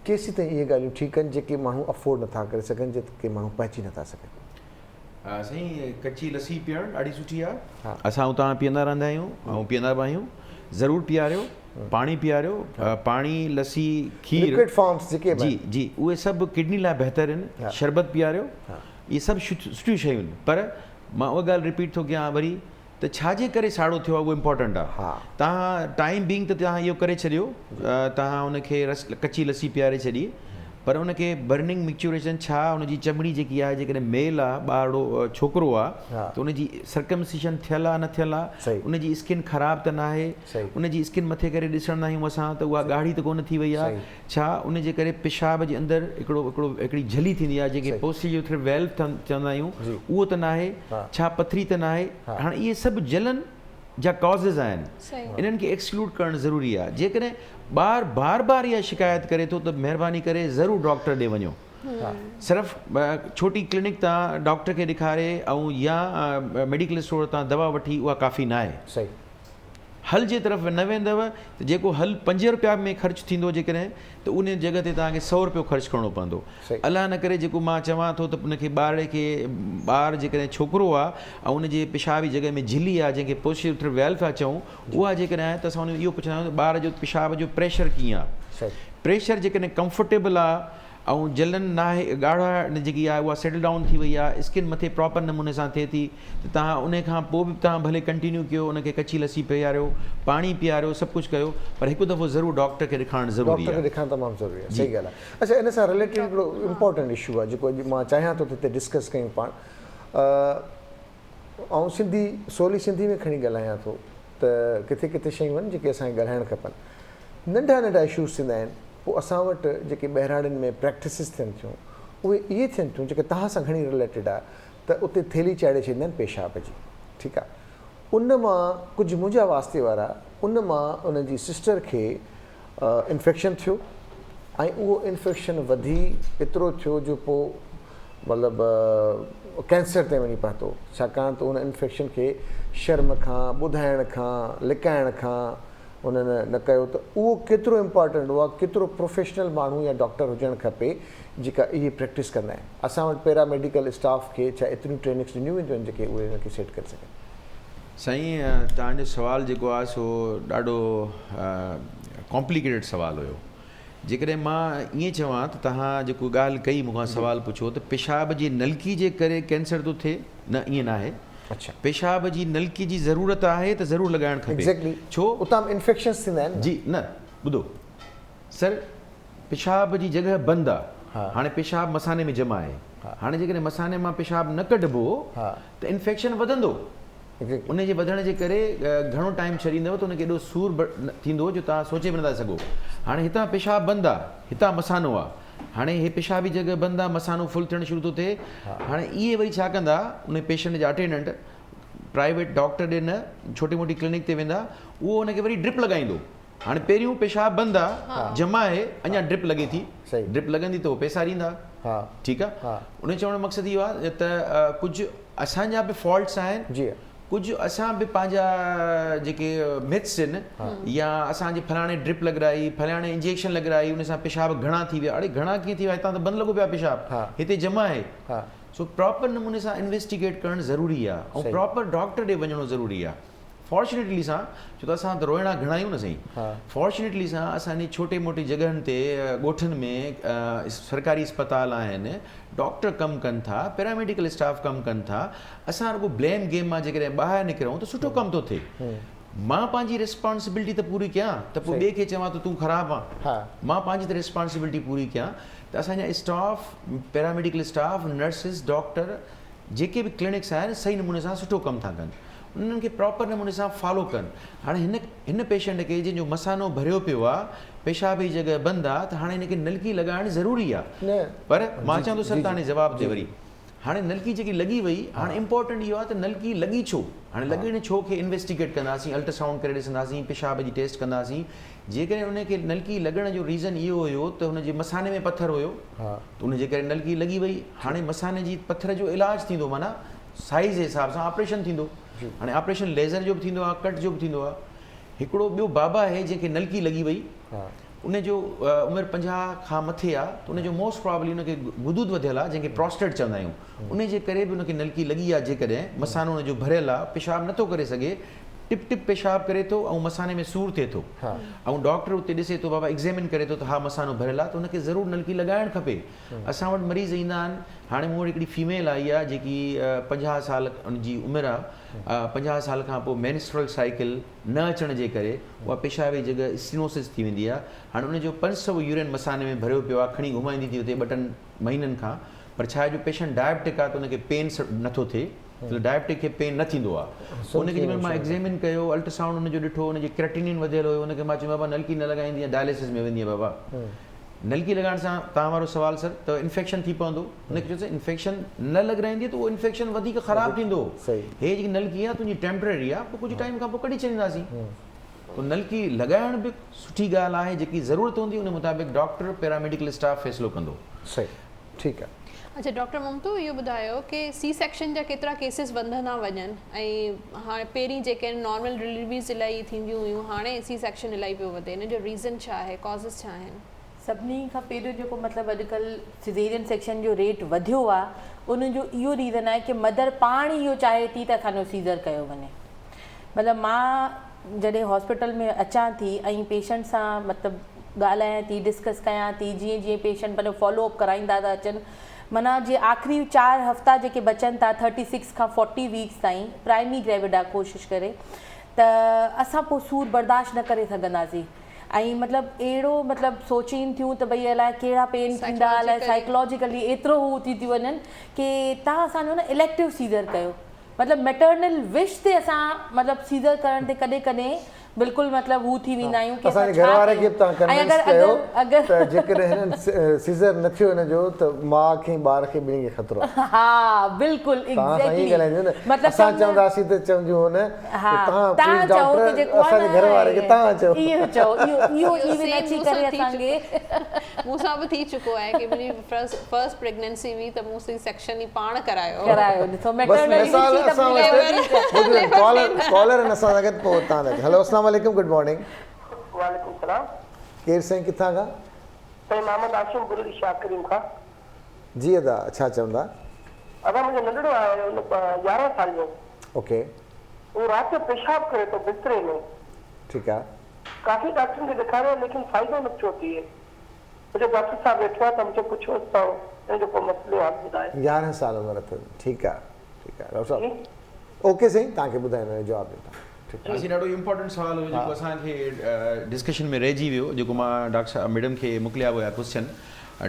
केसीं ताईं इहे ॻाल्हियूं ठीकु आहिनि जेके माण्हू अफोर्ड नथा करे सघनि, जेके माण्हू पहुची नथा सघनि? साईं कची लस्सी पीअणु ॾाढी सुठी आहे, असां उतां पीअंदा रहंदा आहियूं ऐं पीअंदा बि आहियूं। ज़रूरु पीआरियो, पाणी पीआरियो, पाणी लस्सी खीर लिक्विड फॉर्म्स जेके जी जी उहे सभु किडनी लाइ बहितरु आहिनि। शरबत पीआरियो, इहे सभु सुठियूं शयूं आहिनि। पर मां उहा ॻाल्हि रिपीट थो कयां वरी त छाजे करे साड़ो थियो आहे उहो इम्पोर्टेंट आहे। तव्हां टाइम बीइंग त तव्हां इहो करे छॾियो, तव्हां हुनखे कची लस्सी पीआरे छॾी, पर उनखे बर्निंग मिक्चुरेशन छा उनजी चमड़ी जेकी आहे, जेकॾहिं मेल आहे, ॿारड़ो छोकिरो आहे त उनजी सर्कमसिशन थियल आहे न थियल आहे, उनजी स्किन ख़राबु त न आहे, उनजी स्किन मथे करे ॾिसंदा आहियूं असां त उहा ॻाढ़ी त कोन थी वई आहे, छा उनजे करे पेशाब जे अंदरि हिकिड़ी झली थींदी आहे जेके पोस्टीरियर वेल्व चवंदा आहियूं, उहो त न आहे, छा पथरी त न आहे। हाणे इहे सभु जलन जा कॉज़िस आहिनि, इन्हनि खे एक्सक्लूड करणु ज़रूरी आहे। जेकॾहिं ॿार बार बार इहा शिकायत करे थो त महिरबानी करे ज़रूरु डॉक्टर ॾे वञो। सिर्फ़ु छोटी क्लिनिक तां डॉक्टर खे ॾेखारे ऐं या मेडिकल स्टोर तां दवा वठी उहा काफ़ी न आहे। हल जे तरफ़ न वेंदव त जेको हल 5 रुपया में ख़र्चु थींदो जेकॾहिं त उन जॻह ते तव्हांखे 100 रुपयो ख़र्चु करिणो पवंदो। अलाह न करे जेको मां चवां थो त उनखे ॿार जेकॾहिं छोकिरो आहे ऐं उनजे पेशाबी जॻह में झिली आहे जंहिंखे पोस्टीरियर वेल्व था चऊं, उहा जेकॾहिं आहे त असां इहो पुछंदा आहियूं त ॿार जो पेशाब जो प्रेशर कीअं आहे। प्रेशर जेकॾहिं कंफर्टेबल आहे ऐं जलन न आहे, ॻाढ़ा जेकी आहे उहा सेटल डाउन थी वई आहे, स्किन मथे प्रॉपर नमूने सां थिए थी, त तव्हां उन खां पोइ बि तव्हां भले कंटिन्यू कयो, उनखे कची लस्सी पीआरियो, पाणी पीआरियो, सभु कुझु कयो, पर हिकु दफ़ो ज़रूरु डॉक्टर खे ॾेखारणु ज़रूरी आहे। ॾेखारणु तमामु ज़रूरी आहे, सही ॻाल्हि आहे। अच्छा, इन सां रिलेटेड हिकिड़ो इम्पोर्टेंट इशू आहे जेको अॼु मां चाहियां थो हिते डिस्कस कयूं पाण, ऐं सवली सिंधी में खणी ॻाल्हायां थो त किथे किथे शयूं आहिनि जेके असांखे ॻाल्हाइणु खपनि। नंढा नंढा इशूज़ थींदा आहिनि, पोइ असां वटि जेके ॿहिराड़ियुनि में प्रैक्टिसिस थियनि थियूं उहे इहे थियनि थियूं जेके तव्हां सां घणी रिलेटेड आहे, त उते थेली चाढ़े छॾींदा आहिनि पेशाब जी, ठीकु आहे। उन मां कुझु मुंहिंजा वास्ते वारा, उन मां उनजी सिस्टर खे इंफेक्शन थियो ऐं उहो इंफेक्शन वधी एतिरो थियो जो पोइ मतिलबु कैंसर ते वञी पहुतो, छाकाणि त उन इंफेक्शन खे शर्म खां, ॿुधाइण खां, लिकाइण खां उन्हनि न कयो। त उहो केतिरो इम्पॉर्टेंट हुआ, केतिरो प्रोफेशनल माण्हू या डॉक्टर हुजणु खपे जेका इहे प्रैक्टिस कंदा आहिनि। असां वटि पैरामेडिकल स्टाफ खे छा एतिरियूं ट्रेनिंग्स ॾिनियूं वेंदियूं आहिनि जेके उहे हिनखे सेट करे सघनि? साईं, तव्हांजो सुवालु जेको आहे सो ॾाढो कॉम्प्लिकेटेड सुवालु हुयो। जेकॾहिं मां ईअं चवां त तव्हां जेको ॻाल्हि कई मूंखां सुवालु पुछो त पेशाब जी नलकी जे करे कैंसर थो थिए, न ईअं न आहे। अच्छा, पेशाब जी नलकी जी ज़रूरत आहे त ज़रूरु लॻाइणु खपे। एग्ज़ैक्टली, छो उतां इन्फेक्शन्स थींदा आहिनि जी, न ॿुधो सर, पेशाब जी जॻह बंदि आहे, हाणे पेशाब मसाने में जमा आहे, हाणे जेकॾहिं मसाने मां पेशाब न कढिबो त इन्फेक्शन वधंदो, उन जे वधण जे करे घणो टाइम छॾींदव त उनखे एॾो सूर थींदो जो तव्हां सोचे बि नथा सघो। हाणे हितां पेशाब बंदि आहे, हितां मसानो आहे, हाणे हे पेशाबी जॻह बंदि आहे, मसानो फुल थियणु शुरू थो थिए। हाणे इहे वरी छा कंदा, उन पेशेंट जा अटेंडेंट प्राइवेट डॉक्टर ॾे न छोटी मोटी क्लिनिक ते वेंदा, उहो उनखे वरी ड्रिप लॻाईंदो। हाणे पहिरियों पेशाब बंदि आहे, जमा आहे, अञा ड्रिप लॻे थी, ड्रिप लॻंदी त उहो पैसा ॾींदा, ठीकु आहे। उन चवण जो मक़सदु इहो आहे त कुझु असांजा बि फॉल्ट्स आहिनि, कुझु असां बि पंहिंजा जेके मिथ्स आहिनि, या असांजे फलाणे ड्रिप लॻाई, फलाणे इंजेक्शन लॻाई, उन सां पेशाब घणा थी विया। अड़े घणा कीअं थी विया, हितां त बंदि लॻो पियो आहे पेशाब, हिते जमा आहे। सो प्रॉपर नमूने सां इन्वेस्टिगेट करणु ज़रूरी आहे, ऐं प्रॉपर डॉक्टर ॾे वञणो ज़रूरी आहे। फॉर्चुनेटली सां, छो त असां त रोइणा घणा आहियूं न साईं, फॉर्चुनेटली सां असांजी छोटे मोटी जॻहनि ते ॻोठनि में सरकारी अस्पताल आहिनि, डॉक्टर कमु कनि था, पैरामेडिकल स्टाफ कमु कनि था। असां रुॻो ब्लेम गेम मां जेकॾहिं ॿाहिरि निकिरूं त सुठो कमु थो थिए। मां पंहिंजी रिस्पॉन्सिबिलिटी त पूरी कयां त पोइ ॿिए खे चवां त तूं ख़राबु आहे, मां पंहिंजी त रिस्पॉन्सिबिलिटी पूरी कयां त असांजा staff, paramedical staff, nurses, doctor जेके बि क्लिनिक्स आहिनि सही नमूने सां सुठो कमु था कनि, उन्हनि खे प्रॉपर नमूने सां फॉलो कनि। हाणे हिन पेशेंट खे जंहिंजो मसानो भरियो पियो आहे, पेशाबी जॻह बंदि आहे, त हाणे हिनखे नलकी लॻाइणु ज़रूरी आहे। पर मां चवां थो सर तव्हां जवाबु ॾे वरी, हाणे नलकी जेकी लॻी वई, हाणे इम्पोर्टेंट इहो आहे त नलकी लॻी छो, हाणे लॻण छो खे इन्वेस्टिगेट कंदासीं, अल्ट्रासाउंड करे ॾिसंदासीं, पेशाब जी टेस्ट कंदासीं। जेकॾहिं उनखे नलकी लॻण जो रीज़न इहो हुयो त हुनजे मसाने में पथर हुयो, त उनजे करे नलकी लॻी वई। हाणे मसाने जी पथर जो इलाजु थींदो, माना साइज़ जे हिसाब सां ऑपरेशन थींदो। हाणे ऑपरेशन लेज़र जो बि थींदो आहे, कट जो बि थींदो आहे। हिकिड़ो ॿियो बाबा आहे जंहिंखे नलकी लॻी वई, उनजो उमिरि 50 खां मथे आहे, त उनजो मोस्ट प्रॉब्ली उनखे गुदूद वधियल आहे, जंहिंखे प्रोस्टेट चवंदा आहियूं, उन जे करे बि उनखे नलकी लॻी आहे। जेकॾहिं मसानो उनजो भरियल आहे, पेशाब नथो करे सघे, टिप टिप पेशाब करे थो, ऐं मसाने में सूर थिए थो, ऐं डॉक्टर उते ॾिसे थो, बाबा एग्ज़ामिन करे थो त हा मसानो भरियल आहे, त उनखे ज़रूरु नलकी लॻाइणु खपे। असां वटि मरीज़ ईंदा आहिनि, हाणे मूं वटि हिकिड़ी फीमेल आई आहे जेकी 50 साल जी उमिरि आहे, 50 साल खां पोइ मेंस्ट्रुअल साइकिल न अचण जे करे उहा पेशाबी जॻह स्टेनोसिस थी वेंदी आहे। हाणे उनजो 500 यूरिन मसाने में भरियो पियो आहे, खणी घुमाईंदी थी हुते 2-3 महीननि खां, पर छा आहे जो पेशेंट डायबिटिक आहे त उनखे पेन नथो थिए, त डायबिटिक खे पेन न थींदो आहे। उनखे जंहिंमहिल मां एग्ज़ामिन कयो, अल्ट्रासाउंड उनजो ॾिठो, उनजी क्रेटिनिन वधियल हुयो, उनखे मां चयो बाबा नलकी न लॻाईंदी आहे, डायलिसिस में वेंदी आहे बाबा। नलकी लॻाइण सां तव्हां वारो सुवालु सर त इन्फेक्शन थी पवंदो, उनखे चयोसीं इन्फेक्शन न लॻाईंदी त उहो इन्फेक्शन वधीक ख़राबु थींदो। हे जेकी नलकी आहे तुंहिंजी टेम्परेरी आहे, पोइ कुझु टाइम खां पोइ कढी छॾींदासीं। तो नलकी लॻाइण बि सुठी ॻाल्हि आहे, जेकी ज़रूरत हूंदी उन मुताबिक़ डॉक्टर पैरामेडिकल स्टाफ फ़ैसिलो कंदो। सही, ठीकु आहे। अच्छा डॉक्टर ममतो, इहो ॿुधायो कि सी सेक्शन जा केतिरा केसिस वधंदा वञनि, ऐं हाणे पहिरीं जेके नॉर्मल डिलीवरीज़ इलाही थींदियूं हुयूं, हाणे सी सेक्शन इलाही पियो वधे, हिन जो रीज़न छा आहे, कॉज़िस छा आहिनि? सभिनी खां पहिरियों जेको मतिलबु अॼुकल्ह सिज़ेरियन सेक्शन जो रेट वधियो आहे, उनजो इहो रीज़न आहे कि मदर पाण इहो चाहे थी त असांजो सीज़र कयो वञे। मतिलबु मां जॾहिं हॉस्पिटल में अचां थी ऐं पेशेंट सां मतिलबु ॻाल्हायां थी, डिस्कस कयां थी, जीअं जीअं पेशेंट पंहिंजो फॉलोअप कराईंदा था अचनि, माना जीअं आख़िरी 4 हफ़्ता जेके बचनि था 36 खां 40 वीक्स ताईं प्राइमरी ग्रेविडा कोशिशि करे, त असां पोइ सूर बर्दाश्त न करे सघंदासीं। ऐं मतिलबु अहिड़ो मतिलबु सोचीनि थियूं त भई अलाए कहिड़ा पेन थींदा, अलाए साइकोलॉजिकली एतिरो हू थी वञनि कि तव्हां असांजो न इलेक्टिव सीज़र कयो। मतिलबु मैटर्नल विश ते असां मतिलबु सीज़र करण ते कॾहिं कॾहिं बिल्कुलु मतिलबु हू थी वेंदा आहियूं कि असांजे घर वारे खे तव्हां कन्विंस कयो त जेकॾहिं हिननि सीज़र न थियो हिनजो त माउ खे ॿार खे ॿिन्ही खे ख़तरो आहे। हा बिल्कुलु मतिलबु असां चवंदासीं त चवंदियूं हुन तव्हां डॉक्टर असांजे घर वारे खे तव्हां चओ, इहो चओ, इहो इवन अची करे असांखे मूंसां बि थी चुको आहे कि मुंहिंजी फर्स्ट प्रेगनेंसी हुई त मूं सी सेक्शन ई पाण करायो ॾिसो मैटर्नल कॉलर आहिनि असां सां गॾु, पोइ तव्हां हेलो अस्सलाम वालेकुम, गुड मॉर्निंग। वालेकुम सलाम। केरु साईं, किथां खां? साईं मोहम्मद आशिम बुरुली शाकिरीन खां। जी अदा, छा चवंदा? अदा मुंहिंजो नंढड़ो आहे 11 साल जो। ओके। वो राति जो पेशाब करे तो बिस्तरे में। ठीक है। काफ़ी डॉक्टरनि खे ॾेखारियो लेकिन फ़ाइदो न थियो थिए। मुंहिंजो डॉक्टर साहब वेठो आहे त मूंखे पुछोसि त हिनजो को मसइलो आहे ॿुधाए। 11 साल उमिरि अथव। ठीकु आहे डॉक्टर साहिबु ओके साईं, तव्हांखे ॿुधाइण जो जवाबु ॾिता। ठीकु असीं ॾाढो इम्पोर्टेंट सुवालु हुयो जेको असांखे डिस्कशन में रहिजी वियो, जेको मां डॉक्टर साहब मैडम खे मोकिलिया हुया क्वेश्चन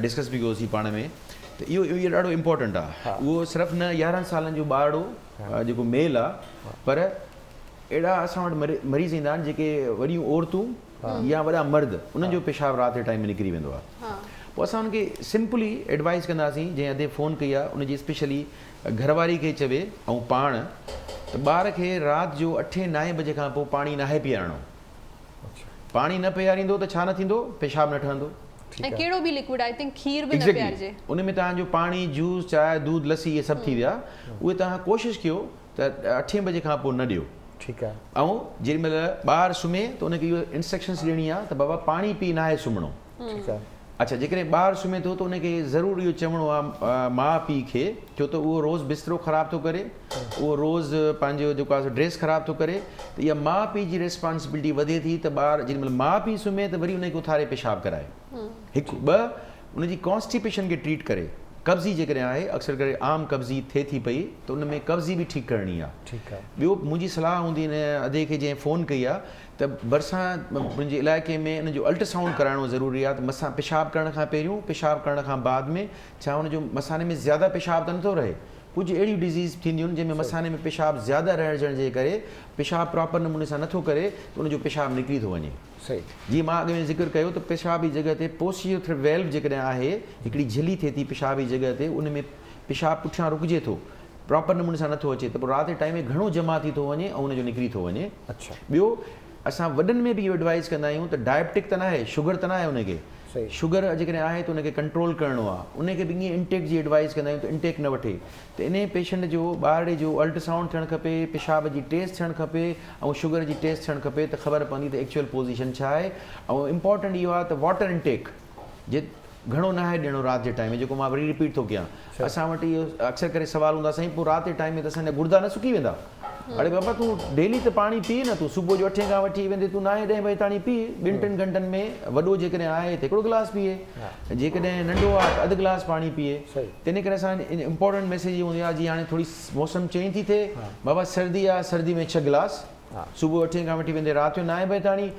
डिस्कस बि कयोसीं पाण में, त इहो ॾाढो इम्पोर्टेंट आहे। उहो सिर्फ़ु न 11 सालनि जो ॿारु जेको मेल आहे, पर अहिड़ा असां वटि मरीज़ ईंदा आहिनि जेके वॾियूं औरतूं या वॾा मर्द, उन्हनि जो पेशाब राति जे टाइम में निकिरी वेंदो आहे। पोइ असां हुनखे सिंपली एडवाइस कंदासीं, जंहिं अधे फ़ोन कई आहे उनजी स्पेशली घरवारी खे चवे ऐं पाण त ॿार खे राति जो 8-9 बजे खां पोइ पाणी नाहे पीआरणो। पाणी न पीआरींदो त छा न थींदो, पेशाब न ठहंदो। ऐं कहिड़ो बि लिक्विड, आई थिंक खीर बि न पीआरिजे। उन में तव्हांजो पाणी, जूस, चांहि, दूध, लस्सी इहे सभु थी विया, उहे तव्हां कोशिशि कयो त 8 बजे खां पोइ न ॾियो। ठीकु आहे। ऐं जेॾी महिल ॿारु सुम्हे त उनखे इहो इंस्ट्रक्शन्स ॾियणी आहे त बाबा पाणी पी नाहे सुम्हणो। ठीकु आहे। अच्छा, जेकॾहिं ॿारु सुम्हे थो त उनखे ज़रूरु इहो चवणो आहे माउ पीउ खे, छो त उहो रोज़ु बिस्तरो ख़राबु थो करे, उहो रोज़ु पंहिंजो जेको आहे ड्रेस ख़राबु थो करे, त इहा माउ पीउ जी रिस्पॉन्सिबिलिटी वधे थी त ॿारु जेॾी महिल माउ पीउ सुम्हे त वरी उनखे उथारे पेशाब कराए। हिकु ॿ, उनजी कॉन्स्टिपेशन खे ट्रीट करे। कब्ज़ी जेकॾहिं आहे, अक्सर करे आम कब्ज़ी थिए थी पई त उन में कब्ज़ी बि ठीकु करणी आहे। ठीकु आहे। ॿियो मुंहिंजी सलाह हूंदी हिन अधे खे जंहिं फ़ोन कई आहे त भरिसां मुंहिंजे इलाइक़े में इन जो अल्ट्रासाउंड कराइणो ज़रूरी आहे, त मसां पेशाब करण खां पहिरियों, पेशाब करण खां बाद में छा हुनजो मसाने में ज़्यादा पेशाब त नथो रहे। कुझु अहिड़ियूं डिज़ीज़ थींदियूं आहिनि जंहिंमें मसाने में पेशाब ज़्यादा रहण जे करे पेशाब प्रॉपर नमूने सां नथो करे त उनजो पेशाब निकिरी थो वञे। सही। जीअं मां अॻु में ज़िक्र कयो त पेशाबी जॻह ते पोस्टीरियर वेल्व जेकॾहिं आहे, हिकिड़ी झिली थिए थी पेशाबी जॻह ते, उन में पेशाब पुठियां रुकिजे थो, प्रॉपर नमूने सां नथो अचे, त पोइ राति जे टाइम में घणो जमा थी थो वञे ऐं उनजो निकिरी थो वञे। अच्छा। ॿियो, असां वॾनि में बि इहो एडवाइस कंदा आहियूं त डायबिटिक त न आहे, शुगर त न आहे उनखे, शुगर जेकॾहिं आहे त उनखे कंट्रोल करिणो आहे, उनखे बि ईअं इंटेक जी एडवाइस कंदा आहियूं त इंटेक न वठे। त इन पेशेंट जो ॿारड़े जो अल्ट्रासाउंड थियणु खपे, पेशाब जी टेस्ट थियणु खपे ऐं शुगर जी टेस्ट थियणु खपे, त ख़बर पवंदी त एक्चुअल पोज़ीशन छा आहे। ऐं इम्पॉर्टेंट इहो आहे त वाटर इंटेक जे घणो न आहे ॾियणो राति जे टाइम में, जेको मां वरी रिपीट थो कयां। असां वटि इहो अक्सर करे सुवाल हूंदा, साईं पोइ राति जे टाइम में त असांजा गुर्दा न सुकी वेंदा? अड़े बाबा तूं डेली त पाणी पी न, तूं सुबुह जो 8 खां वठी वेंदे तूं 9-10 बजे ताणी पी, 2-3 घंटनि में वॾो जेकॾहिं आहे त हिकिड़ो गिलास पीए, जेकॾहिं नंढो आहे त अधु गिलास पाणी पीए। त इन करे असां इम्पोर्टेंट मैसेज इहो हूंदी आहे, जीअं हाणे थोरी मौसम चेंज थी थिए, बाबा सर्दी आहे, सर्दी में 6 गिलास, सुबुह 8 खां वठी वेंदे राति जो 9 बजे ताणी,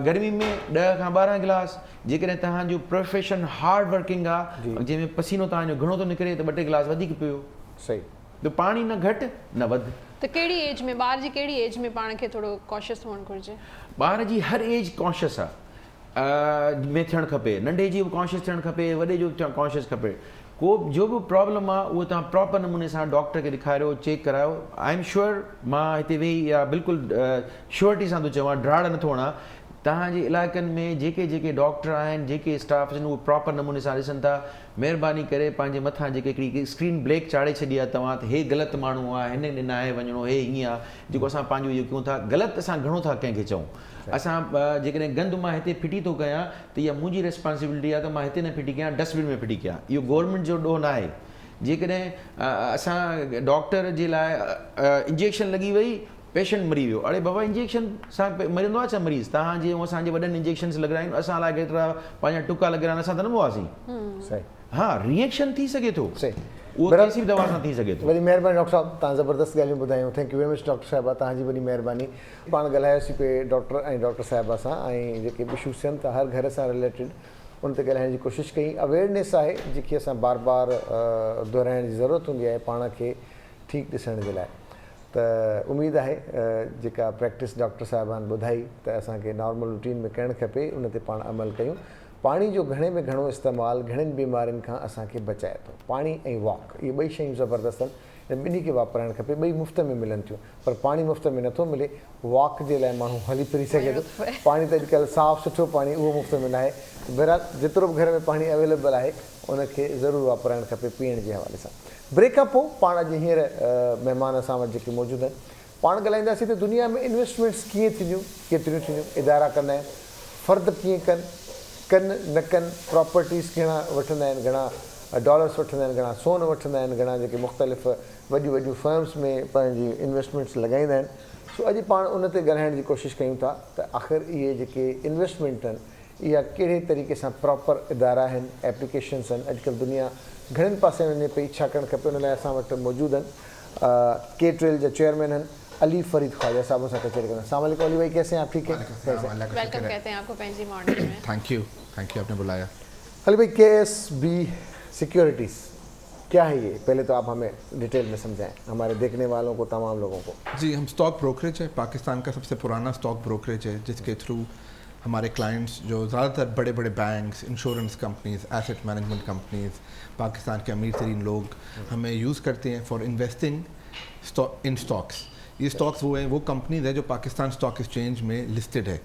गर्मी में 10 खां 12 गिलास। जेकॾहिं तव्हांजो प्रोफेशन हार्ड वर्किंग आहे, जंहिंमें पसीनो तव्हांजो घणो थो निकिरे, त 2-3 गिलास वधीक पियो। सही। त पाणी न घटि न वधि। त कहिड़ी एज में, ॿार जी कहिड़ी एज में पाण खे थोरो कॉशियस हुअणु घुरिजे? ॿार जी हर एज कॉशियस आहे में थियणु खपे, नंढे जी बि कॉशियस थियणु खपे, वॾे जो बि कॉशियस खपे। को जो बि प्रॉब्लम आहे उहो तव्हां प्रॉपर नमूने सां डॉक्टर खे ॾेखारियो, चेक करायो। आई एम श्योर, मां हिते वेही या बिल्कुलु श्योरिटी सां थो चवां, ड्राड़ नथो हणां, तव्हांजे इलाइक़नि में जेके जेके डॉक्टर आहिनि, जेके स्टाफ आहिनि, उहे प्रॉपर नमूने सां ॾिसनि था। महिरबानी करे पंहिंजे मथां जेके हिकिड़ी स्क्रीन ब्लैक चाढ़े छॾी आहे तव्हां, त हे ग़लति माण्हू आहे, हिन ॾिन आहे वञिणो, हे हीअं आहे, जेको असां पंहिंजो इहो कयूं था, ग़लति असां घणो था कंहिंखे चऊं। असां जेकॾहिं गंदु मां हिते फिटी थो कयां त इहा मुंहिंजी रिस्पॉन्सिबिलिटी आहे त मां हिते न फिटी कयां, डस्टबिन में फिटी कयां। इहो गवर्नमेंट जो ॾोह न आहे। जेकॾहिं असां डॉक्टर जे लाइ इंजेक्शन लॻी वई, पेशेंट मरी वियो, अड़े बाबा इंजेक्शन सां मरींदो आहे छा मरीज़? तव्हां जीअं असांजे वॾनि इंजेक्शन्स लॻाइनि, असां लाइ केतिरा पंहिंजा टुका लॻाइनि, असां त न हुआसीं। हा, रिएक्शन थी सघे थो, उहो कैसी बि दवा सां थी सघे थो। वॾी महिरबानी डॉक्टर साहिबु, तव्हां ज़बरदस्त ॻाल्हियूं ॿुधायूं। Thank you very much doctor साहिबा, तव्हांजी वॾी महिरबानी। पाण ॻाल्हायोसीं पिए डॉक्टर ऐं डॉक्टर साहिबा सां, ऐं जेके इशूज़ थियनि था हर घर सां रिलेटेड, उन ते ॻाल्हाइण जी कोशिशि कई। अवेयरनेस आहे जेकी असां बार बार दोहिराइण जी ज़रूरत हूंदी आहे पाण खे ठीकु ॾिसण जे लाइ। त उमेदु आहे जेका प्रैक्टिस डॉक्टर साहिबान ॿुधाई त असांखे नॉर्मल रूटीन में करणु खपे, उन ते पाण अमल कयूं। पाणी जो घणे में घणो इस्तेमालु घणनि बीमारियुनि खां असांखे बचाए थो। पाणी ऐं वॉक, इहे ॿई शयूं ज़बरदस्त आहिनि, ऐं ॿिन्ही खे वापराइणु खपे। ॿई मुफ़्त में मिलनि थियूं, पर पाणी मुफ़्त में नथो मिले। वॉक जे लाइ माण्हू हली फिरी सघे थो। पाणी त अॼुकल्ह साफ़ु सुठो पाणी उहो मुफ़्त में न आहे। बहरहाल जेतिरो बि घर में पाणी अवेलेबल आहे उनखे ज़रूरु वापराइणु खपे पीअण जे हवाले सां। ब्रेक खां पोइ पाण अॼु हींअर महिमान असां वटि जेके मौजूदु आहिनि, पाण ॻाल्हाईंदासीं त दुनिया में इन्वेस्टमेंट्स कीअं थींदियूं, केतिरियूं थींदियूं, इदारा कंदा आहिनि, फ़र्द कीअं कनि न कनि, प्रॉपर्टीज़ घणा वठंदा आहिनि, घणा डॉलर्स वठंदा आहिनि, घणा सोन वठंदा आहिनि, घणा जेके मुख़्तलिफ़ वॾियूं वॾियूं फर्म्स में पंहिंजी इन्वेस्टमेंट्स लॻाईंदा आहिनि। सो अॼु पाण उन ते ॻाल्हाइण जी कोशिशि कयूं था त आख़िर इहे जेके इन्वेस्टमेंट आहिनि, या कहिड़े तरीक़े सां प्रॉपर इदारा आहिनि, एप्लीकेशन्स आहिनि, अॼुकल्ह दुनिया घणनि पासे वञे पई, छा करणु खपे, उन लाइ असां वटि मौजूदु आहिनि K-Trail जा चेयरमैन आहिनि अली फरीद ख्वाजा साहब सां कचहरी कंदा। अस्सलाम वालेकुम अली भाई, कैसे हैं आप? ठीक है, वेलकम कहते हैं आपको पेंजी मॉर्निंग में। थैंक यू आपने बुलाया। अली भाई, KSB सिक्योरिटीज़ क्या है ये? पहले तो आप हमें डिटेल में समझाएं, हमारे देखने वालों को, तमाम लोगों को। जी, हम स्टॉक ब्रोकरेज है, पाकिस्तान का सबसे पुराना स्टॉक ब्रोकरेज है, जिसके थ्रू हमारे क्लाइंट्स जो ज़्यादातर बड़े बड़े banks, insurance companies, asset management companies, Pakistan के अमीर तरीन लोग हमें यूज़ करते हैं फॉर इन्वेस्टिंग इन स्टॉक्स। ये स्टॉक्स वो हैं, वो कंपनीज़ है जो पाकिस्तान स्टॉक एक्सचेंज में लिस्टेड है,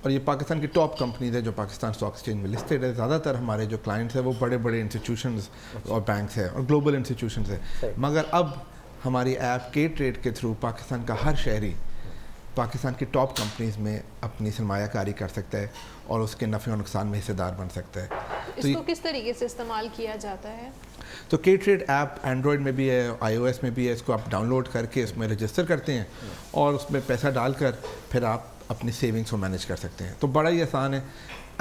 और ये पाकिस्तान की टॉप कंपनीज़ है जो पाकिस्तान स्टॉक एक्सचेंज में लिस्टेड है। ज़्यादातर हमारे जो क्लाइंट्स हैं वो बड़े बड़े इंस्टीट्यूशंस और बैंक्स हैं और ग्लोबल इंस्टीट्यूशंस हैं। मगर अब हमारी ऐप K-Trade के थ्रू पाकिस्तान का हर शहरी पाकिस्तान की टॉप कंपनीज़ में अपनी सरमायाकारी कर सकता है और उसके नफ़े और नुकसान में हिस्सेदार बन सकता है। तो इसको किस तरीके से इस्तेमाल किया जाता है? तो K-Trade ऐप एंड्रॉयड में भी है, iOS में भी है। इसको आप डाउनलोड करके इसमें रजिस्टर करते हैं और उसमें पैसा डालकर फिर आप अपनी सेविंग्स को मैनेज कर सकते हैं। तो बड़ा ही आसान है,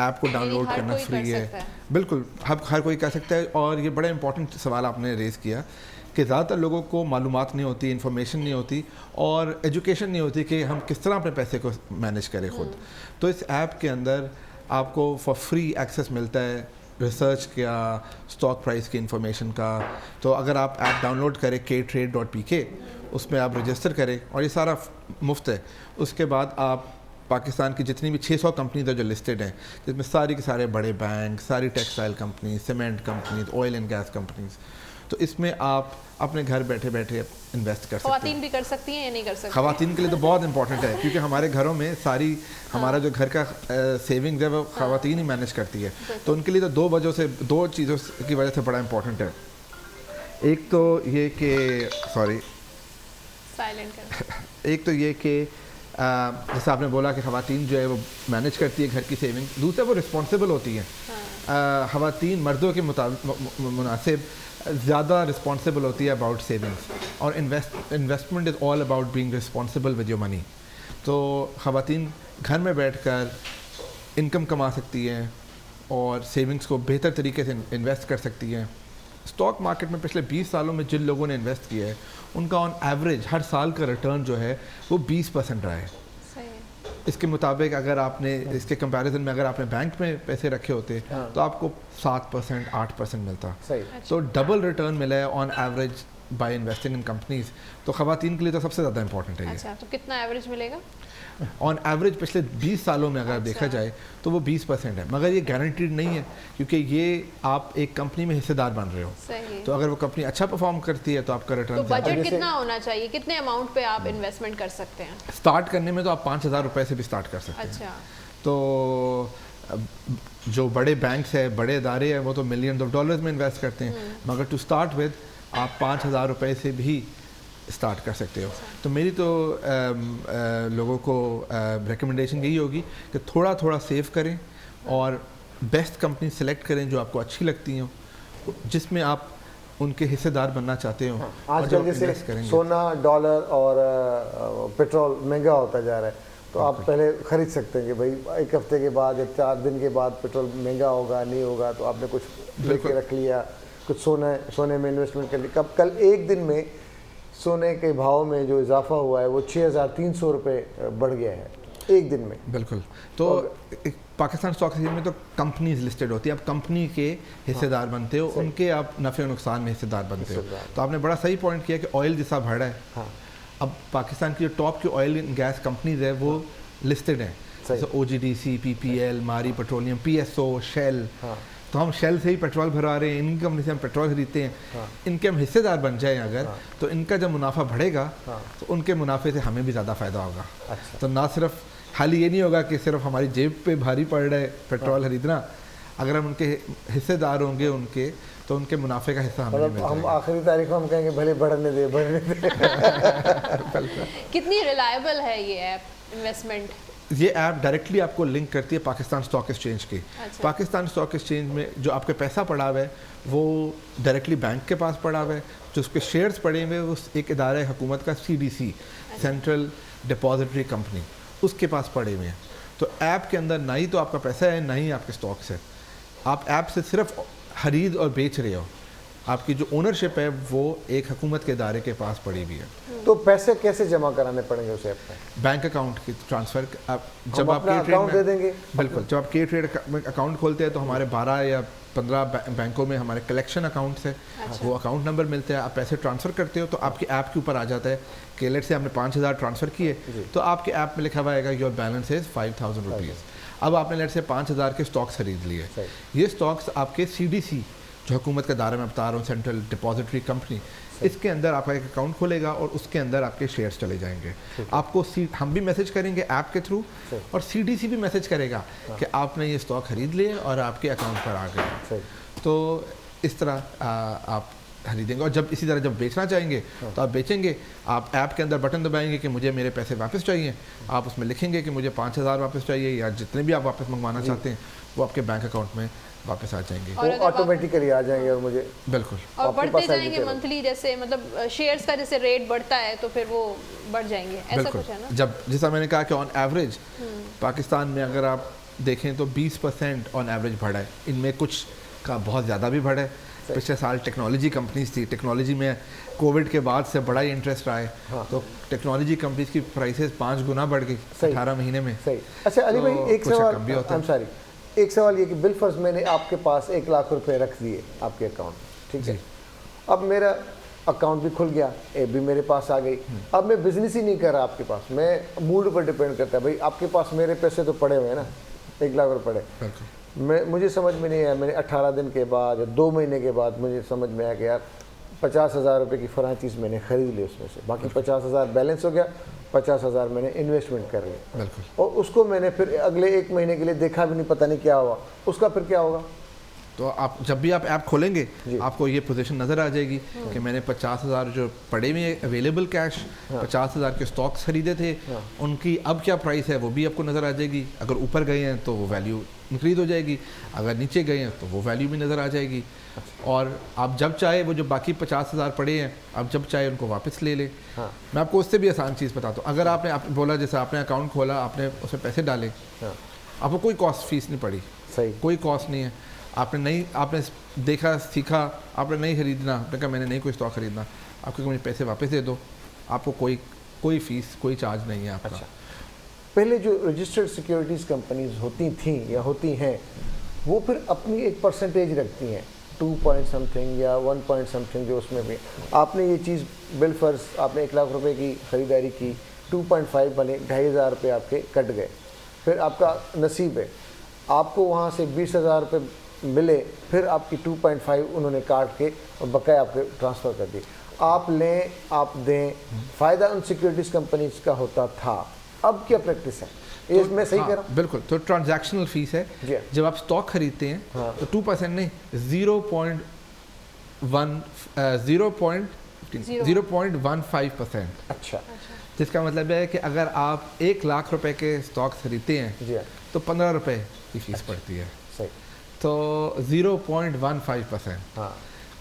ऐप को डाउनलोड करना फ्री है। बिल्कुल, हर कोई कर सकता है। और ये बड़ा इंपॉर्टेंट सवाल आपने रेज़ किया कि ज़्यादातर लोगों को मालूमात नहीं होती, इन्फॉर्मेशन नहीं होती और एजुकेशन नहीं होती कि हम किस तरह अपने पैसे को मैनेज करें खुद। तो इस ऐप के अंदर आपको फॉर फ्री एक्सेस मिलता है रिसर्च का, स्टॉक प्राइस की इंफॉर्मेशन का। तो अगर आप ऐप डाउनलोड करें ktrade.pk, उसमें आप रजिस्टर करें और ये सारा मुफ्त है। उसके बाद आप पाकिस्तान की जितनी भी 600 कंपनीज है जो लिस्टेड हैं, जिसमें सारी के सारे बड़े बैंक, सारी textile companies, cement companies, oil and gas companies, तो इसमें आप अपने घर बैठे बैठे इन्वेस्ट कर सकते हैं। ख़वातीन भी कर सकती हैं या नहीं कर सकती? ख़वातीन के लिए तो बहुत इंपॉर्टेंट है, क्योंकि हमारे घरों में सारी हमारा जो घर का सेविंग्स है वो ख़वातीन ही मैनेज करती है। तो उनके लिए तो दो चीज़ों की वजह से बड़ा इंपॉर्टेंट है। एक तो ये कि एक तो ये कि जैसे आपने बोला कि ख़वातीन जो है वो मैनेज करती है घर की सेविंग। दूसरा, वो रिस्पॉन्सिबल होती है। ख़वातीन मर्दों के मुनासिब ज़्यादा रिस्पॉन्सिबल होती है अबाउट सेविंग्स, और investment is all about being responsible with your money. तो ख़वातीन घर में बैठकर इनकम कमा सकती हैं और सेविंग्स को बेहतर तरीके से इन्वेस्ट कर सकती हैं। स्टॉक मार्केट में पिछले 20 सालों में जिन लोगों ने इन्वेस्ट किया है, उनका ऑन एवरेज हर साल का रिटर्न जो है वो 20% रहा है। इसके मुताबिक अगर आपने इसके कंपैरिजन में अगर आपने बैंक में पैसे रखे होते तो आपको 7%, 8% मिलता। तो डबल रिटर्न मिला है on average by investing in companies. तो ख़वातीन के लिए तो सबसे ज़्यादा इंपॉर्टेंट है ये। अच्छा, तो कितना एवरेज मिलेगा? ऑन एवरेज पिछले 20 सालों में अगर देखा जाए तो वो 20% है, मगर ये गारंटीड नहीं है, क्योंकि ये आप एक कंपनी में हिस्सेदार बन रहे हो। सही। तो अगर वो कंपनी अच्छा परफॉर्म करती है तो आपका रिटर्न। तो बजट कितना होना चाहिए, कितने अमाउंट पे आप इन्वेस्टमेंट कर सकते हैं? स्टार्ट करने में तो आप 5,000 रुपये से भी स्टार्ट कर सकते हैं। अच्छा। तो जो बड़े बैंक्स है, बड़े इदारे हैं, वो तो मिलियन ऑफ डॉलर्स में इन्वेस्ट करते हैं, मगर टू स्टार्ट विद आप 5,000 रुपये से भी स्टार्ट कर सकते हो। तो मेरी तो लोगों को रिकमेंडेशन यही होगी कि थोड़ा थोड़ा सेव करें और बेस्ट कंपनी सेलेक्ट करें जो आपको अच्छी लगती हो, जिसमें आप उनके हिस्सेदार बनना चाहते हो। आजकल जैसे सोना, डॉलर और पेट्रोल महंगा होता जा रहा है, तो आप पहले ख़रीद सकते हैं कि भाई एक हफ्ते के बाद या 4 दिन के बाद पेट्रोल महंगा होगा, नहीं होगा, तो आपने कुछ लेके रख लिया, कुछ सोने में इन्वेस्टमेंट कर लिया। कल एक दिन में सोने के भाव में जो इजाफा हुआ है वो 6,300 रुपये बढ़ गया है एक दिन में। बिल्कुल। तो पाकिस्तान स्टॉक एक्सचेंज में तो कंपनीज लिस्टेड होती है, आप कंपनी के हिस्सेदार बनते हो, उनके आप नफ़े और नुकसान में हिस्सेदार बनते हो। तो आपने बड़ा सही पॉइंट किया कि ऑयल जैसा बढ़ा है, अब पाकिस्तान की जो टॉप की ऑयल एंड गैस कंपनीज है वो लिस्टेड हैं, जैसे OGDC, PPL, मारी पेट्रोलियम, PSO, शेल। तो हम शेल से ही पेट्रोल भरा रहे हैं, इनकी कंपनी से हम पेट्रोल खरीदते हैं। इनके हम हिस्सेदार बन जाएं अगर, तो इनका जब मुनाफा बढ़ेगा तो उनके मुनाफे से हमें भी ज़्यादा फ़ायदा होगा। तो ना सिर्फ हाल ये नहीं होगा कि सिर्फ हमारी जेब पे भारी पड़ रहा है पेट्रोल खरीदना, अगर हम उनके हिस्सेदार होंगे उनके, तो उनके मुनाफे का हिस्सा हमें मिलेगा। हम आखिरी तारीख को हम कहेंगे भले बढ़ने दे। कितनी रिलायबल है ये ऐप इन्वेस्टमेंट? ये ऐप डायरेक्टली आपको लिंक करती है पाकिस्तान स्टॉक एक्सचेंज की। अच्छा। पाकिस्तान स्टॉक एक्सचेंज में जो आपके पैसा पड़ा हुआ है वो डायरेक्टली बैंक के पास पड़ा हुआ है, जो उसके शेयर्स पड़े हुए वो एक इदारा है हुकूमत का, CDC, सेंट्रल डिपॉजिटरी कंपनी, उसके पास पड़े हुए हैं। तो ऐप के अंदर ना ही तो आपका पैसा है, ना ही आपके स्टॉक्स है। आप ऐप से सिर्फ खरीद और बेच रहे हो, आपकी जो ओनरशिप है वो एक हुकूमत के इदारे के पास पड़ी हुई है। तो पैसे कैसे जमा कराने पड़ेंगे उस ऐप पे? बैंक अकाउंट की ट्रांसफ़र, जब आप अकाउंट दे देंगे? बिल्कुल, जब आप के ट्रेड अकाउंट खोलते हैं तो हमारे 12 या 15 बैंकों में हमारे कलेक्शन अकाउंट्स है। वो अकाउंट नंबर मिलते हैं, आप पैसे ट्रांसफ़र करते हो तो आपके ऐप के ऊपर आ जाता है कि लेट से आपने 5000 ट्रांसफ़र किए तो आपके ऐप में लिखा हुआ आएगा योर बैलेंस इज़ 5000 रुपीज़। अब आपने लेट से 5000 के स्टॉक्स खरीद लिए, ये स्टॉक्स आपके CDC जो हुकूमत के दायरे में बता रहा हूँ, सेंट्रल डिपॉजिटरी कंपनी, इसके अंदर आपका एक अकाउंट खुलेगा और उसके अंदर आपके शेयर्स चले जाएंगे। आपको हम भी मैसेज करेंगे ऐप के थ्रू और CDC भी मैसेज करेगा कि आपने ये स्टॉक खरीद लिए और आपके अकाउंट पर आ गए। तो इस तरह आप खरीदेंगे और जब इसी तरह जब बेचना चाहेंगे तो आप बेचेंगे, आप ऐप के अंदर बटन दबाएंगे कि मुझे मेरे पैसे वापस चाहिए, आप उसमें लिखेंगे कि मुझे 5000 वापस चाहिए या जितने भी आप वापस मंगवाना चाहते हैं वो आपके बैंक अकाउंट में वापस आ जाएंगे, वो ऑटोमेटिकली आ जाएंगे और मुझे बिल्कुल और बढ़ते जाएंगे मंथली, जैसे मतलब शेयर्स का जैसे रेट बढ़ता है तो फिर वो बढ़ जाएंगे, ऐसा कुछ है ना? जब जैसा मैंने कहा कि ऑन एवरेज पाकिस्तान में अगर आप देखें तो 20% ऑन एवरेज बढ़ा है, इनमें कुछ का बहुत ज़्यादा भी बढ़ा है। पिछले साल टेक्नोलॉजी कंपनीज थी, टेक्नोलॉजी में कोविड के बाद से बड़ा ही इंटरेस्ट रहा है, तो टेक्नोलॉजी कंपनीज की प्राइसेस 5 गुना बढ़ गई 18 महीने में। सही। अच्छा अली भाई, एक सवाल, एक सवाल ये कि बिलफर्ज मैंने आपके पास 1 लाख रुपए रख दिए आपके अकाउंट, ठीक है, अब मेरा अकाउंट भी खुल गया, ए भी मेरे पास आ गई, अब मैं बिजनेस ही नहीं कर रहा आपके पास, मैं मूड पर डिपेंड करता है, भाई आपके पास मेरे पैसे तो पड़े हुए हैं ना, 1 लाख रुपए पड़े, मुझे समझ में नहीं आया, मैंने 18 दिन के बाद या 2 महीने के बाद मुझे समझ में आया कि यार 50,000 रुपये की फलां चीज़ मैंने ख़रीद ली, उसमें से बाकी 50,000 बैलेंस हो गया, 50,000 मैंने इन्वेस्टमेंट कर लिया और उसको मैंने फिर अगले 1 महीने के लिए देखा भी नहीं, पता नहीं क्या हुआ, उसका फिर क्या होगा? तो आप जब भी आप ऐप खोलेंगे आपको ये पोजीशन नज़र आ जाएगी कि मैंने 50,000 जो पड़े हुए अवेलेबल कैश 50,000 के स्टॉक्स खरीदे थे, उनकी अब क्या प्राइस है वो भी आपको नज़र आ जाएगी। अगर ऊपर गए हैं तो वो वैल्यू इंक्रीज हो जाएगी, अगर नीचे गए हैं तो वो वैल्यू भी नज़र आ जाएगी। और आप जब चाहे वो जो बाकी 50,000 पड़े हैं आप जब चाहे उनको वापस ले लें। मैं आपको उससे भी आसान चीज़ बताता हूँ, अगर आपने बोला जैसे आपने अकाउंट खोला, आपने उसमें पैसे डाले, आपको कोई कॉस्ट फीस नहीं पड़ी, सही, कोई कॉस्ट नहीं है, आपने देखा सीखा, आपने नहीं खरीदना, आपने कहा मैंने नहीं कोई स्टॉक खरीदना, आपको मुझे पैसे वापस दे दो, आपको कोई फीस कोई चार्ज नहीं है आपका। अच्छा। पहले जो रजिस्टर्ड सिक्योरिटीज़ कंपनीज होती थी या होती हैं वो फिर अपनी एक परसेंटेज रखती हैं, 2 पॉइंट समथिंग या 1 पॉइंट समथिंग, जो उसमें भी आपने ये चीज़ बिलफर्ज आपने 1 लाख रुपए की ख़रीदारी की, 2.5 बने, 2,500 रुपये आपके कट गए, फिर आपका नसीब है आपको वहाँ से 20,000 रुपये मिले, फिर आपकी 2.5 उन्होंने काट के और बकाया आपके ट्रांसफ़र कर दी, आप लें आप दें, फ़ायदा उन सिक्योरिटीज़ कंपनीज का होता था। अब क्या प्रैक्टिस है? तो मैं सही कह रहा हूँ? बिल्कुल, तो ट्रांजैक्शनल फीस है, जब आप स्टॉक खरीदते हैं तो 2% नहीं 0.15%। अच्छा, जिसका मतलब है कि अगर आप 1 लाख रुपए के स्टॉक खरीदते हैं तो 15 रुपये की फीस पड़ती है, सही, तो 0.15%।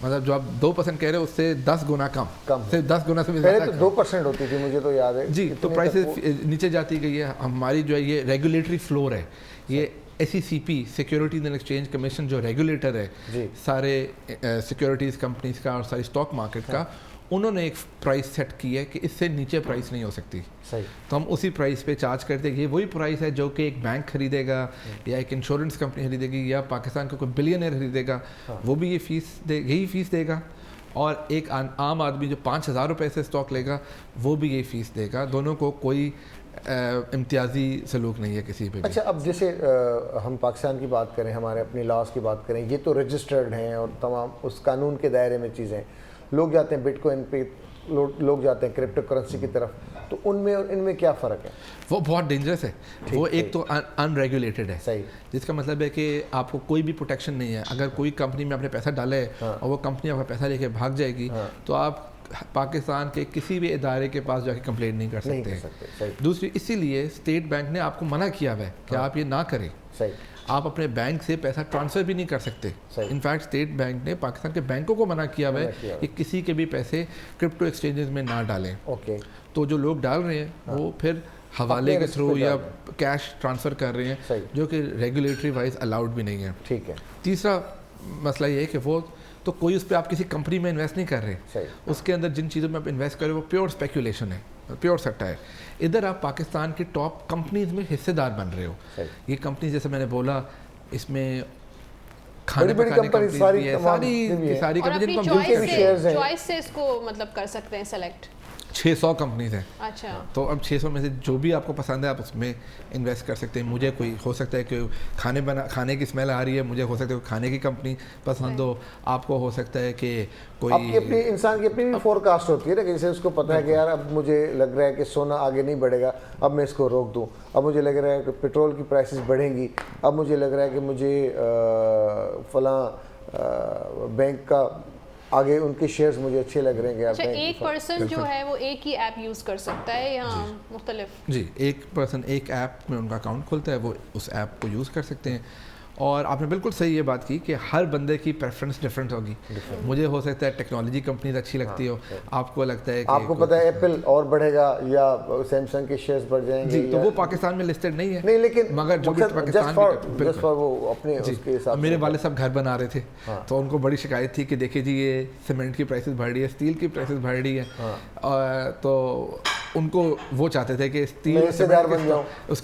मतलब जो आप 2% कह रहे हो उससे 10 गुना कम सिर्फ 10 गुना से भी पहले तो 2% होती थी, मुझे तो याद है जी। तो प्राइसेस नीचे जाती गई है। हमारी जो है ये रेगुलेटरी फ्लोर है, ये SECP securities and exchange commission जो रेगुलेटर है सारे सिक्योरिटीज़ कंपनीज का और सारी स्टॉक मार्केट का, उन्होंने एक प्राइस सेट की है कि इससे नीचे प्राइस नहीं हो सकती। सही, तो हम उसी प्राइस पे चार्ज करते हैं। ये वही प्राइस है जो कि एक बैंक खरीदेगा या एक इंश्योरेंस कंपनी खरीदेगी या पाकिस्तान का कोई बिलियनर खरीदेगा, वो भी यही फीस देगा, और एक आम आदमी जो 5,000 रुपये से स्टॉक लेगा वो भी यही फीस देगा। दोनों को कोई इम्तियाजी सलूक नहीं है किसी पे भी। अच्छा, अब जैसे हम पाकिस्तान की बात करें, हमारे अपनी लॉस की बात करें, ये तो रजिस्टर्ड हैं और तमाम उस कानून के दायरे में चीज़ें, लोग जाते हैं बिटकॉइन पे, लोग जाते हैं क्रिप्टो करेंसी की तरफ, तो उनमें और इनमें क्या फ़र्क है? वो बहुत डेंजरस है। वो एक तो अनरेगुलेटेड है, सही, जिसका मतलब है कि आपको कोई भी प्रोटेक्शन नहीं है। अगर कोई कंपनी में आपने पैसा डाला है और वो कंपनी आपका पैसा लेके भाग जाएगी तो आप पाकिस्तान के किसी भी इदारे के पास जाके कंप्लेंट नहीं कर सकते। दूसरी, इसीलिए स्टेट बैंक ने आपको मना किया हुआ है कि आप ये ना करें। सही, आप अपने बैंक से पैसा ट्रांसफ़र भी नहीं कर सकते। इनफैक्ट स्टेट बैंक ने पाकिस्तान के बैंकों को मना किया हुआ है कि किसी के भी पैसे क्रिप्टो एक्सचेंजेस में ना डालें। ओके, तो जो लोग डाल रहे हैं वो फिर حوالے کے تھرو یا کیش ٹرانسفر کر رہے ہیں جو کہ ریگولیٹری وائز الاؤڈ بھی نہیں ہے. ٹھیک ہے. تیسرا مسئلہ یہ ہے کہ وہ تو کوئی اس پہ آپ کسی کمپنی میں انویسٹ نہیں کر رہے, اس کے اندر جن چیزوں میں آپ انویسٹ کر رہے ہو وہ پیور اسپیکولیشن ہے, پیور سٹا ہے. ادھر آپ پاکستان کی ٹاپ کمپنیز میں حصے دار بن رہے ہو. یہ کمپنی جیسے میں نے بولا اس میں کھانے پکانے کمپنیز بھی ہے, ساری کمپنی چوائس سے اس کو مطلب کر سکتے ہیں سلیکٹ. 600 کمپنیز ہیں. اچھا. تو اب 600 میں سے جو بھی آپ کو پسند ہے آپ اس میں انویسٹ کر سکتے ہیں. مجھے کوئی ہو سکتا ہے کہ کھانے کی اسمیل آ رہی ہے, مجھے ہو سکتا ہے کہ کھانے کی کمپنی پسند ہو, آپ کو ہو سکتا ہے کہ کوئی اپنی انسان کی اپنی بھی فور کاسٹ ہوتی ہے نا, کہ جیسے اس کو پتہ ہے کہ یار اب مجھے لگ رہا ہے کہ سونا آگے نہیں بڑھے گا, اب میں اس کو روک دوں. اب مجھے لگ رہا ہے کہ پیٹرول کی پرائسز بڑھیں گی, اب مجھے لگ رہا ہے کہ مجھے فلاں بینک کا آگے ان کے شیئرز مجھے اچھے لگ رہے ہیں. اچھا, ایک پرسن جو ہے وہ ایک ہی ایپ یوز کر سکتا ہے یا مختلف؟ جی, ایک پرسن ایک ایپ میں ان کا اکاؤنٹ کھولتا ہے, وہ اس ایپ کو یوز کر سکتے ہیں. اور آپ نے بالکل صحیح یہ بات کی کہ ہر بندے کی پریفرنس ڈفرینٹ ہوگی. مجھے ہو سکتا ہے ٹیکنالوجی کمپنیز اچھی لگتی ہو, آپ کو لگتا ہے کہ آپ کو پتہ ہے ایپل اور بڑھے گا یا سیمسنگ کے شیئرز بڑھ جائیں گے. جی, تو وہ پاکستان میں لسٹڈ نہیں ہے. نہیں, لیکن مگر جو بھی پاکستان میں وہ اپنے اس کے حساب سے. میرے والد صاحب گھر بنا رہے تھے تو ان کو بڑی شکایت تھی کہ دیکھیں جی یہ سیمنٹ کی پرائسز بڑھ رہی ہے, اسٹیل کی پرائسز بڑھ رہی ہے, تو ان کو وہ چاہتے تھے کہ اسٹیل اس کے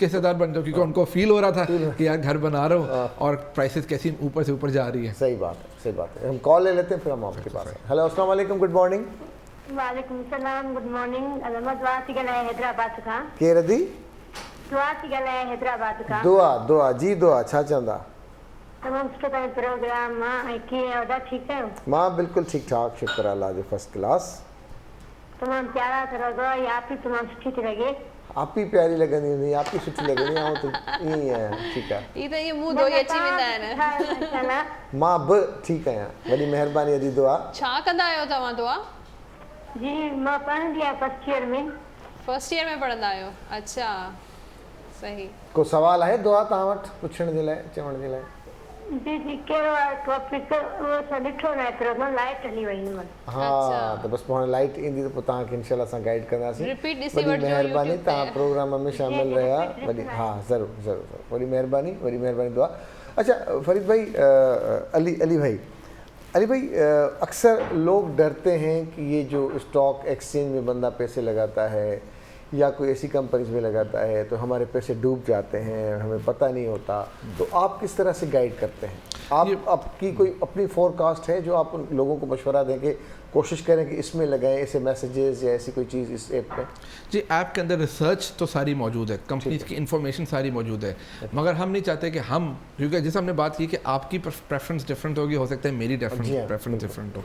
حصے دار بن جاؤ, کیونکہ ان کو فیل ہو رہا تھا کہ یار گھر بنا رہا ہوں اور پرائسز کیسی اوپر سے اوپر جا رہی ہے. صحیح بات ہے, صحیح بات ہے. ہم کال لے لیتے ہیں پھر ہم آپ کے پاس. ہیلو, السلام علیکم, گڈ مارننگ. وعلیکم السلام, گڈ مارننگ. علامہ دعا تھی گلائے حیدرآباد کا. کیردی دعا تھی گلائے حیدرآباد کا. دعا جی, دعا چھا چندا. تمام سٹھا پروگرام ماں کی اودا ٹھیک ہے ماں, بالکل ٹھیک ٹھاک, شکر اللہ جو فرسٹ کلاس. تمام پیارا کرو, آپ ہی تمام سٹھی تھی لگے. آپ ہی پیاری لگنی نہیں, آپ ہی سٹھی لگنی آؤں تو یہ ہے. ٹھیک ہے, یہ تو یہ منہ دھوئی اچھی ویندا ہے نا. ماں ب ٹھیک ہے, وڈی مہربانی ہے جی. دعا چھا کندا آहियो तव्हां دعا؟ جی, मां पढ़ंदी आहियां फर्स्ट ईयर में. फर्स्ट ईयर में पढ़ंदा आहियो? अच्छा, सही. को सवाल आहे दुआ तव्हां वटि पुछण जे लाइ, चवण जे लाइ? जी जी, कहिड़ो आहे टॉपिक? उहो असां ॾिठो न एतिरो, मां लाइट हली वई हुअमि. हा, त बसि पोइ हाणे लाइट ईंदी त पोइ तव्हांखे इनशाला असां गाइड कंदासीं. रिपीट ॾिसी वॾी महिरबानी, तव्हां प्रोग्राम में शामिल रहिया. वॾी, हा, ज़रूरु ज़रूरु, वॾी महिरबानी दुआ. अच्छा फरीद भाई, अली भाई, अक्सर लोग डरते हैं कि ये जो स्टॉक एक्सचेंज में बंदा पैसे लगाता है या कोई ऐसी कंपनीज में लगाता है तो हमारे पैसे डूब जाते हैं, हमें पता नहीं होता. तो आप किस तरह से गाइड करते हैं? आप आपकी कोई अपनी फोरकास्ट है जो आप उन लोगों को मशवरा दें कि कोशिश करें कि इसमें लगाएं, ऐसे मैसेजेस या ऐसी कोई चीज़ इस ऐप पे? जी, ऐप के अंदर रिसर्च तो सारी मौजूद है, कंपनीज की इन्फॉर्मेशन सारी मौजूद है, मगर हम नहीं चाहते कि हम, क्योंकि जैसे हमने बात की कि आपकी प्रेफरेंस डिफरेंट होगी, हो सकता है मेरी प्रेफरेंस डिफरेंट हो,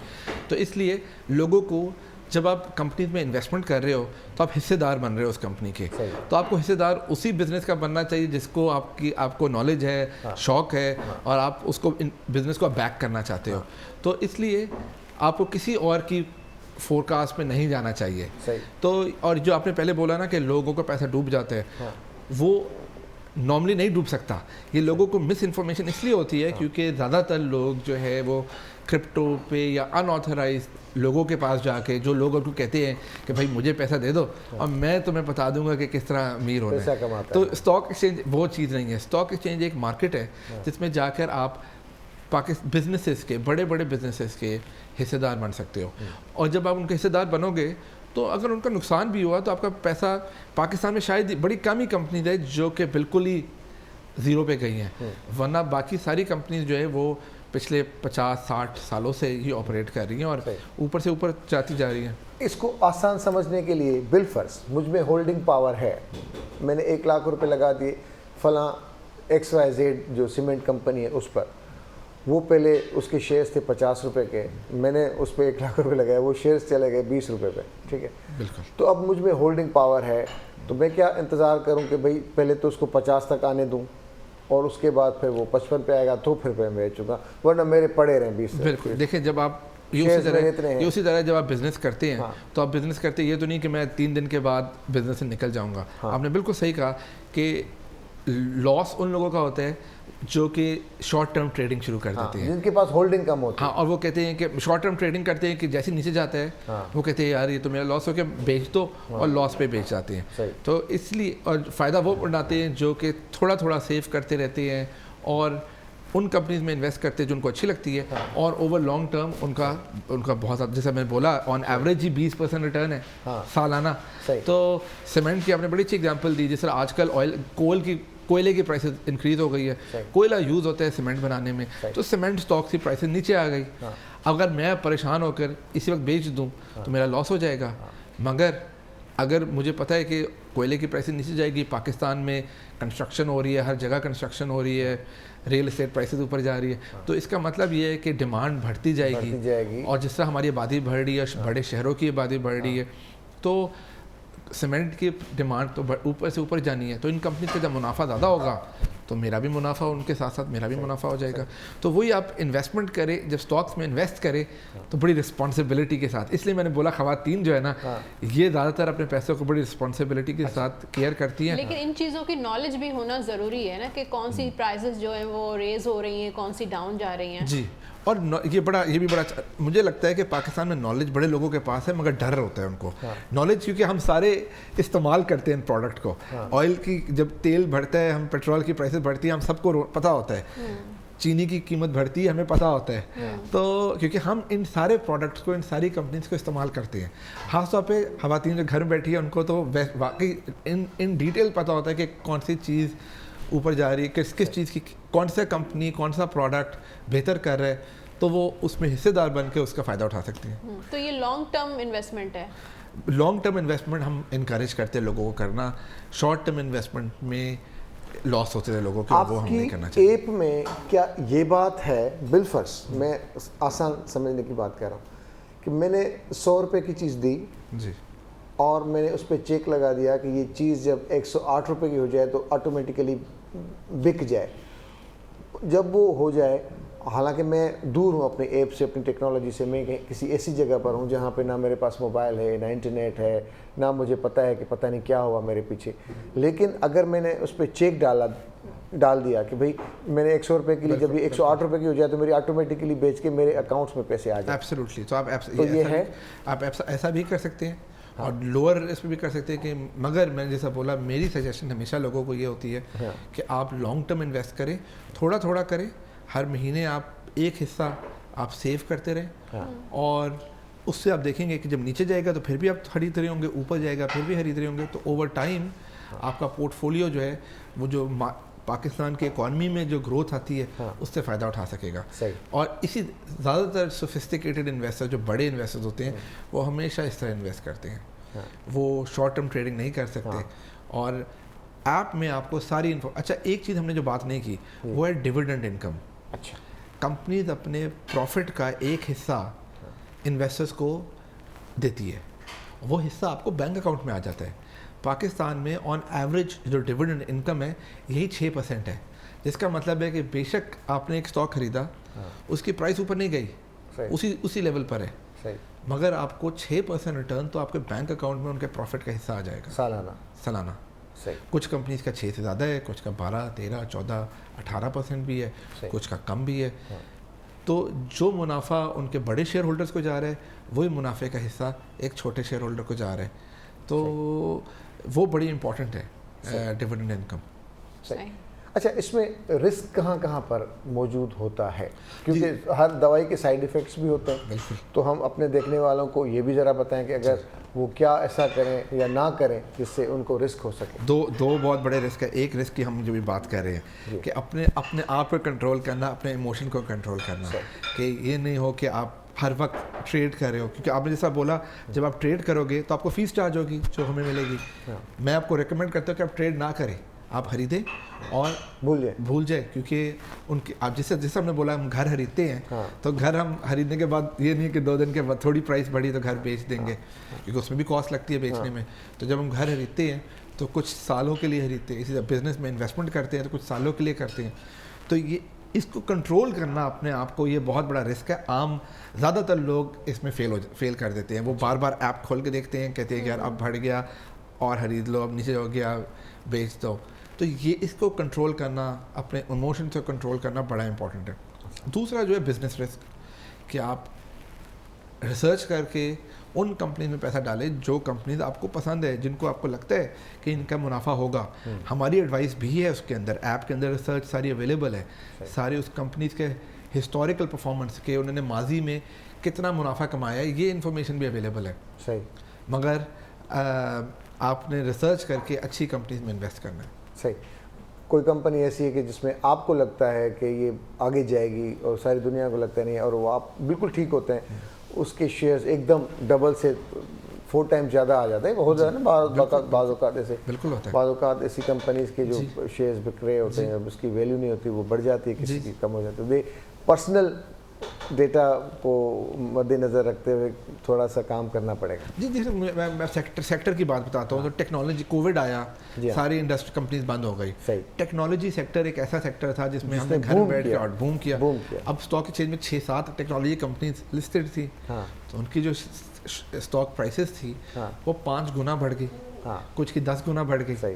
तो इसलिए लोगों को जब आप कंपनीज में इन्वेस्टमेंट कर रहे हो तो आप हिस्सेदार बन रहे हो उस कंपनी के, तो आपको हिस्सेदार उसी बिज़नेस का बनना चाहिए जिसको आपको नॉलेज है, शौक़ है और आप उसको बिज़नेस को बैक करना चाहते हो. तो इसलिए आपको किसी और की फोरकास्ट में नहीं जाना चाहिए. तो और जो आपने पहले बोला ना कि लोगों का पैसा डूब जाता है, वो नॉर्मली नहीं डूब सकता. ये लोगों को मिस इन्फॉर्मेशन इसलिए होती है क्योंकि ज़्यादातर लोग जो है वो क्रिप्टो पे या अनऑथराइज लोगों के पास जाके, जो लोग उनको कहते हैं कि भाई मुझे पैसा दे दो और मैं तुम्हें बता दूंगा कि किस तरह अमीर होना है. तो स्टॉक एक्सचेंज वो चीज़ नहीं है. स्टॉक एक्सचेंज एक मार्केट है जिसमें जाकर आप बिजनेसेस के, बड़े बड़े बिजनेसेस के हिस्सेदार बन सकते हो. और जब आप उनके हिस्सेदार बनोगे तो अगर उनका नुकसान भी हुआ तो आपका पैसा, पाकिस्तान में शायद बड़ी कम ही कंपनीज है जो कि बिल्कुल ही ज़ीरो पे गई हैं, वरना बाकी सारी कंपनीज जो है वो पिछले 50-60 सालों से ही ऑपरेट कर रही हैं और ऊपर से ऊपर जाती जा रही हैं. इसको आसान समझने के लिए बिलफर्ज मुझ में होल्डिंग पावर है, मैंने 1 लाख रुपए लगा दिए फलां XYZ जो सीमेंट कंपनी है उस पर, वो पहले उसके शेयर्स थे 50 रुपए के, मैंने उस पर 1 लाख रुपए लगाया, वो शेयर्स चले गए 20 रुपए पे. ठीक है, बिल्कुल. तो अब मुझ में होल्डिंग पावर है, तो मैं क्या इंतज़ार करूं कि भाई पहले तो उसको 50 तक आने दूं और उसके बाद फिर वो 55 पे आएगा तो फिर मैं बेचूंगा, वरना मेरे पड़े रहे 20. बिल्कुल. देखिए, जब आप उसी तरह जब आप बिज़नेस करते हैं तो आप बिज़नेस करते ये तो नहीं कि मैं 3 दिन के बाद बिज़नेस से निकल जाऊंगा. आपने बिल्कुल सही कहा कि लॉस उन लोगों का होता है जो कि शॉर्ट टर्म ट्रेडिंग शुरू कर देते हैं, जिनके पास होल्डिंग कम होती है। हाँ, और वो कहते हैं कि शॉर्ट टर्म ट्रेडिंग करते हैं कि जैसे नीचे जाता है वो कहते हैं यार ये तो मेरा लॉस हो गया, बेच दो, और लॉस पे बेच जाते हैं। तो इसलिए और फ़ायदा वो उठाते हैं जो कि थोड़ा थोड़ा सेव करते रहते हैं और उन कंपनीज में इन्वेस्ट करते हैं जो उनको अच्छी लगती है, और ओवर लॉन्ग टर्म उनका बहुत ज़्यादा, जैसे मैंने बोला ऑन एवरेज ही 20% रिटर्न है सालाना। तो सीमेंट की आपने बड़ी अच्छी एग्जांपल दी, जिस तरह आजकल कोयले की प्राइसेस इंक्रीज हो गई है, कोयला यूज़ होता है सीमेंट बनाने में, तो सीमेंट स्टॉक्स की प्राइसेस नीचे आ गई। अगर मैं परेशान होकर इसी वक्त बेच दूँ तो मेरा लॉस हो जाएगा, मगर अगर मुझे पता है कि कोयले की प्राइसेस नीचे जाएगी, पाकिस्तान में कंस्ट्रक्शन हो रही है, हर जगह कंस्ट्रक्शन हो रही है, रियल एस्टेट प्राइसेस ऊपर जा रही है, तो इसका मतलब ये है कि डिमांड बढ़ती जाएगी। और जिस तरह हमारी आबादी बढ़ रही है, बड़े शहरों की आबादी बढ़ रही है, तो सीमेंट की डिमांड तो ऊपर से ऊपर जानी है। तो इन कंपनी का जब मुनाफा ज़्यादा होगा तो मेरा भी मुनाफा, उनके साथ साथ मेरा भी मुनाफा हो जाएगा। तो वही आप इन्वेस्टमेंट करें, जब स्टॉक्स में इन्वेस्ट करें तो बड़ी रिस्पॉन्सिबिलिटी के साथ, इसलिए मैंने बोला ख़वातीन जो है ना ये ज़्यादातर अपने पैसों को बड़ी रिस्पॉन्सिबिलिटी के साथ केयर करती हैं। लेकिन इन चीज़ों की नॉलेज भी होना ज़रूरी है ना, कि कौन सी प्राइसेस जो है वो रेज हो रही हैं, कौन सी डाउन जा रही हैं। जी, और ये भी बड़ा मुझे लगता है कि पाकिस्तान में नॉलेज बड़े लोगों के पास है, मगर डर होता है उनको नॉलेज, क्योंकि हम सारे इस्तेमाल करते हैं इन प्रोडक्ट को। ऑयल की जब तेल बढ़ता है, हम पेट्रोल की प्राइसेस बढ़ती है, हम सबको पता होता है, चीनी की कीमत बढ़ती है, हमें पता होता है। तो क्योंकि हम इन सारे प्रोडक्ट्स को, इन सारी कंपनीज को इस्तेमाल करते हैं, खास तौर पे ख़वातीन जो घर में बैठी है उनको तो वाकई इन डिटेल पता होता है कि कौन सी चीज़ ऊपर जा रही है, किस चीज़ की, कौन सा कंपनी, कौन सा प्रोडक्ट बेहतर कर रहा है, तो वो उसमें हिस्सेदार बन के उसका फ़ायदा उठा सकती हैं। तो ये लॉन्ग टर्म इन्वेस्टमेंट है। लॉन्ग टर्म इन्वेस्टमेंट हम इनकरेज करते हैं लोगों को करना। शॉर्ट टर्म इन्वेस्टमेंट में लॉस होते थे लोगों के, वो हम नहीं करना चाहिए। ऐप में क्या ये बात है, बिलफर्स मैं आसान समझने की बात कर रहा हूँ कि मैंने 100 रुपये की चीज़ दी जी, और मैंने उस पर चेक लगा दिया कि ये चीज़ जब 108 रुपये की हो जाए तो ऑटोमेटिकली बिक जाए। जब वो हो जाए, हालांकि मैं दूर हूँ अपने ऐप से, अपनी टेक्नोलॉजी से, मैं किसी ऐसी जगह पर हूँ जहाँ पे ना मेरे पास मोबाइल है, ना इंटरनेट है, ना मुझे पता है कि पता नहीं क्या हुआ मेरे पीछे, लेकिन अगर मैंने उस पर चेक डाल दिया कि भाई मैंने 100 रुपये के लिए जब ये 108 रुपये की हो जाए तो मेरी ऑटोमेटिकली बेच के मेरे अकाउंट्स में पैसे आ जाए। एब्सोल्युटली। तो आप ऐसा भी कर सकते हैं, और लोअर इस पर भी कर सकते हैं कि, मगर मैंने जैसा बोला, मेरी सजेशन हमेशा लोगों को ये होती है कि आप लॉन्ग टर्म इन्वेस्ट करें, थोड़ा थोड़ा करें, हर महीने आप एक हिस्सा आप सेव करते रहें, और उससे आप देखेंगे कि जब नीचे जाएगा तो फिर भी आप खरीद रहे होंगे, ऊपर जाएगा फिर भी खरीद रहे होंगे, तो ओवर टाइम आपका पोर्टफोलियो जो है वो जो पाकिस्तान के इकॉनमी में जो ग्रोथ आती है उससे फ़ायदा उठा सकेगा। और इसी ज़्यादातर सोफिस्टिकेटेड इन्वेस्टर, जो बड़े इन्वेस्टर्स होते हैं, वो हमेशा इस तरह इन्वेस्ट करते हैं, वो शॉर्ट टर्म ट्रेडिंग नहीं कर सकते। और ऐप में आपको सारी अच्छा, एक चीज़ हमने जो बात नहीं की वो है डिविडेंड इनकम। अच्छा, कंपनीज अपने प्रॉफिट का एक हिस्सा इन्वेस्टर्स को देती है, वो हिस्सा आपको बैंक अकाउंट में आ जाता है। पाकिस्तान में ऑन एवरेज जो डिविडेंड इनकम है यही 6% है, जिसका मतलब है कि बेशक आपने एक स्टॉक खरीदा, उसकी प्राइस ऊपर नहीं गई, उसी लेवल पर है, मगर आपको 6% रिटर्न तो आपके बैंक अकाउंट में उनके प्रॉफिट का हिस्सा आ जाएगा सालाना। कुछ कंपनीज का 6 से ज़्यादा है, कुछ का 12, 13, 14, 18% भी है, कुछ का कम भी है। तो जो मुनाफा उनके बड़े शेयर होल्डर्स को जा रहा है, वही मुनाफे का हिस्सा एक छोटे शेयर होल्डर को जा रहा है। तो वो बड़ी इंपॉर्टेंट है डिविडेंड इनकम। अच्छा, इसमें रिस्क कहाँ पर मौजूद होता है, क्योंकि हर दवाई के साइड इफ़ेक्ट्स भी होते हैं, तो हम अपने देखने वालों को ये भी ज़रा बताएं कि अगर वो क्या ऐसा करें या ना करें जिससे उनको रिस्क हो सके। दो बहुत बड़े रिस्क है। एक रिस्क की हम जो भी बात कर रहे हैं कि अपने आप को कंट्रोल करना, अपने इमोशन को कंट्रोल करना, कि ये नहीं हो कि आप हर वक्त ट्रेड कर रहे हो, क्योंकि आपने जैसा बोला जब आप ट्रेड करोगे तो आपको फ़ीस चार्ज होगी जो हमें मिलेगी। मैं आपको रेकमेंड करता हूँ कि आप ट्रेड ना करें, आप खरीदें और भूल जाए, क्योंकि उनके आप जैसे हमने बोला हम घर खरीदते हैं, तो घर हम खरीदने के बाद ये नहीं कि 2 दिन के बाद थोड़ी प्राइस बढ़ी तो घर बेच देंगे, क्योंकि उसमें भी कॉस्ट लगती है बेचने में। तो जब हम घर खरीदते हैं तो कुछ सालों के लिए खरीदते हैं, इसी तरह बिजनेस में इन्वेस्टमेंट करते हैं तो कुछ सालों के लिए करते हैं। तो ये इसको कंट्रोल करना अपने आप को, ये बहुत बड़ा रिस्क है। ज़्यादातर लोग इसमें फेल कर देते हैं। वो बार बार ऐप खोल के देखते हैं, कहते हैं कि यार अब बढ़ गया और खरीद लो, अब नीचे हो गया बेच दो। تو یہ اس کو کنٹرول کرنا, اپنے ایموشن سے کنٹرول کرنا بڑا امپورٹنٹ ہے. دوسرا جو ہے بزنس رسک, کہ آپ ریسرچ کر کے ان کمپنیز میں پیسہ ڈالیں جو کمپنیز آپ کو پسند ہے, جن کو آپ کو لگتا ہے کہ ان کا منافع ہوگا. ہماری ایڈوائس بھی ہے اس کے اندر, ایپ کے اندر ریسرچ ساری اویلیبل ہے, سارے اس کمپنیز کے ہسٹوریکل پرفارمنس کے, انہوں نے ماضی میں کتنا منافع کمایا ہے, یہ انفارمیشن بھی اویلیبل ہے. صحیح. مگر آپ نے ریسرچ کر کے اچھی کمپنیز میں انویسٹ کرنا ہے. صحیح. کوئی کمپنی ایسی ہے کہ جس میں آپ کو لگتا ہے کہ یہ آگے جائے گی اور ساری دنیا کو لگتا نہیں, اور وہ آپ بالکل ٹھیک ہوتے ہیں, اس کے شیئرز ایک دم ڈبل سے 4 ٹائمز زیادہ آ جاتے ہیں, بہت زیادہ نا, بعض اوقات ایسے, بالکل ہوتا ہے, بعض اوقات ایسی کمپنیز کے جو شیئرز بک رہے ہوتے ہیں, اس کی ویلیو نہیں ہوتی, وہ بڑھ جاتی ہے, کسی کی کم ہو جاتی ہے. پرسنل ڈیٹا کو مد نظر رکھتے ہوئے تھوڑا سا کام کرنا پڑے گا. جی جیسے میں سیکٹر کی بات بتاتا ہوں, تو ٹیکنالوجی, کووڈ آیا, ساری انڈسٹری کمپنیز بند ہو گئی. ٹیکنالوجی سیکٹر ایک ایسا سیکٹر تھا جس میں ہم نے گھر بیٹھ کے بوم کیا. اب اسٹاک ایکسچینج میں 6-7 ٹیکنالوجی کمپنیز لسٹڈ تھی, تو ان کی جو اسٹاک پرائسز تھی وہ 5 گنا بڑھ گئی, کچھ کی 10 گنا بڑھ گئی.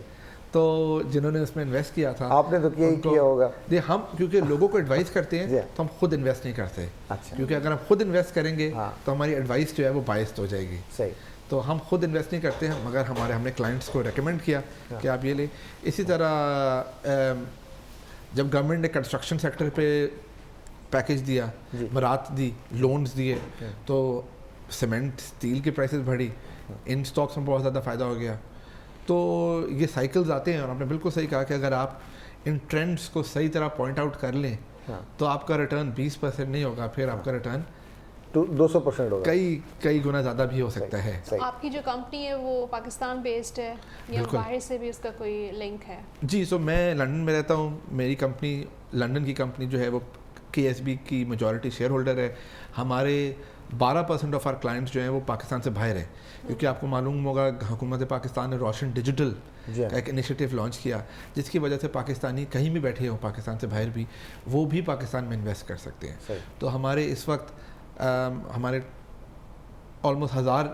تو جنہوں نے اس میں انویسٹ کیا تھا, آپ نے تو کیا ہوگا. ہم کیونکہ لوگوں کو ایڈوائز کرتے ہیں تو ہم خود انویسٹ نہیں کرتے, کیونکہ اگر ہم خود انویسٹ کریں گے تو ہماری ایڈوائس جو ہے وہ بائسڈ ہو جائے گی. صحیح. تو ہم خود انویسٹ نہیں کرتے ہیں, مگر ہم نے کلائنٹس کو ریکمینڈ کیا کہ آپ یہ لیں. اسی طرح جب گورنمنٹ نے کنسٹرکشن سیکٹر پہ پیکیج دیا, مرات دی, لونز دیے, تو سیمنٹ, اسٹیل کی پرائسز بڑھی, ان اسٹاکس میں بہت زیادہ فائدہ ہو گیا. تو یہ سائیکلز آتے ہیں, اور آپ نے بالکل صحیح کہا کہ اگر آپ ان ٹرینڈس کو صحیح طرح پوائنٹ آؤٹ کر لیں تو آپ کا ریٹرن 20% نہیں ہوگا, پھر آپ کا ریٹرن 200% ہوگا, کئی گنا زیادہ بھی ہو سکتا ہے. آپ کی جو کمپنی ہے وہ پاکستان بیسڈ ہے یا باہر سے بھی اس کا کوئی لنک ہے؟ جی, سو میں لنڈن میں رہتا ہوں. میری کمپنی, لنڈن کی کمپنی جو ہے وہ KSB کی میجورٹی شیئر ہولڈر ہے. ہمارے 12% آف آر کلائنٹس جو ہیں وہ پاکستان سے باہر ہیں, کیونکہ آپ کو معلوم ہوگا حکومت پاکستان نے روشن ڈیجیٹل کا ایک انیشیٹو لانچ کیا, جس کی وجہ سے پاکستانی کہیں بھی بیٹھے ہوں پاکستان سے باہر بھی, وہ بھی پاکستان میں انویسٹ کر سکتے ہیں. تو ہمارے اس وقت ہمارے آلموسٹ 1000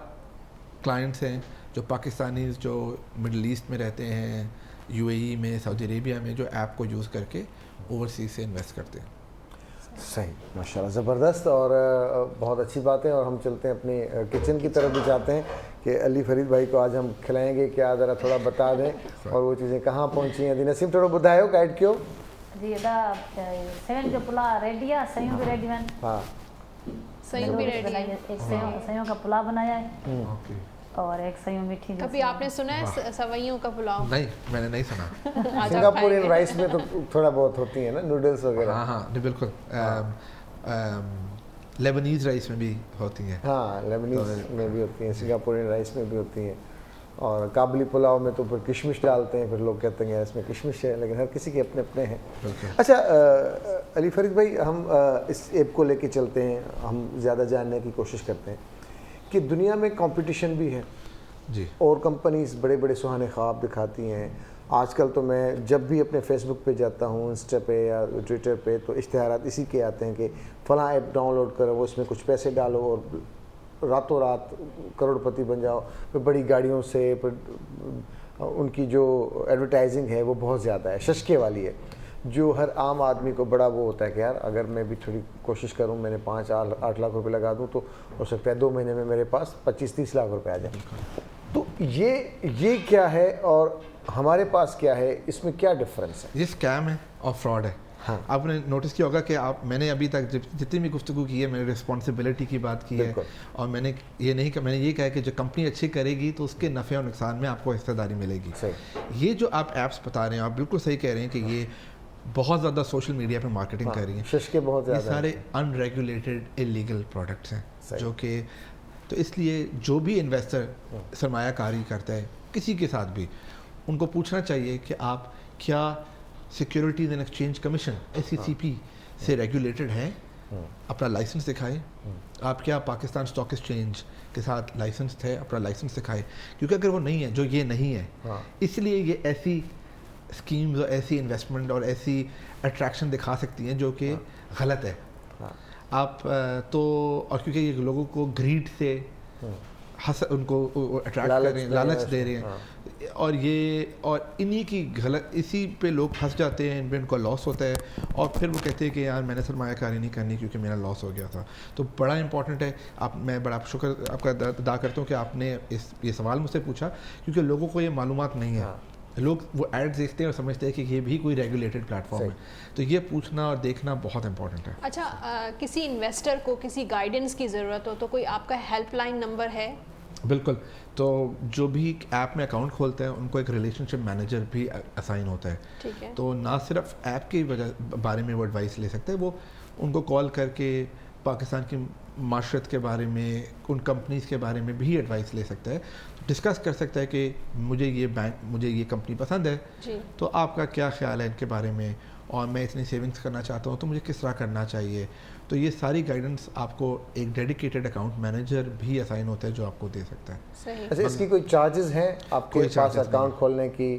کلائنٹس ہیں جو پاکستانی جو مڈل ایسٹ میں رہتے ہیں, UAE میں, سعودی عربیہ میں, جو ایپ کو یوز کر کے اوورسیز سے انویسٹ کرتے ہیں. صحیح, ماشاء اللہ, زبردست, اور بہت اچھی بات ہے. اور ہم چلتے ہیں اپنی کچن کی طرف بھی جاتے ہیں کہ علی فرید بھائی کو آج ہم کھلائیں گے کیا, ذرا تھوڑا بتا دیں, اور وہ چیزیں کہاں پہنچی ہیں. نسیم تھوڑا بتائیو گائڈ کیوں. جی دا سیون جو پلا ریڈی ہے, سیوں بھی ریڈی ہیں. ہاں, سیوں بھی ریڈی ہے, ایک سیوں کا پلا بنایا ہے, اور ایک سیوں میٹھی. کبھی آپ نے سنا ہے سوئیوں کا پلاؤ؟ نہیں, میں نے نہیں سنا. سنگاپورین رائس میں تو تھوڑا بہت ہوتی ہیں نا, نوڈلس وغیرہ. ہاں بالکل. لیبنیز رائس میں بھی ہوتی ہیں. ہاں, لیبنیز میں بھی ہوتی ہیں, سنگاپورین رائس میں بھی ہوتی ہیں. اور کابلی پلاؤ میں تو پھر کشمش ڈالتے ہیں, پھر لوگ کہتے ہیں اس میں کشمش ہے, لیکن ہر کسی کے اپنے اپنے ہیں. اچھا علی فرید بھائی, ہم اس ایپ کو لے کے چلتے ہیں, ہم زیادہ جاننے کی کوشش کرتے ہیں کہ دنیا میں کمپٹیشن بھی ہے جی, اور کمپنیز بڑے بڑے سہانے خواب دکھاتی ہیں. آج کل تو میں جب بھی اپنے فیس بک پہ جاتا ہوں, انسٹا پہ یا ٹویٹر پہ, تو اشتہارات اسی کے آتے ہیں کہ فلاں ایپ ڈاؤن لوڈ کرو, وہ اس میں کچھ پیسے ڈالو اور راتوں رات کروڑ پتی بن جاؤ. پھر بڑی گاڑیوں سے, پھر ان کی جو ایڈورٹائزنگ ہے وہ بہت زیادہ ہے, ششکے والی ہے, جو ہر عام آدمی کو بڑا وہ ہوتا ہے کہ یار اگر میں بھی تھوڑی کوشش کروں, میں نے 5-8 لاکھ روپے لگا دوں, تو ہو سکتا ہے 2 مہینے میں میرے پاس 25-30 لاکھ روپے آ جائیں. تو یہ کیا ہے اور ہمارے پاس کیا ہے, اس میں کیا ڈفرینس ہے؟ یہ اسکیم ہے اور فراڈ ہے. آپ نے نوٹس کیا ہوگا کہ میں نے ابھی تک جتنی بھی گفتگو کی ہے, میں نے رسپانسبلٹی کی بات کی ہے, اور میں نے یہ کہا کہ جو کمپنی اچھی کرے گی تو اس کے نفع اور نقصان میں آپ کو حصہ داری ملے گی. یہ جو آپ ایپس بتا رہے ہیں, آپ بالکل صحیح کہہ رہے ہیں کہ یہ بہت زیادہ سوشل میڈیا پہ مارکیٹنگ کر رہی ہیں. ششکے بہت زیادہ, یہ سارے ان ریگولیٹڈ انلیگل پروڈکٹس ہیں, جو کہ تو اس لیے جو بھی انویسٹر سرمایہ کاری کرتا ہے کسی کے ساتھ بھی, ان کو پوچھنا چاہیے کہ آپ کیا securities and exchange commission SECP سے ریگولیٹڈ ہیں, اپنا لائسنس دکھائیں. آپ کیا پاکستان اسٹاک ایکسچینج کے ساتھ لائسنس ہے, اپنا لائسنس دکھائیں. کیونکہ اگر وہ نہیں ہے, جو یہ نہیں ہے, اس لیے یہ ایسی اسکیمز اور ایسی انویسٹمنٹ اور ایسی اٹریکشن دکھا سکتی ہیں جو کہ غلط ہے. آپ تو, اور کیونکہ یہ لوگوں کو گریڈ سے उनको अट्रैक्ट कर रहे हैं, लालच दे रहे हैं, और इन्हीं की गलत, इसी पे लोग फंस जाते हैं, इनमें उनका लॉस होता है, और फिर वो कहते हैं कि यार मैंने सरमायाकारी नहीं करनी क्योंकि मेरा लॉस हो गया था। तो बड़ा इंपॉर्टेंट है, मैं बड़ा शुक्र आपका अदा करता हूँ कि आपने ये सवाल मुझसे पूछा, क्योंकि लोगों को ये मालूमात नहीं है। लोग वो एड्स देखते हैं और समझते हैं कि ये भी कोई रेगुलेटेड प्लेटफॉर्म है, तो ये पूछना और देखना बहुत इंपॉर्टेंट है। अच्छा, किसी इन्वेस्टर को किसी गाइडेंस की ज़रूरत हो तो कोई आपका हेल्पलाइन नंबर है? बिल्कुल, तो जो भी ऐप में अकाउंट खोलते हैं उनको एक रिलेशनशिप मैनेजर भी असाइन होता है। ठीक है। तो ना सिर्फ ऐप के बारे में वो एडवाइस ले सकते हैं, वो उनको कॉल करके पाकिस्तान की माशरत के बारे में, उन कंपनीज़ के बारे में भी एडवाइस ले सकता है, डिस्कस कर सकता है कि मुझे ये कंपनी पसंद है जी। तो आपका क्या ख्याल है इनके बारे में, और मैं इतनी सेविंग्स करना चाहता हूँ तो मुझे किस तरह करना चाहिए। तो ये सारी गाइडेंस आपको एक डेडिकेटेड अकाउंट मैनेजर भी असाइन होता है जो आपको दे सकता है। सही। अच्छा, इसकी कोई चार्जेस हैं आपके पास अकाउंट खोलने की,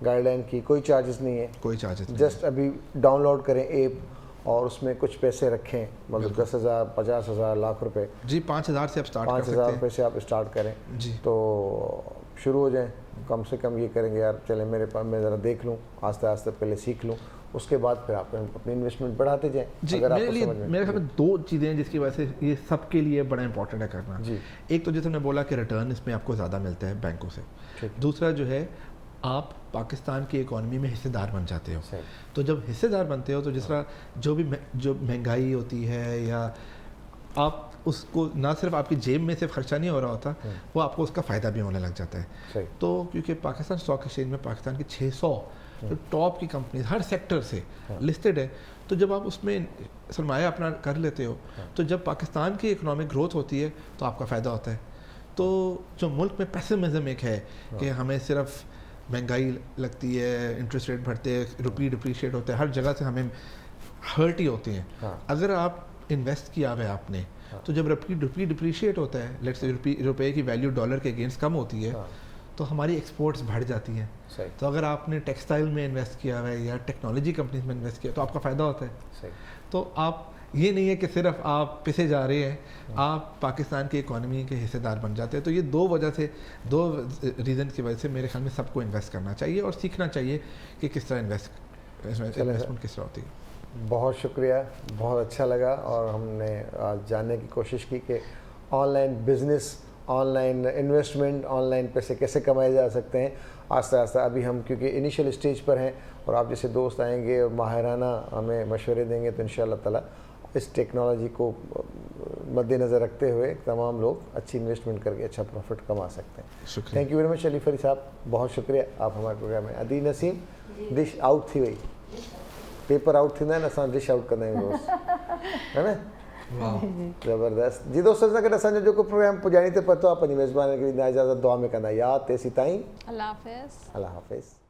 गाइडलाइन की? कोई चार्जेस नहीं है? कोई चार्जेस नहीं। जस्ट अभी डाउनलोड करें ऐप और उसमें कुछ पैसे रखें, मतलब 10,000, 50,000, लाख रुपए। जी, 5,000 से आप स्टार्ट कर सकते हैं। 5,000 रुपये से आप स्टार्ट करें जी, तो शुरू हो जाएं। कम से कम ये करेंगे यार चले मेरे पास, मैं ज़रा देख लूँ, आस्ते आस्ते पहले सीख लूँ, उसके बाद फिर आप अपनी इन्वेस्टमेंट बढ़ाते जाएं। जी, मेरे ख्याल में 2 चीज़ें हैं जिसकी वजह से ये सबके लिए बड़ा इंपॉर्टेंट है करना। जी। एक तो जैसे मैंने बोला कि रिटर्न इसमें आपको ज़्यादा मिलता है बैंकों से। दूसरा जो है, आप पाकिस्तान की इकॉनमी में हिस्सेदार बन जाते हो। तो जब हिस्सेदार बनते हो तो जिस तरह जो महंगाई होती है, या आप उसको ना सिर्फ आपकी जेब में से खर्चा नहीं हो रहा होता, वो आपको उसका फ़ायदा भी होने लग जाता है। तो क्योंकि पाकिस्तान स्टॉक एक्सचेंज में पाकिस्तान की 600 जो टॉप की कंपनीज हर सेक्टर से लिस्टेड है, तो जब आप उसमें सरमाया अपना कर लेते हो, तो जब पाकिस्तान की इकोनॉमिक ग्रोथ होती है तो आपका फ़ायदा होता है। तो जो मुल्क में पेसिमिज्म एक है कि हमें सिर्फ महंगाई लगती है, इंटरेस्ट रेट बढ़ते हैं, रुपी डिप्रीशिएट होता है, हर जगह से हमें हर्ट ही होते हैं। अगर आप इन्वेस्ट किया हुआ है आपने, तो जब रुपी डिप्रीशिएट होता है, लेट्स से रुपये की वैल्यू डॉलर के अगेंस्ट कम होती है, तो हमारी एक्सपोर्ट्स बढ़ जाती हैं। तो अगर आपने टेक्सटाइल में इन्वेस्ट किया हुआ है या टेक्नोलॉजी कंपनीज में इन्वेस्ट किया तो आपका फ़ायदा होता है। तो आप, ये नहीं है कि सिर्फ आप पिसे जा रहे हैं, आप पाकिस्तान की इकॉनमी के हिस्सेदार बन जाते हैं। तो ये 2 रीज़न की वजह से मेरे ख्याल में सबको इन्वेस्ट करना चाहिए और सीखना चाहिए कि किस तरह इन्वेस्टमेंट किस तरह होती है। बहुत शुक्रिया, बहुत अच्छा लगा, और हमने आज जानने की कोशिश की कि online business, online investment, online पैसे कैसे कमाए जा सकते हैं। आस्ते आस्ते अभी हम क्योंकि इनिशियल स्टेज पर हैं, और आप जैसे दोस्त आएंगे और माहिराना हमें मशवरे देंगे, तो इंशाअल्लाह ताला इस टेक्नोलॉजी को मद्देनज़र रखते हुए तमाम लोग अच्छी इन्वेस्टमेंट करके अच्छा प्रॉफिट कमा सकते हैं। Thank you very much Ali Fari साहब, बहुत शुक्रिया, आप हमारे प्रोग्राम में। अदी नसीम डिश आउट थी वही, पेपर आउट थी ना, असां डिश आउट कंदा आहियूं दोस्त, है ना? ज़बरदस्त जी। दोस्तों सां गॾु असांजो जेको प्रोग्राम पुॼाणी ते पहुतो आहे, पंहिंजी मेज़बानी खे ॾींदा इजाज़त, दुआ में कंदा यादि तेसीं ताईं अल्लाह हाफ़िज़। अल्लाह हाफ़िज़।